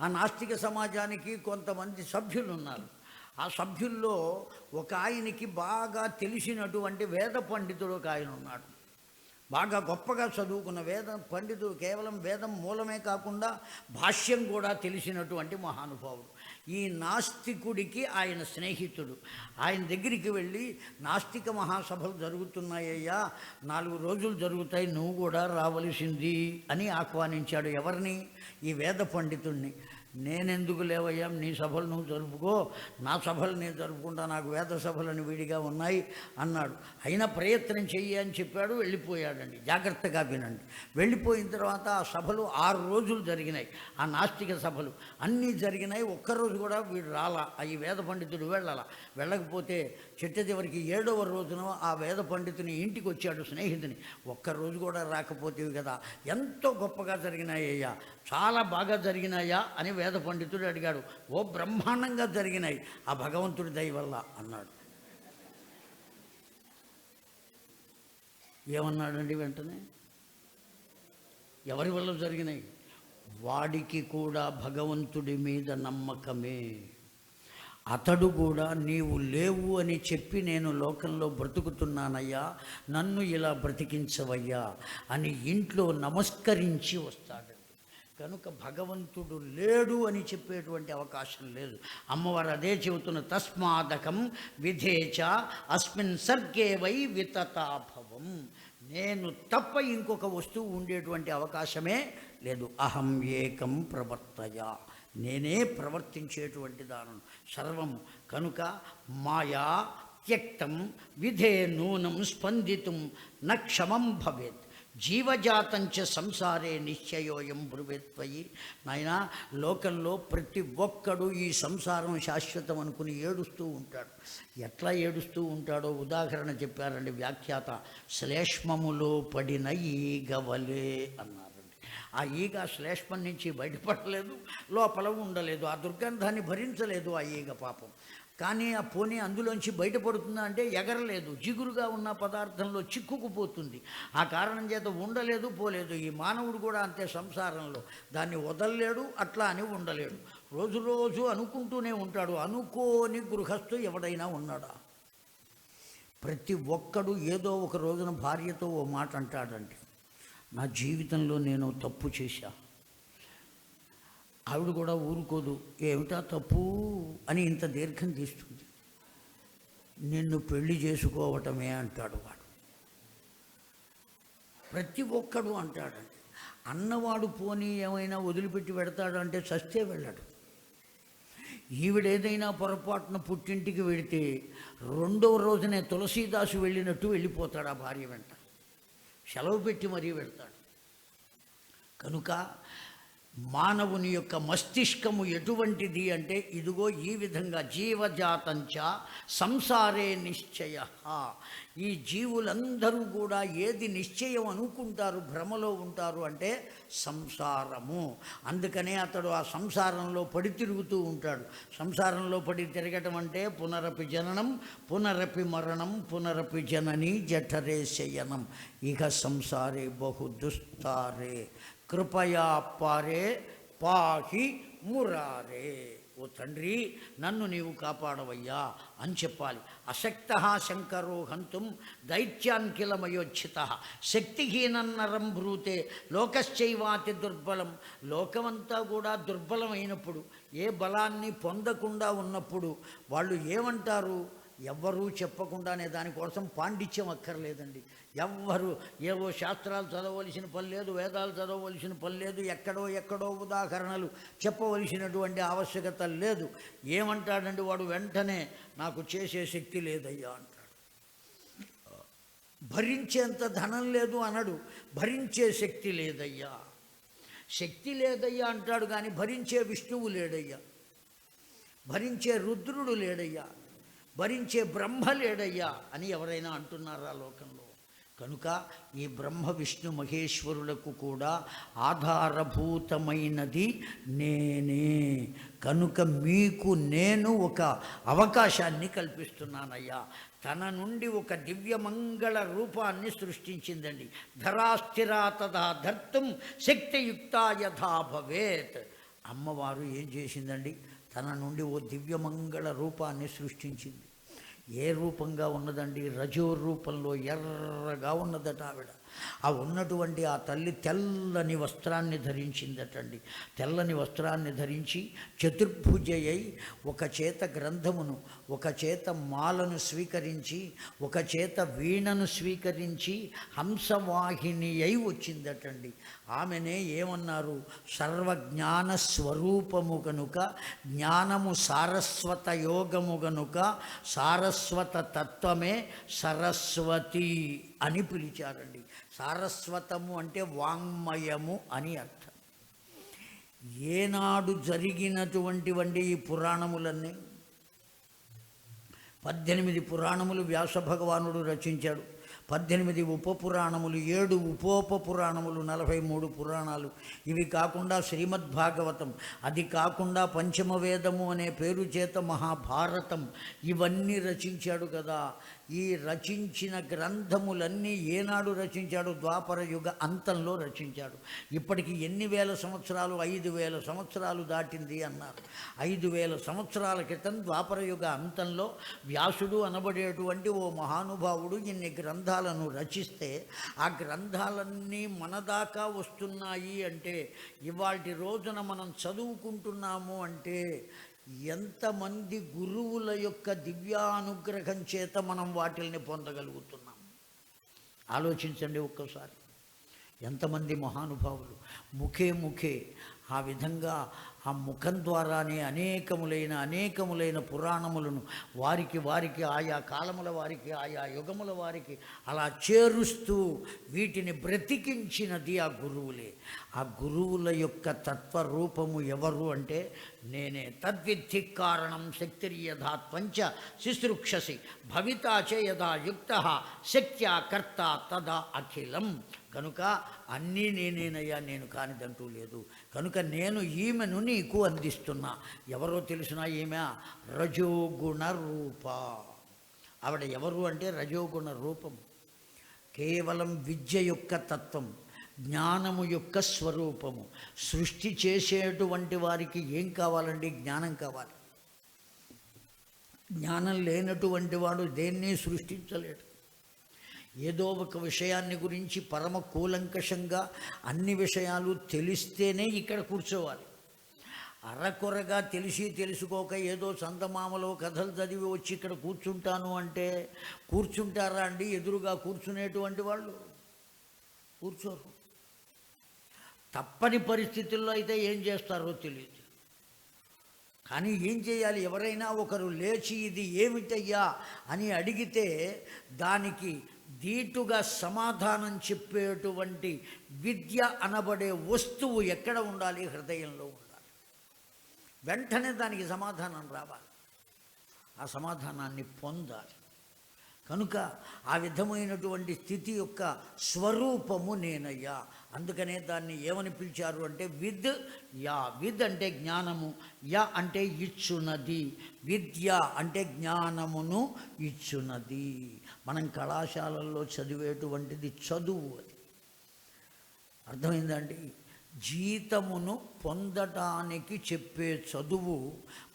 ఆ నాస్తిక సమాజానికి కొంతమంది సభ్యులు ఉన్నారు. ఆ సభ్యుల్లో ఒక ఆయనకి బాగా తెలిసినటువంటి వేద పండితుడు ఒక ఆయన ఉన్నాడు. బాగా గొప్పగా చదువుకున్న వేద పండితుడు, కేవలం వేదం మూలమే కాకుండా భాష్యం కూడా తెలిసినటువంటి మహానుభావుడు. ఈ నాస్తికుడికి ఆయన స్నేహితుడు. ఆయన దగ్గరికి వెళ్ళి, నాస్తిక మహాసభలు జరుగుతున్నాయ్యా, 4 రోజులు జరుగుతాయి, నువ్వు కూడా రావలసింది అని ఆహ్వానించాడు. ఎవరిని? ఈ వేద పండితుడిని. నేనెందుకు లేవయ్యా, నీ సభలు నువ్వు జరుపుకో, నా సభలు నేను జరుపుకుంటా, నాకు వేద సభలని విడిగా ఉన్నాయి అన్నాడు. అయినా ప్రయత్నం చెయ్యి అని చెప్పాడు. వెళ్ళిపోయాడండి. జాగ్రత్తగా వినండి. వెళ్ళిపోయిన తర్వాత ఆ సభలు 6 రోజులు జరిగినాయి. ఆ నాస్తిక సభలు అన్నీ జరిగినాయి. ఒక్కరోజు కూడా వీడు రాలా, ఈ వేద పండితుడు వెళ్ళకపోతే చిట్ట చివరికి 7వ రోజున ఆ వేద పండితుని ఇంటికి వచ్చాడు స్నేహితుని. ఒక్కరోజు కూడా రాకపోతేవి కదా, ఎంతో గొప్పగా జరిగినాయ్యా, చాలా బాగా జరిగినాయా అని వేద పండితుడు అడిగాడు. ఓ బ్రహ్మాండంగా జరిగినాయి, ఆ భగవంతుడి దయ వల్ల అన్నాడు. ఏమన్నాడండి వెంటనే? ఎవరి వల్ల జరిగినాయి? వాడికి కూడా భగవంతుడి మీద నమ్మకమే. అతడు కూడా నీవు లేవు అని చెప్పి నేను లోకంలో బ్రతుకుతున్నానయ్యా, నన్ను ఇలా బ్రతికించవయ్యా అని ఇంట్లో నమస్కరించి వస్తాడు. కనుక భగవంతుడు లేడు అని చెప్పేటువంటి అవకాశం లేదు. అమ్మవారు అదే చెబుతున్న, తస్మాదకం విధేచ అస్మిన్ సర్గే వై వితతాభవం. నేను తప్ప ఇంకొక వస్తువు ఉండేటువంటి అవకాశమే లేదు. అహం ఏకం ప్రవర్తయ, నేనే ప్రవర్తించేటువంటి దానను సర్వము. కనుక మాయా త్యక్తం విధే నూనం స్పందితుం నక్షమం భవేత్, జీవజాతంచ సంసారే నిశ్చయోయం బ్రువేత్వయి. నాయనా, లోకంలో ప్రతి ఒక్కడు ఈ సంసారం శాశ్వతం అనుకుని ఏడుస్తూ ఉంటాడు. ఎట్లా ఏడుస్తూ ఉంటాడో ఉదాహరణ చెప్పారండి వ్యాఖ్యాత. శ్లేష్మములో పడిన ఈగవలే అన్నారండి. ఆ ఈగ శ్లేష్మం నుంచి బయటపడలేదు, లోపల ఉండలేదు, ఆ దుర్గంధాన్ని భరించలేదు ఆ ఈగ పాపం. కానీ ఆ పోనీ అందులోంచి బయటపడుతుందా అంటే ఎగరలేదు, జిగురుగా ఉన్న పదార్థంలో చిక్కుకుపోతుంది. ఆ కారణం చేత ఉండలేదు, పోలేదు. ఈ మానవుడు కూడా అంతే, సంసారంలో దాన్ని వదలలేడు, అట్లా అని ఉండలేడు. రోజు రోజు అనుకుంటూనే ఉంటాడు. అనుకోని గృహస్థు ఎవడైనా ఉన్నాడా? ప్రతి ఒక్కడు ఏదో ఒక రోజున భార్యతో ఓ మాట అంటాడండి, నా జీవితంలో నేను తప్పు చేశా. ఆవిడ కూడా ఊరుకోదు, ఏమిటా తప్పు అని ఇంత దీర్ఘం తీస్తుంది. నిన్ను పెళ్లి చేసుకోవటమే అంటాడు వాడు. ప్రతి ఒక్కడు అంటాడండి. అన్నవాడు పోనీ ఏమైనా వదిలిపెట్టి పెడతాడంటే చస్తే వెళ్ళాడు. ఈవిడేదైనా పొరపాటున పుట్టింటికి వెళితే 2వ రోజునే తులసీదాసు వెళ్ళినట్టు వెళ్ళిపోతాడు ఆ భార్య వెంట, సెలవు పెట్టి మరీ వెళ్తాడు. కనుక మానవుని యొక్క మస్తిష్కము ఎటువంటిది అంటే ఇదిగో ఈ విధంగా, జీవజాతంచ సంసారే నిశ్చయ. ఈ జీవులందరూ కూడా ఏది నిశ్చయం అనుకుంటారు, భ్రమలో ఉంటారు అంటే సంసారము. అందుకనే అతడు ఆ సంసారంలో పడి తిరుగుతూ ఉంటాడు. సంసారంలో పడి తిరగటం అంటే పునరపి జననం పునరపి మరణం పునరపి జనని జఠరే శయనం ఇక సంసారే బహు దుస్తారే. కృపయా పారే పాహి మురారే. ఓ తండ్రి, నన్ను నీవు కాపాడవయ్యా అని చెప్పాలి. అశక్త శంకరో హంతుం దైత్యాన్కిలమయోచ్చిత శక్తిహీనన్నరం బ్రూతే లోకశ్చైవాతి దుర్బలం. లోకమంతా కూడా దుర్బలమైనప్పుడు, ఏ బలాన్ని పొందకుండా ఉన్నప్పుడు వాళ్ళు ఏమంటారు? ఎవ్వరూ చెప్పకుండానే, దానికోసం పాండిత్యం అక్కర్లేదండి. ఎవ్వరు ఏవో శాస్త్రాలు చదవలసిన పని లేదు, వేదాలు చదవలసిన పని లేదు, ఎక్కడో ఉదాహరణలు చెప్పవలసినటువంటి ఆవశ్యకత లేదు. ఏమంటాడండి వాడు? వెంటనే నాకు చేసే శక్తి లేదయ్యా అంటాడు. భరించేంత ధనం లేదు అనడు, భరించే శక్తి లేదయ్యా. శక్తి లేదయ్యా అంటాడు కానీ భరించే విష్ణువు లేడయ్యా, భరించే రుద్రుడు లేడయ్యా, భరించే బ్రహ్మ లేడయ్యా అని ఎవరైనా అంటున్నారా లోకంలో? కనుక ఈ బ్రహ్మ విష్ణు మహేశ్వరులకు కూడా ఆధారభూతమైనది నేనే. కనుక మీకు నేను ఒక అవకాశాన్ని కల్పిస్తున్నానయ్యా. తన నుండి ఒక దివ్యమంగళ రూపాన్ని సృష్టించిందండి. ధరాస్థిరా తదా ధర్తుం శక్తియుక్తా యథా భవేత్. అమ్మవారు ఏం చేసిందండి? తన నుండి ఓ దివ్యమంగళ రూపాన్ని సృష్టించింది. ఏ రూపంగా ఉన్నదండి? రజో రూపంలో ఎర్రగా ఉన్నదట ఆవిడ. ఆ ఉన్నటువంటి ఆ తల్లి తెల్లని వస్త్రాన్ని ధరించిందటండి. తెల్లని వస్త్రాన్ని ధరించి చతుర్భుజయై ఒక చేత గ్రంథమును, ఒక చేత మాలను స్వీకరించి, ఒక చేత వీణను స్వీకరించి హంసవాహిని అయి వచ్చిందటండి. ఆమెనే ఏమన్నారు? సర్వజ్ఞాన స్వరూపము గనుక, జ్ఞానము సారస్వత యోగము గనుక సారస్వత తత్వమే సరస్వతి అని పిలిచారండి. సారస్వతము అంటే వాంగ్మయము అని అర్థం. ఏనాడు జరిగినటువంటివండి ఈ పురాణములన్నీ? 18 పురాణములు వ్యాస భగవానుడు రచించాడు. 18 ఉపపురాణములు, 7 ఉపోపపురాణములు, 43 పురాణాలు. ఇవి కాకుండా శ్రీమద్భాగవతం, అది కాకుండా పంచమవేదము అనే పేరు చేత మహాభారతం, ఇవన్నీ రచించాడు కదా. ఈ రచించిన గ్రంథములన్నీ ఏనాడు రచించాడు? ద్వాపర యుగ అంతంలో రచించాడు. ఇప్పటికి ఎన్ని వేల సంవత్సరాలు? 5000 సంవత్సరాలు దాటింది అన్నారు. 5000 సంవత్సరాల క్రితం ద్వాపర యుగ అంతంలో వ్యాసుడు అనబడేటువంటి ఓ మహానుభావుడు ఇన్ని గ్రంథాలను రచిస్తే, ఆ గ్రంథాలన్నీ మన దాకా వస్తున్నాయి అంటే, ఇవాల్టి రోజున మనం చదువుకుంటున్నాము అంటే, ఎంతమంది గురువుల యొక్క దివ్యానుగ్రహం చేత మనం వాటిల్ని పొందగలుగుతున్నాం? ఆలోచించండి ఒక్కసారి. ఎంతమంది మహానుభావులు ముఖే ఆ విధంగా ఆ ముఖం ద్వారానే అనేకములైన పురాణములను వారికి ఆయా కాలముల వారికి, ఆయా యుగముల వారికి అలా చేరుస్తూ వీటిని బ్రతికించినది ఆ గురువులే. ఆ గురువుల యొక్క తత్వరూపము ఎవరు అంటే నేనే. తద్విద్ధి కారణం శక్తిర్యథాత్వంచ శుశ్రూక్షసి భవితాచే యథా యుక్త శక్త్యా కర్త తదా అఖిలం. కనుక అన్నీ నేనేనయ్యా, నేను కానిదంటూ లేదు. కనుక నేను ఈమెను నీకు అందిస్తున్నా. ఎవరో తెలిసినా ఈమె రజోగుణ రూప. ఆవిడ ఎవరు అంటే రజోగుణ రూపం. కేవలం విద్య యొక్క తత్వం, జ్ఞానము యొక్క స్వరూపము. సృష్టి చేసేటువంటి వారికి ఏం కావాలండి? జ్ఞానం కావాలి. జ్ఞానం లేనటువంటి వాడు దేన్ని సృష్టించలేడు. ఏదో ఒక విషయాన్ని గురించి పరమ కూలంకషంగా అన్ని విషయాలు తెలిస్తేనే ఇక్కడ కూర్చోవాలి. అరకొరగా తెలుసుకోక ఏదో చందమామలో కథలు చదివి వచ్చి ఇక్కడ కూర్చుంటాను అంటే కూర్చుంటారా అండి? ఎదురుగా కూర్చునేటువంటి వాళ్ళు కూర్చోరు. తప్పని పరిస్థితుల్లో అయితే ఏం చేస్తారో తెలియదు. కానీ ఏం చేయాలి? ఎవరైనా ఒకరు లేచి ఇది ఏమిటయ్యా అని అడిగితే దానికి ధీటుగా సమాధానం చెప్పేటువంటి విద్య అనబడే వస్తువు ఎక్కడ ఉండాలి? హృదయంలో ఉండాలి. వెంటనే దానికి సమాధానం రావాలి, ఆ సమాధానాన్ని పొందాలి. కనుక ఆ విధమైనటువంటి స్థితి యొక్క స్వరూపము నేనయ్యా. అందుకనే దాన్ని ఏమని పిలిచారు అంటే విద్ యా. విద్ అంటే జ్ఞానము, యా అంటే ఇచ్చున్నది. విద్య అంటే జ్ఞానమును ఇచ్చున్నది. మనం కళాశాలల్లో చదివేటువంటిది చదువు. అది అర్థమైందండి. జీతమును పొందటానికి చెప్పే చదువు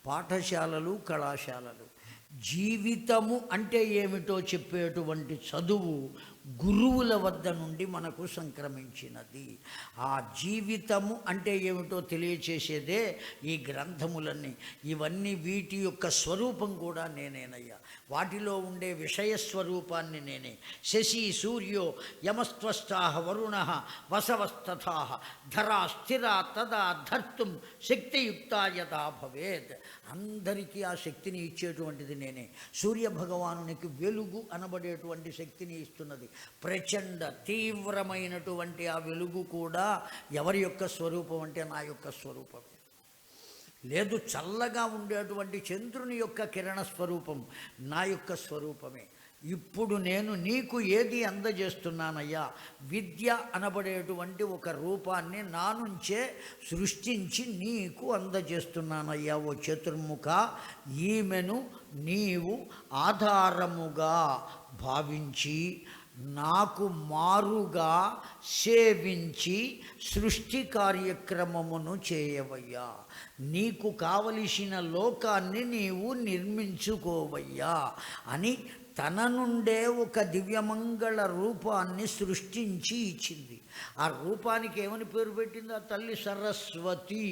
పాఠశాలలు, కళాశాలలు. జీవితము అంటే ఏమిటో చెప్పేటువంటి చదువు గురువుల వద్ద నుండి మనకు సంక్రమించినది. ఆ జీవితము అంటే ఏమిటో తెలియచేసేదే ఈ గ్రంథములన్నీ. ఇవన్నీ వీటి యొక్క స్వరూపం కూడా నేనేనయ్యా. వాటిలో ఉండే విషయ స్వరూపాన్ని నేనే. శశి సూర్యో యమస్త్వష్టాః వరుణః వసవస్తథాః ధరా స్థిరా తదా ధర్తుం శక్తియుక్తా యథా భవేత్. అందరికీ ఆ శక్తిని ఇచ్చేటువంటిది నేనే. సూర్యభగవానునికి వెలుగు అనబడేటువంటి శక్తిని ఇస్తున్నది. ప్రచండ తీవ్రమైనటువంటి ఆ వెలుగు కూడా ఎవరి యొక్క స్వరూపం అంటే నా యొక్క స్వరూపం. లేదు, చల్లగా ఉండేటువంటి చంద్రుని యొక్క కిరణ స్వరూపం నా యొక్క స్వరూపమే. ఇప్పుడు నేను నీకు ఏది అందజేస్తున్నానయ్యా? విద్య అనబడేటువంటి ఒక రూపాన్ని నా నుంచే సృష్టించి నీకు అందజేస్తున్నానయ్యా. ఓ చతుర్ముఖ, ఈమెను నీవు ఆధారముగా భావించి నాకు మారుగా సేవించి సృష్టి కార్యక్రమమును చేయవయ్యా. నీకు కావలసిన లోకాన్ని నీవు నిర్మించుకోవయ్యా అని తన నుండే ఒక దివ్యమంగళ రూపాన్ని సృష్టించి ఇచ్చింది. ఆ రూపానికి ఏమని పేరు పెట్టింది? ఆ తల్లి సరస్వతి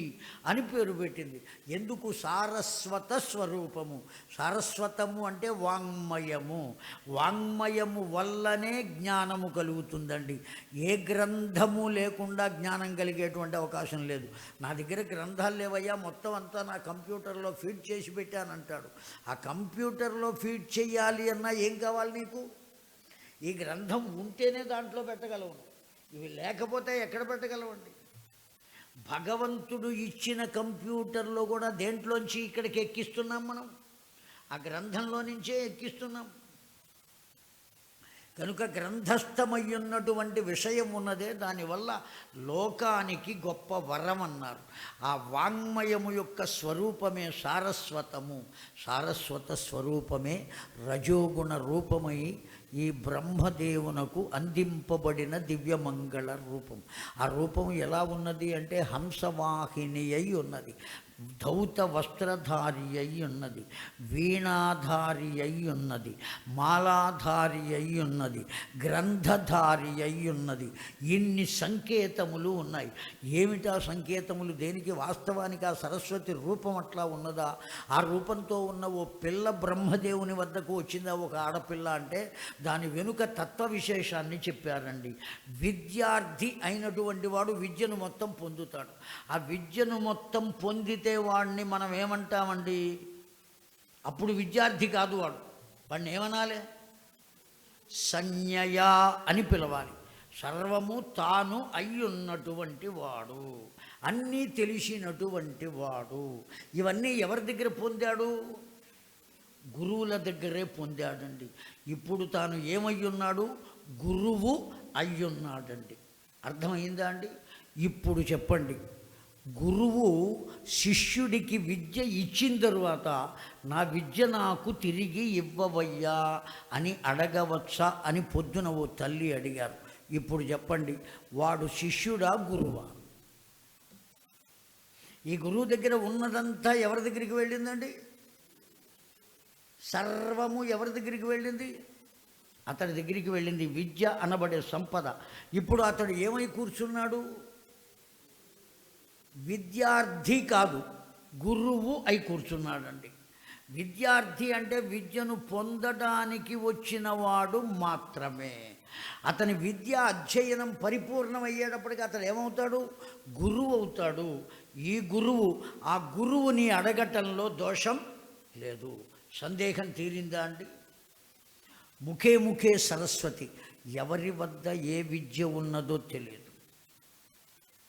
అని పేరు పెట్టింది. ఎందుకు? సారస్వత స్వరూపము. సారస్వతము అంటే వాంగ్మయము. వాంగ్మయము వల్లనే జ్ఞానము కలుగుతుందండి. ఏ గ్రంథము లేకుండా జ్ఞానం కలిగేటువంటి అవకాశం లేదు. నా దగ్గర గ్రంథాలు లేవయ్యా, మొత్తం అంతా నా కంప్యూటర్లో ఫీడ్ చేసి పెట్టానంటాడు. ఆ కంప్యూటర్లో ఫీడ్ చేయాలి అన్నా ఏం కావాలి నీకు? ఈ గ్రంథం ఉంటేనే దాంట్లో పెట్టగలవు. ఇవి లేకపోతే ఎక్కడ పెట్టగలవండి? భగవంతుడు ఇచ్చిన కంప్యూటర్లో కూడా దేంట్లోంచి ఇక్కడికి ఎక్కిస్తున్నాం మనం? ఆ గ్రంథంలో నుంచే ఎక్కిస్తున్నాం. కనుక గ్రంథస్థమయ్యున్నటువంటి విషయం ఉన్నదే, దానివల్ల లోకానికి గొప్ప వరం అన్నారు. ఆ వాంగ్మయము యొక్క స్వరూపమే సారస్వతము. సారస్వత స్వరూపమే రజోగుణ రూపమై ఈ బ్రహ్మదేవునకు అందింపబడిన దివ్యమంగళ రూపం. ఆ రూపం ఎలా ఉన్నది అంటే హంసవాహిని అయి ఉన్నది, ధౌత వస్త్రధారి అయి ఉన్నది, వీణాధారి అయి ఉన్నది, మాలాధారి అయి ఉన్నది, గ్రంథధారి అయి ఉన్నది. ఇన్ని సంకేతములు ఉన్నాయి. ఏమిటా సంకేతములు? దేనికి? వాస్తవానికి ఆ సరస్వతి రూపం అట్లా ఉన్నదా? ఆ రూపంతో ఉన్న ఓ పిల్ల బ్రహ్మదేవుని వద్దకు వచ్చిందా, ఒక ఆడపిల్ల అంటే దాని వెనుక తత్వ విశేషాన్ని చెప్పారండి. విద్యార్థి అయినటువంటి వాడు విద్యను మొత్తం పొందుతాడు. ఆ విద్యను మొత్తం పొందితే వాడిని మనం ఏమంటామండి? అప్పుడు విద్యార్థి కాదు వాడు. వాడిని ఏమనాలి? సంజ్ఞయ అని పిలవాలి. సర్వము తాను అయ్యున్నటువంటి వాడు, అన్నీ తెలిసినటువంటి వాడు. ఇవన్నీ ఎవరి దగ్గర పొందాడు? గురువుల దగ్గరే పొందాడండి. ఇప్పుడు తాను ఏమయ్యున్నాడు? గురువు అయ్యున్నాడండి. అర్థమైందా అండి? ఇప్పుడు చెప్పండి, గురువు శిష్యుడికి విద్య ఇచ్చిన తరువాత నా విద్య నాకు తిరిగి ఇవ్వవయ్యా అని అడగవచ్చా అని పొద్దున ఓ తల్లి అడిగారు. ఇప్పుడు చెప్పండి, వాడు శిష్యుడా, గురువా? ఈ గురువు దగ్గర ఉన్నదంతా ఎవరి దగ్గరికి వెళ్ళిందండి? సర్వము ఎవరి దగ్గరికి వెళ్ళింది? అతడి దగ్గరికి వెళ్ళింది. విద్య అనబడే సంపద. ఇప్పుడు అతడు ఏమై కూర్చున్నాడు? విద్యార్థి కాదు, గురువు అయి కూర్చున్నాడండి. విద్యార్థి అంటే విద్యను పొందడానికి వచ్చినవాడు మాత్రమే. అతని విద్య అధ్యయనం పరిపూర్ణమయ్యేటప్పటికి అతడు ఏమవుతాడు? గురువు అవుతాడు. ఈ గురువు, ఆ గురువుని అడగటంలో దోషం లేదు. సందేహం తీరిందా అండి? ముఖే ముఖే సరస్వతి. ఎవరి వద్ద ఏ విద్య ఉన్నదో తెలియదు.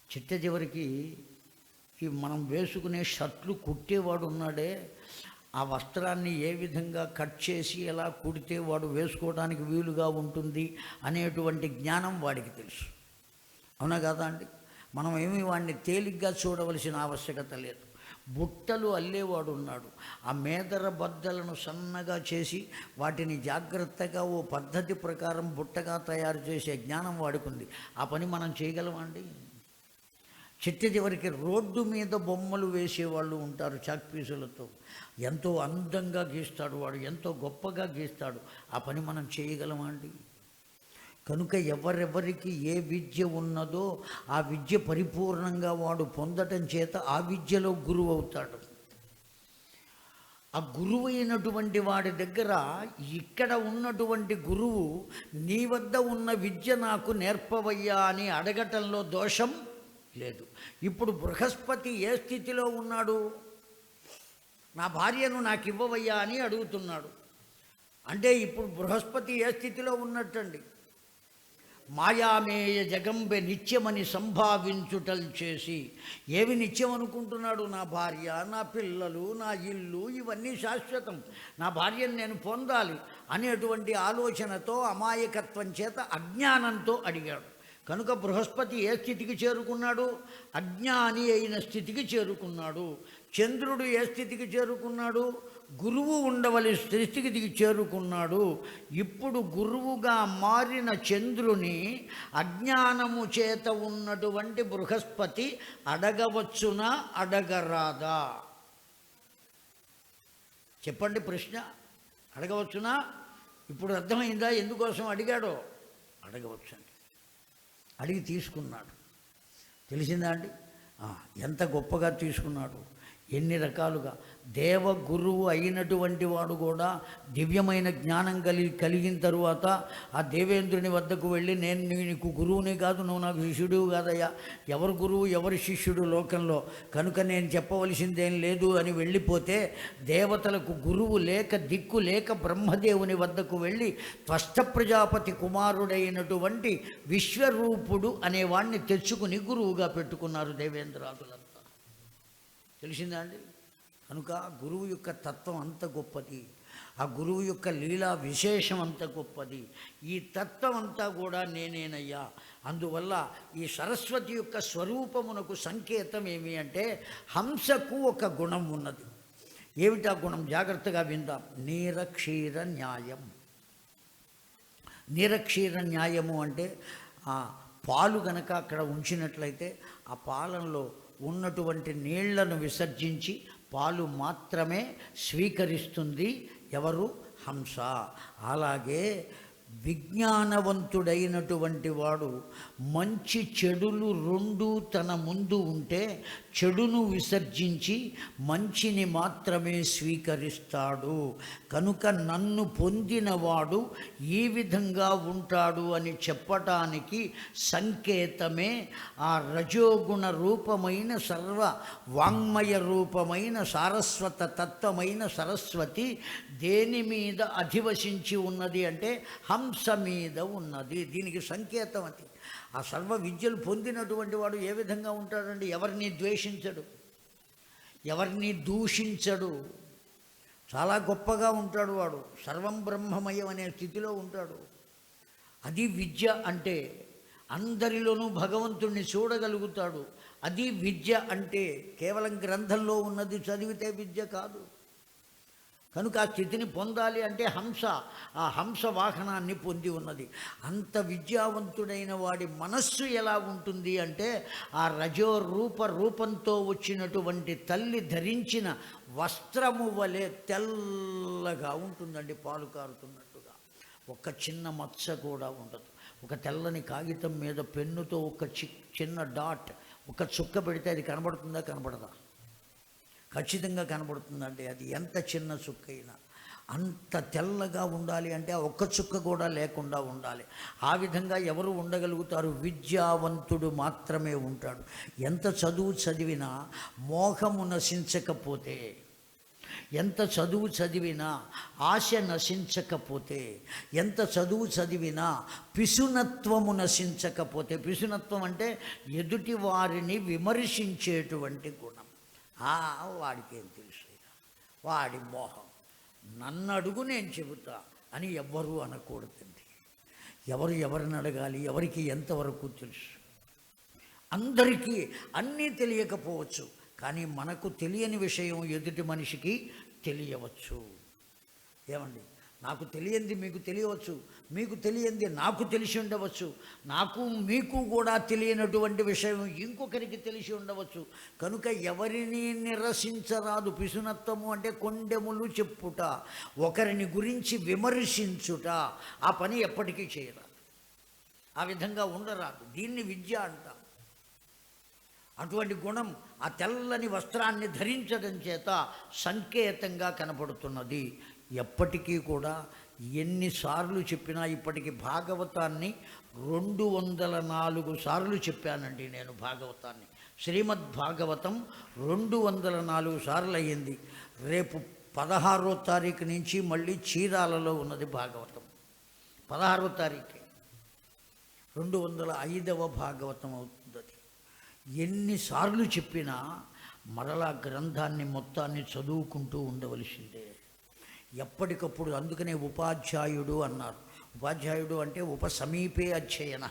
చిట్ట చివరికి ఈ మనం వేసుకునే షర్ట్లు కుట్టేవాడు ఉన్నాడే, ఆ వస్త్రాన్ని ఏ విధంగా కట్ చేసి ఎలా కుడితే వాడు వేసుకోవడానికి వీలుగా ఉంటుంది అనేటువంటి జ్ఞానం వాడికి తెలుసు. అవునా కదా అండి? మనం ఏమీ వాడిని తేలిగ్గా చూడవలసిన ఆవశ్యకత లేదు. బుట్టలు అల్లేవాడు ఉన్నాడు. ఆ మేదర బద్దలను సన్నగా చేసి వాటిని జాగ్రత్తగా ఓ పద్ధతి ప్రకారం బుట్టగా తయారు చేసే జ్ఞానం వాడుకుంది. ఆ పని మనం చేయగలమండి? చివరికి రోడ్డు మీద బొమ్మలు వేసేవాళ్ళు ఉంటారు చాక్ పీసులతో. ఎంతో అందంగా గీస్తాడు వాడు, ఎంతో గొప్పగా గీస్తాడు. ఆ పని మనం చేయగలమా అండి? కనుక ఎవరెవరికి ఏ విద్య ఉన్నదో ఆ విద్య పరిపూర్ణంగా వాడు పొందటం చేత ఆ విద్యలో గురువు అవుతాడు. ఆ గురువు అయినటువంటి వాడి దగ్గర ఇక్కడ ఉన్నటువంటి గురువు నీ వద్ద ఉన్న విద్య నాకు నేర్పవయ్యా అని అడగటంలో దోషం లేదు. ఇప్పుడు బృహస్పతి ఏ స్థితిలో ఉన్నాడు? నా భార్యను నాకు ఇవ్వవయ్యా అని అడుగుతున్నాడు. అంటే ఇప్పుడు బృహస్పతి ఏ స్థితిలో ఉన్నట్టండి? మాయామేయ జగంబె నిత్యమని సంభావించుటల్ చేసి. ఏవి నిత్యం అనుకుంటున్నాడు? నా భార్య, నా పిల్లలు, నా ఇల్లు, ఇవన్నీ శాశ్వతం, నా భార్యను నేను పొందాలి అనేటువంటి ఆలోచనతో అమాయకత్వం చేత అజ్ఞానంతో అడిగాడు. కనుక బృహస్పతి ఏ స్థితికి చేరుకున్నాడు? అజ్ఞాని అయిన స్థితికి చేరుకున్నాడు. చంద్రుడు ఏ స్థితికి చేరుకున్నాడు? గురువు ఉండవలసిన స్థితికి చేరుకున్నాడు. ఇప్పుడు గురువుగా మారిన చంద్రుని అజ్ఞానము చేత ఉన్నటువంటి బృహస్పతి అడగవచ్చునా అడగరాదా? చెప్పండి, ప్రశ్న అడగవచ్చునా? ఇప్పుడు అర్థమైందా ఎందుకోసం అడిగాడో? అడగవచ్చండి. అడిగి తీసుకున్నాడు. తెలిసిందా అండి? ఎంత గొప్పగా తీసుకున్నాడు, ఎన్ని రకాలుగా. దేవగురువు అయినటువంటి వాడు కూడా దివ్యమైన జ్ఞానం కలిగిన తరువాత ఆ దేవేంద్రుని వద్దకు వెళ్ళి, నేను నీకు గురువుని కాదు, నువ్వు నాకు శిష్యుడు కాదయ్యా, ఎవరు గురువు ఎవరు శిష్యుడు లోకంలో, కనుక నేను చెప్పవలసిందేం లేదు అని వెళ్ళిపోతే, దేవతలకు గురువు లేక దిక్కు లేక బ్రహ్మదేవుని వద్దకు వెళ్ళి త్వష్ట ప్రజాపతి కుమారుడైనటువంటి విశ్వరూపుడు అనేవాడిని తెచ్చుకుని గురువుగా పెట్టుకున్నారు దేవేంద్రాదులంతా. తెలిసిందా అండి? కనుక గురువు యొక్క తత్వం అంత గొప్పది, ఆ గురువు యొక్క లీలా విశేషం అంత గొప్పది. ఈ తత్వం అంతా కూడా నేనేనయ్యా. అందువల్ల ఈ సరస్వతి యొక్క స్వరూపమునకు సంకేతం ఏమి అంటే, హంసకు ఒక గుణం ఉన్నది. ఏమిటా గుణం? జాగ్రత్తగా విందాం. నీరక్షీర న్యాయం. నీరక్షీర న్యాయము అంటే పాలు గనక అక్కడ ఉంచినట్లయితే ఆ పాలనలో ఉన్నటువంటి నీళ్లను విసర్జించి పాలు మాత్రమే స్వీకరిస్తుంది ఎవరు? హంస. అలాగే విజ్ఞానవంతుడైనటువంటి వాడు మంచి చెడులు రెండు తన ముందు ఉంటే చెడును విసర్జించి మంచిని మాత్రమే స్వీకరిస్తాడు. కనుక నన్ను పొందినవాడు ఈ విధంగా ఉంటాడు అని చెప్పటానికి సంకేతమే ఆ రజోగుణ రూపమైన సర్వ వాంగ్మయ రూపమైన సారస్వత తత్వమైన సరస్వతి దేని మీద అధివసించి ఉన్నది అంటే హంస మీద ఉన్నది. దీనికి సంకేతం అది. ఆ సర్వ విద్యలు పొందినటువంటి వాడు ఏ విధంగా ఉంటాడండి? ఎవరిని ద్వేషించడు, ఎవరిని దూషించడు, చాలా గొప్పగా ఉంటాడు వాడు. సర్వం బ్రహ్మమయం అనే స్థితిలో ఉంటాడు. అది విద్య అంటే. అందరిలోనూ భగవంతుణ్ణి చూడగలుగుతాడు. అది విద్య అంటే. కేవలం గ్రంథంలో ఉన్నది చదివితే విద్య కాదు. కనుక ఆ స్థితిని పొందాలి అంటే హంస, ఆ హంస వాహనాన్ని పొంది ఉన్నది. అంత విద్యావంతుడైన వాడి మనస్సు ఎలా ఉంటుంది అంటే, ఆ రూపంతో వచ్చినటువంటి తల్లి ధరించిన వస్త్రము వలె తెల్లగా ఉంటుందండి, పాలు కారుతున్నట్టుగా. ఒక చిన్న మచ్చ కూడా ఉండదు. ఒక తెల్లని కాగితం మీద పెన్నుతో ఒక చిన్న డాట్, ఒక చుక్క పెడితే అది కనబడుతుందా? కనబడదా? ఖచ్చితంగా కనబడుతుందండి. అది ఎంత చిన్న చుక్క అయినా అంత తెల్లగా ఉండాలి అంటే ఆ ఒక్క చుక్క కూడా లేకుండా ఉండాలి. ఆ విధంగా ఎవరు ఉండగలుగుతారు? విద్యావంతుడు మాత్రమే ఉంటాడు. ఎంత చదువు చదివినా మోహము నశించకపోతే, ఎంత చదువు చదివినా ఆశ నశించకపోతే, ఎంత చదువు చదివినా పిసునత్వము నశించకపోతే, పిసునత్వం అంటే ఎదుటి వారిని విమర్శించేటువంటి గుణం, వాడికి ఏం తెలుసు, వాడి మోహం, నన్ను అడుగు నేను చెబుతా అని ఎవ్వరూ అనకూడదండి. ఎవరిని అడగాలి, ఎవరికి ఎంతవరకు తెలుసు? అందరికీ అన్నీ తెలియకపోవచ్చు, కానీ మనకు తెలియని విషయం ఎదుటి మనిషికి తెలియవచ్చు. ఏమండి, నాకు తెలియంది మీకు తెలియవచ్చు, మీకు తెలియంది నాకు తెలిసి ఉండవచ్చు, నాకు మీకు కూడా తెలియనటువంటి విషయం ఇంకొకరికి తెలిసి ఉండవచ్చు. కనుక ఎవరిని నిరసించరాదు. పిసునత్వము అంటే కొండెములు చెప్పుట, ఒకరిని గురించి విమర్శించుట, ఆ పని ఎప్పటికీ చేయరాదు, ఆ విధంగా ఉండరాదు. దీన్ని విద్య అంటాం. అటువంటి గుణం ఆ తెల్లని వస్త్రాన్ని ధరించడం చేత సంకేతంగా కనపడుతున్నది. ఎప్పటికీ కూడా ఎన్నిసార్లు చెప్పినా, ఇప్పటికి భాగవతాన్ని 204 సార్లు చెప్పానండి నేను. భాగవతాన్ని, శ్రీమద్ భాగవతం 204 సార్లు అయ్యింది. రేపు 16వ తారీఖు నుంచి మళ్ళీ చీరాలలో ఉన్నది భాగవతం. 16వ తారీఖు 205వ భాగవతం అవుతుంది. ఎన్నిసార్లు చెప్పినా మరలా గ్రంథాన్ని మొత్తాన్ని చదువుకుంటూ ఉండవలసిందే ఎప్పటికప్పుడు. అందుకనే ఉపాధ్యాయుడు అన్నారు. ఉపాధ్యాయుడు అంటే ఉపసమీపే అధ్యయన,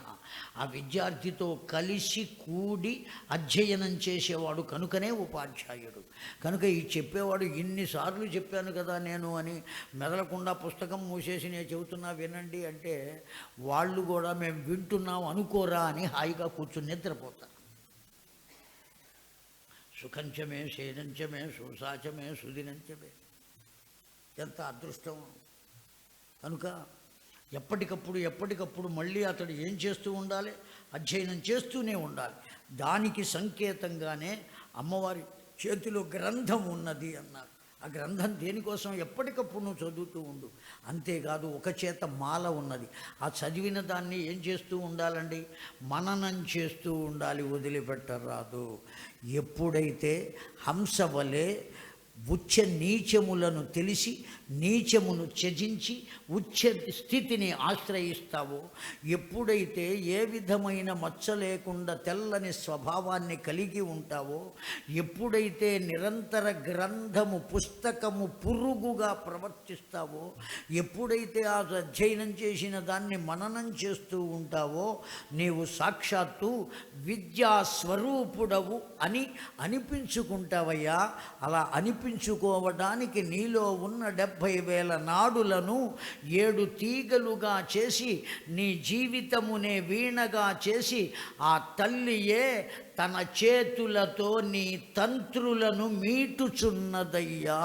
ఆ విద్యార్థితో కలిసి కూడి అధ్యయనం చేసేవాడు, కనుకనే ఉపాధ్యాయుడు. కనుక ఈ చెప్పేవాడు ఇన్నిసార్లు చెప్పాను కదా నేను అని మెదలకుండా పుస్తకం మూసేసి నేను చెబుతున్నా వినండి అంటే వాళ్ళు కూడా మేము వింటున్నాం అనుకోరా అని హాయిగా కూర్చుని నిద్రపోతారు. సుఖంచమే, శేనంచమే, సుసాచమే, సుదినంచమే, ఎంత అదృష్టం. కనుక ఎప్పటికప్పుడు మళ్ళీ అతడు ఏం చేస్తూ ఉండాలి? అధ్యయనం చేస్తూనే ఉండాలి. దానికి సంకేతంగానే అమ్మవారి చేతిలో గ్రంథం ఉన్నది అన్నారు. ఆ గ్రంథం దేనికోసం? ఎప్పటికప్పుడు నువ్వు చదువుతూ ఉండు. అంతేకాదు ఒక చేత మాల ఉన్నది, ఆ చదివిన దాన్ని ఏం చేస్తూ ఉండాలండి? మననం చేస్తూ ఉండాలి, వదిలిపెట్టరాదు. ఎప్పుడైతే హంస వలె ఉచ్చ నీచములను తెలిసి నీచమును త్యజించి ఉచ్చ స్థితిని ఆశ్రయిస్తావో, ఎప్పుడైతే ఏ విధమైన మచ్చ లేకుండా తెల్లని స్వభావాన్ని కలిగి ఉంటావో, ఎప్పుడైతే నిరంతర గ్రంథము పుస్తకము పురుగుగా ప్రవర్తిస్తావో, ఎప్పుడైతే ఆ అధ్యయనం చేసిన దాన్ని మననం చేస్తూ ఉంటావో, నీవు సాక్షాత్తు విద్యాస్వరూపుడవు అని అనిపించుకుంటావయ్యా. అలా అనిపించుకోవడానికి నీలో ఉన్న 70,000 నాడులను 7 తీగలుగా చేసి నీ జీవితమునే వీణగా చేసి ఆ తల్లియే తన చేతులతో నీ తంత్రులను మీటుచున్నదయ్యా.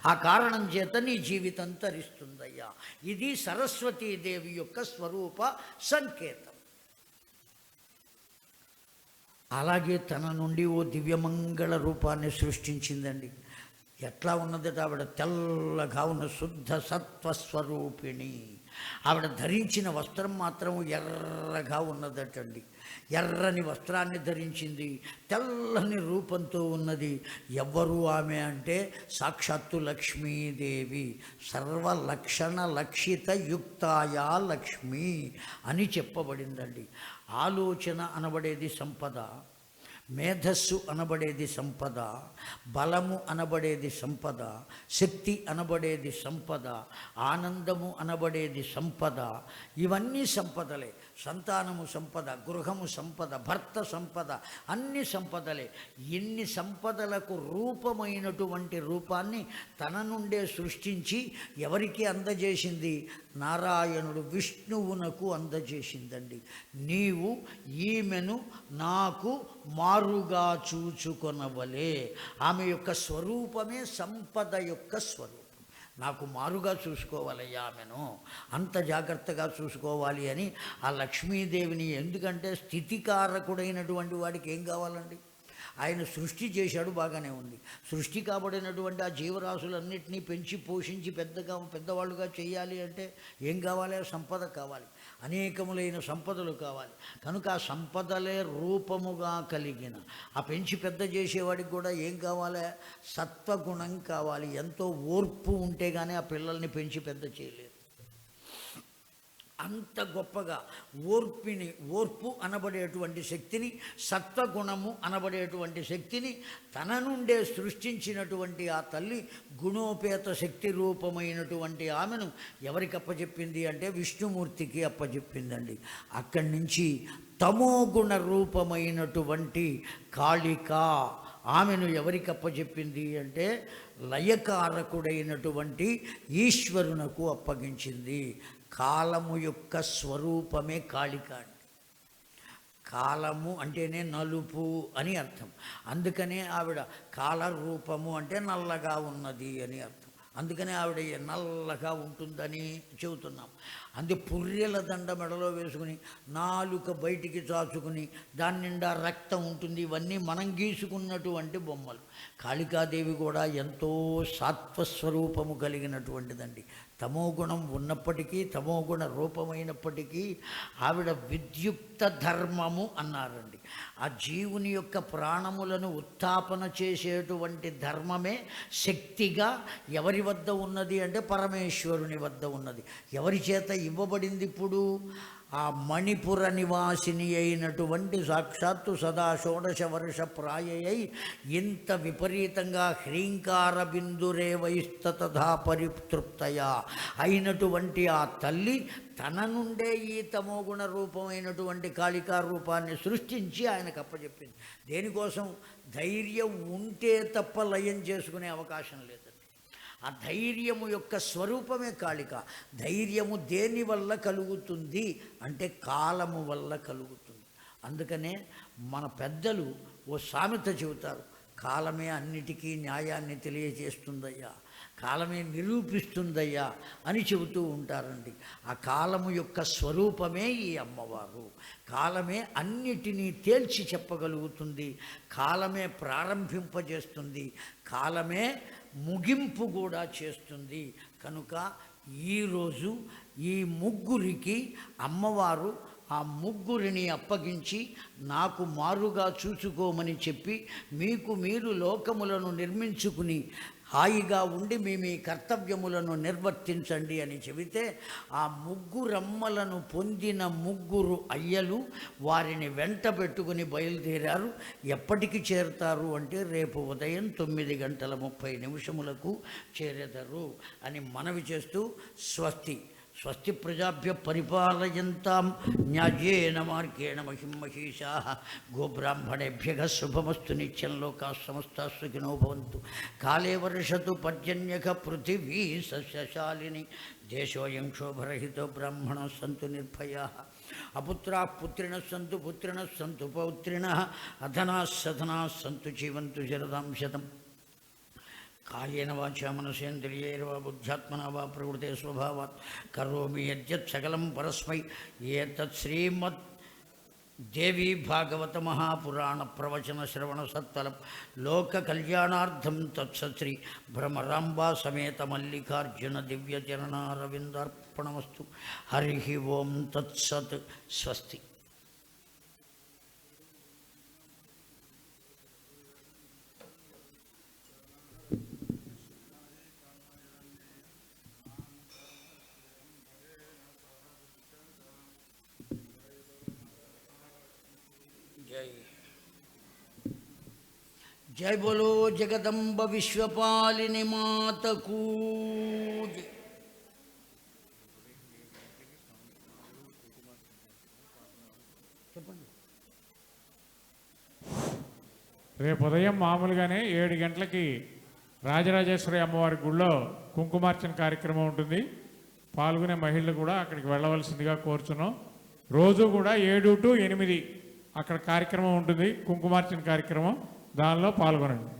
ఆ కారణం చేత నీ జీవితం తరిస్తుందయ్యా. ఇది సరస్వతీదేవి యొక్క స్వరూప సంకేతం. అలాగే తన నుండి ఓ దివ్యమంగళ రూపాన్ని సృష్టించిందండి. ఎట్లా ఉన్నదట? ఆవిడ తెల్లగా ఉన్న శుద్ధ సత్వస్వరూపిణి. ఆవిడ ధరించిన వస్త్రం మాత్రం ఎర్రగా ఉన్నదటండి. ఎర్రని వస్త్రాన్ని ధరించింది, తెల్లని రూపంతో ఉన్నది. ఎవ్వరు ఆమె అంటే సాక్షాత్తు లక్ష్మీదేవి. సర్వలక్షణ లక్షిత యుక్తాయా లక్ష్మి అని చెప్పబడిందండి. ఆలోచన అనబడేది సంపద, మేధస్సు అనబడేది సంపద, బలము అనబడేది సంపద, శక్తి అనబడేది సంపద, ఆనందము అనబడేది సంపద. ఇవన్నీ సంపదలే. సంతానము సంపద, గృహము సంపద, భర్త సంపద, అన్ని సంపదలే. ఇన్ని సంపదలకు రూపమైనటువంటి రూపాన్ని తన నుండే సృష్టించి ఎవరికి అందజేసింది? నారాయణుడు విష్ణువునకు అందజేసిందండి. నీవు ఈమెను నాకు మారుగా చూచుకొనవలే. ఆమె యొక్క స్వరూపమే సంపద యొక్క స్వరూపం. నాకు మారుగా చూసుకోవాలయ్యా ఆమెను, అంత జాగ్రత్తగా చూసుకోవాలి అని ఆ లక్ష్మీదేవిని. ఎందుకంటే స్థితికారకుడైనటువంటి వాడికి ఏం కావాలండి? ఆయన సృష్టి చేశాడు, బాగానే ఉంది. సృష్టి కాబడినటువంటి ఆ జీవరాశులన్నింటినీ పెంచి పోషించి పెద్దవాళ్ళుగా చేయాలి అంటే ఏం కావాలి? సంపద కావాలి, అనేకములైన సంపదలు కావాలి. కనుక ఆ సంపదలే రూపముగా కలిగిన ఆ పెంచి పెద్ద చేసేవాడికి కూడా ఏం కావాలి? సత్వగుణం కావాలి. ఎంతో ఓర్పు ఉంటే కానీ ఆ పిల్లల్ని పెంచి పెద్ద చేయలేరు. అంత గొప్పగా ఓర్పు అనబడేటువంటి శక్తిని, సత్వగుణము అనబడేటువంటి శక్తిని తన నుండే సృష్టించినటువంటి ఆ తల్లి గుణోపేత శక్తి రూపమైనటువంటి ఆమెను ఎవరికి అప్పచెప్పింది అంటే విష్ణుమూర్తికి అప్పచెప్పిందండి. అక్కడి నుంచి తమోగుణ రూపమైనటువంటి కాళిక ఆమెను ఎవరికి అప్పచెప్పింది అంటే లయకారకుడైనటువంటి ఈశ్వరునకు అప్పగించింది. కాలము యొక్క స్వరూపమే కాళిక. కాలము అంటేనే నలుపు అని అర్థం. అందుకనే ఆవిడ కాలరూపము అంటే నల్లగా ఉన్నది అని అర్థం. అందుకనే ఆవిడ నల్లగా ఉంటుందని చెబుతున్నాం. అందు పుర్రెల దండ మెడలో వేసుకుని నాలుక బయటికి చాచుకుని దాని నిండా రక్తం ఉంటుంది. ఇవన్నీ మనం గీసుకున్నటువంటి బొమ్మలు. కాళికాదేవి కూడా ఎంతో సాత్వస్వరూపము కలిగినటువంటిదండి. తమోగుణం ఉన్నప్పటికీ, తమోగుణ రూపమైనప్పటికీ ఆవిడ విద్యుక్త ధర్మము అన్నారండి. ఆ జీవుని యొక్క ప్రాణములను ఉత్థాపన చేసేటువంటి ధర్మమే శక్తిగా ఎవరి వద్ద ఉన్నది అంటే పరమేశ్వరుని వద్ద ఉన్నది. ఎవరి చేత ఇవ్వబడింది? ఇప్పుడు ఆ మణిపుర నివాసిని అయినటువంటి సాక్షాత్తు సదా షోడశ వర్ష ప్రాయై ఇంత విపరీతంగా హ్రీంకార బిందురే వైస్తతథా పరితృప్తయా అయినటువంటి ఆ తల్లి తన నుండే ఈ తమోగుణ రూపమైనటువంటి కాళికా రూపాన్ని సృష్టించి ఆయనకు అప్పచెప్పింది. దేనికోసం? ధైర్యం ఉంటే తప్ప లయం చేసుకునే అవకాశం లేదండి. ఆ ధైర్యము యొక్క స్వరూపమే కాళిక. ధైర్యము దేని వల్ల కలుగుతుంది అంటే కాలము వల్ల కలుగుతుంది. అందుకనే మన పెద్దలు ఓ సామెత చెబుతారు, కాలమే అన్నిటికీ న్యాయాన్ని తెలియజేస్తుందయ్యా, కాలమే నిరూపిస్తుందయ్యా అని చెబుతూ ఉంటారండి. ఆ కాలము యొక్క స్వరూపమే ఈ అమ్మవారు. కాలమే అన్నిటినీ తేల్చి చెప్పగలుగుతుంది. కాలమే ప్రారంభింపజేస్తుంది. కాలమే ముగింపు కూడా చేస్తుంది. కనుక ఈరోజు ఈ ముగ్గురికి అమ్మవారు ఆ ముగ్గురిని అప్పగించి నాకు మారుగా చూసుకోమని చెప్పి మీకు మీరు లోకములను నిర్మించుకుని హాయిగా ఉండి మీ కర్తవ్యములను నిర్వర్తించండి అని చెబితే ఆ ముగ్గురమ్మలను పొందిన ముగ్గురు అయ్యలు వారిని వెంట పెట్టుకుని బయలుదేరారు. ఎప్పటికి చేరుతారు అంటే రేపు ఉదయం 9:30 చేరెదరు అని మనవి చేస్తూ స్వస్తి. స్వస్తి ప్రజాభ్య పరిపాలయంతాం న్యాయేన మార్గేణ మహిం మహిషాః గోబ్రాహ్మణేభ్యః శుభమస్తు నిత్యం లోకాః సమస్తాః సుఖినో భవంతు. కాలే వర్షతు పర్జన్యః పృథివీ సస్యశాలిని దేశోऽयं క్షోభరహితో బ్రాహ్మణో సంతు నిర్భయాః అపుత్రాः పుత్రిణः సంతు పుత్రిణः సంతు పౌత్రిణः అధనాः సధనాः సంతు జీవంతు శరదాం శతం. కాయేన వాచా మనసేంద్రియైర్వా బుద్ధ్యాత్మనా వా ప్రకృతే స్వభావాత్ కరోమి యద్యత్ సకలం పరస్మై ఏతత్ శ్రీమద్ దేవీ భాగవత మహాపురాణ ప్రవచన శ్రవణ సత్ఫలం లోక కళ్యాణార్థం తత్సత్శ్రీ భ్రమరాంబా సమేత మల్లికార్జున దివ్య చరణారవిందార్పణమస్తు. హరి ఓం తత్సత్. స్వస్తి. జై బోలో జగదంబ విశ్వపాలిని మాతకు. చెప్పండి. రేపు ఉదయం మామూలుగానే 7 గంటలకి రాజరాజేశ్వరి అమ్మవారి గుళ్ళో కుంకుమార్చన కార్యక్రమం ఉంటుంది. పాల్గొనే మహిళలు కూడా అక్కడికి వెళ్ళవలసిందిగా కోరుచున్నాం. రోజు కూడా 7 to 8 అక్కడ కార్యక్రమం ఉంటుంది, కుంకుమార్చన కార్యక్రమం. దానిలో పాల్గొనండి.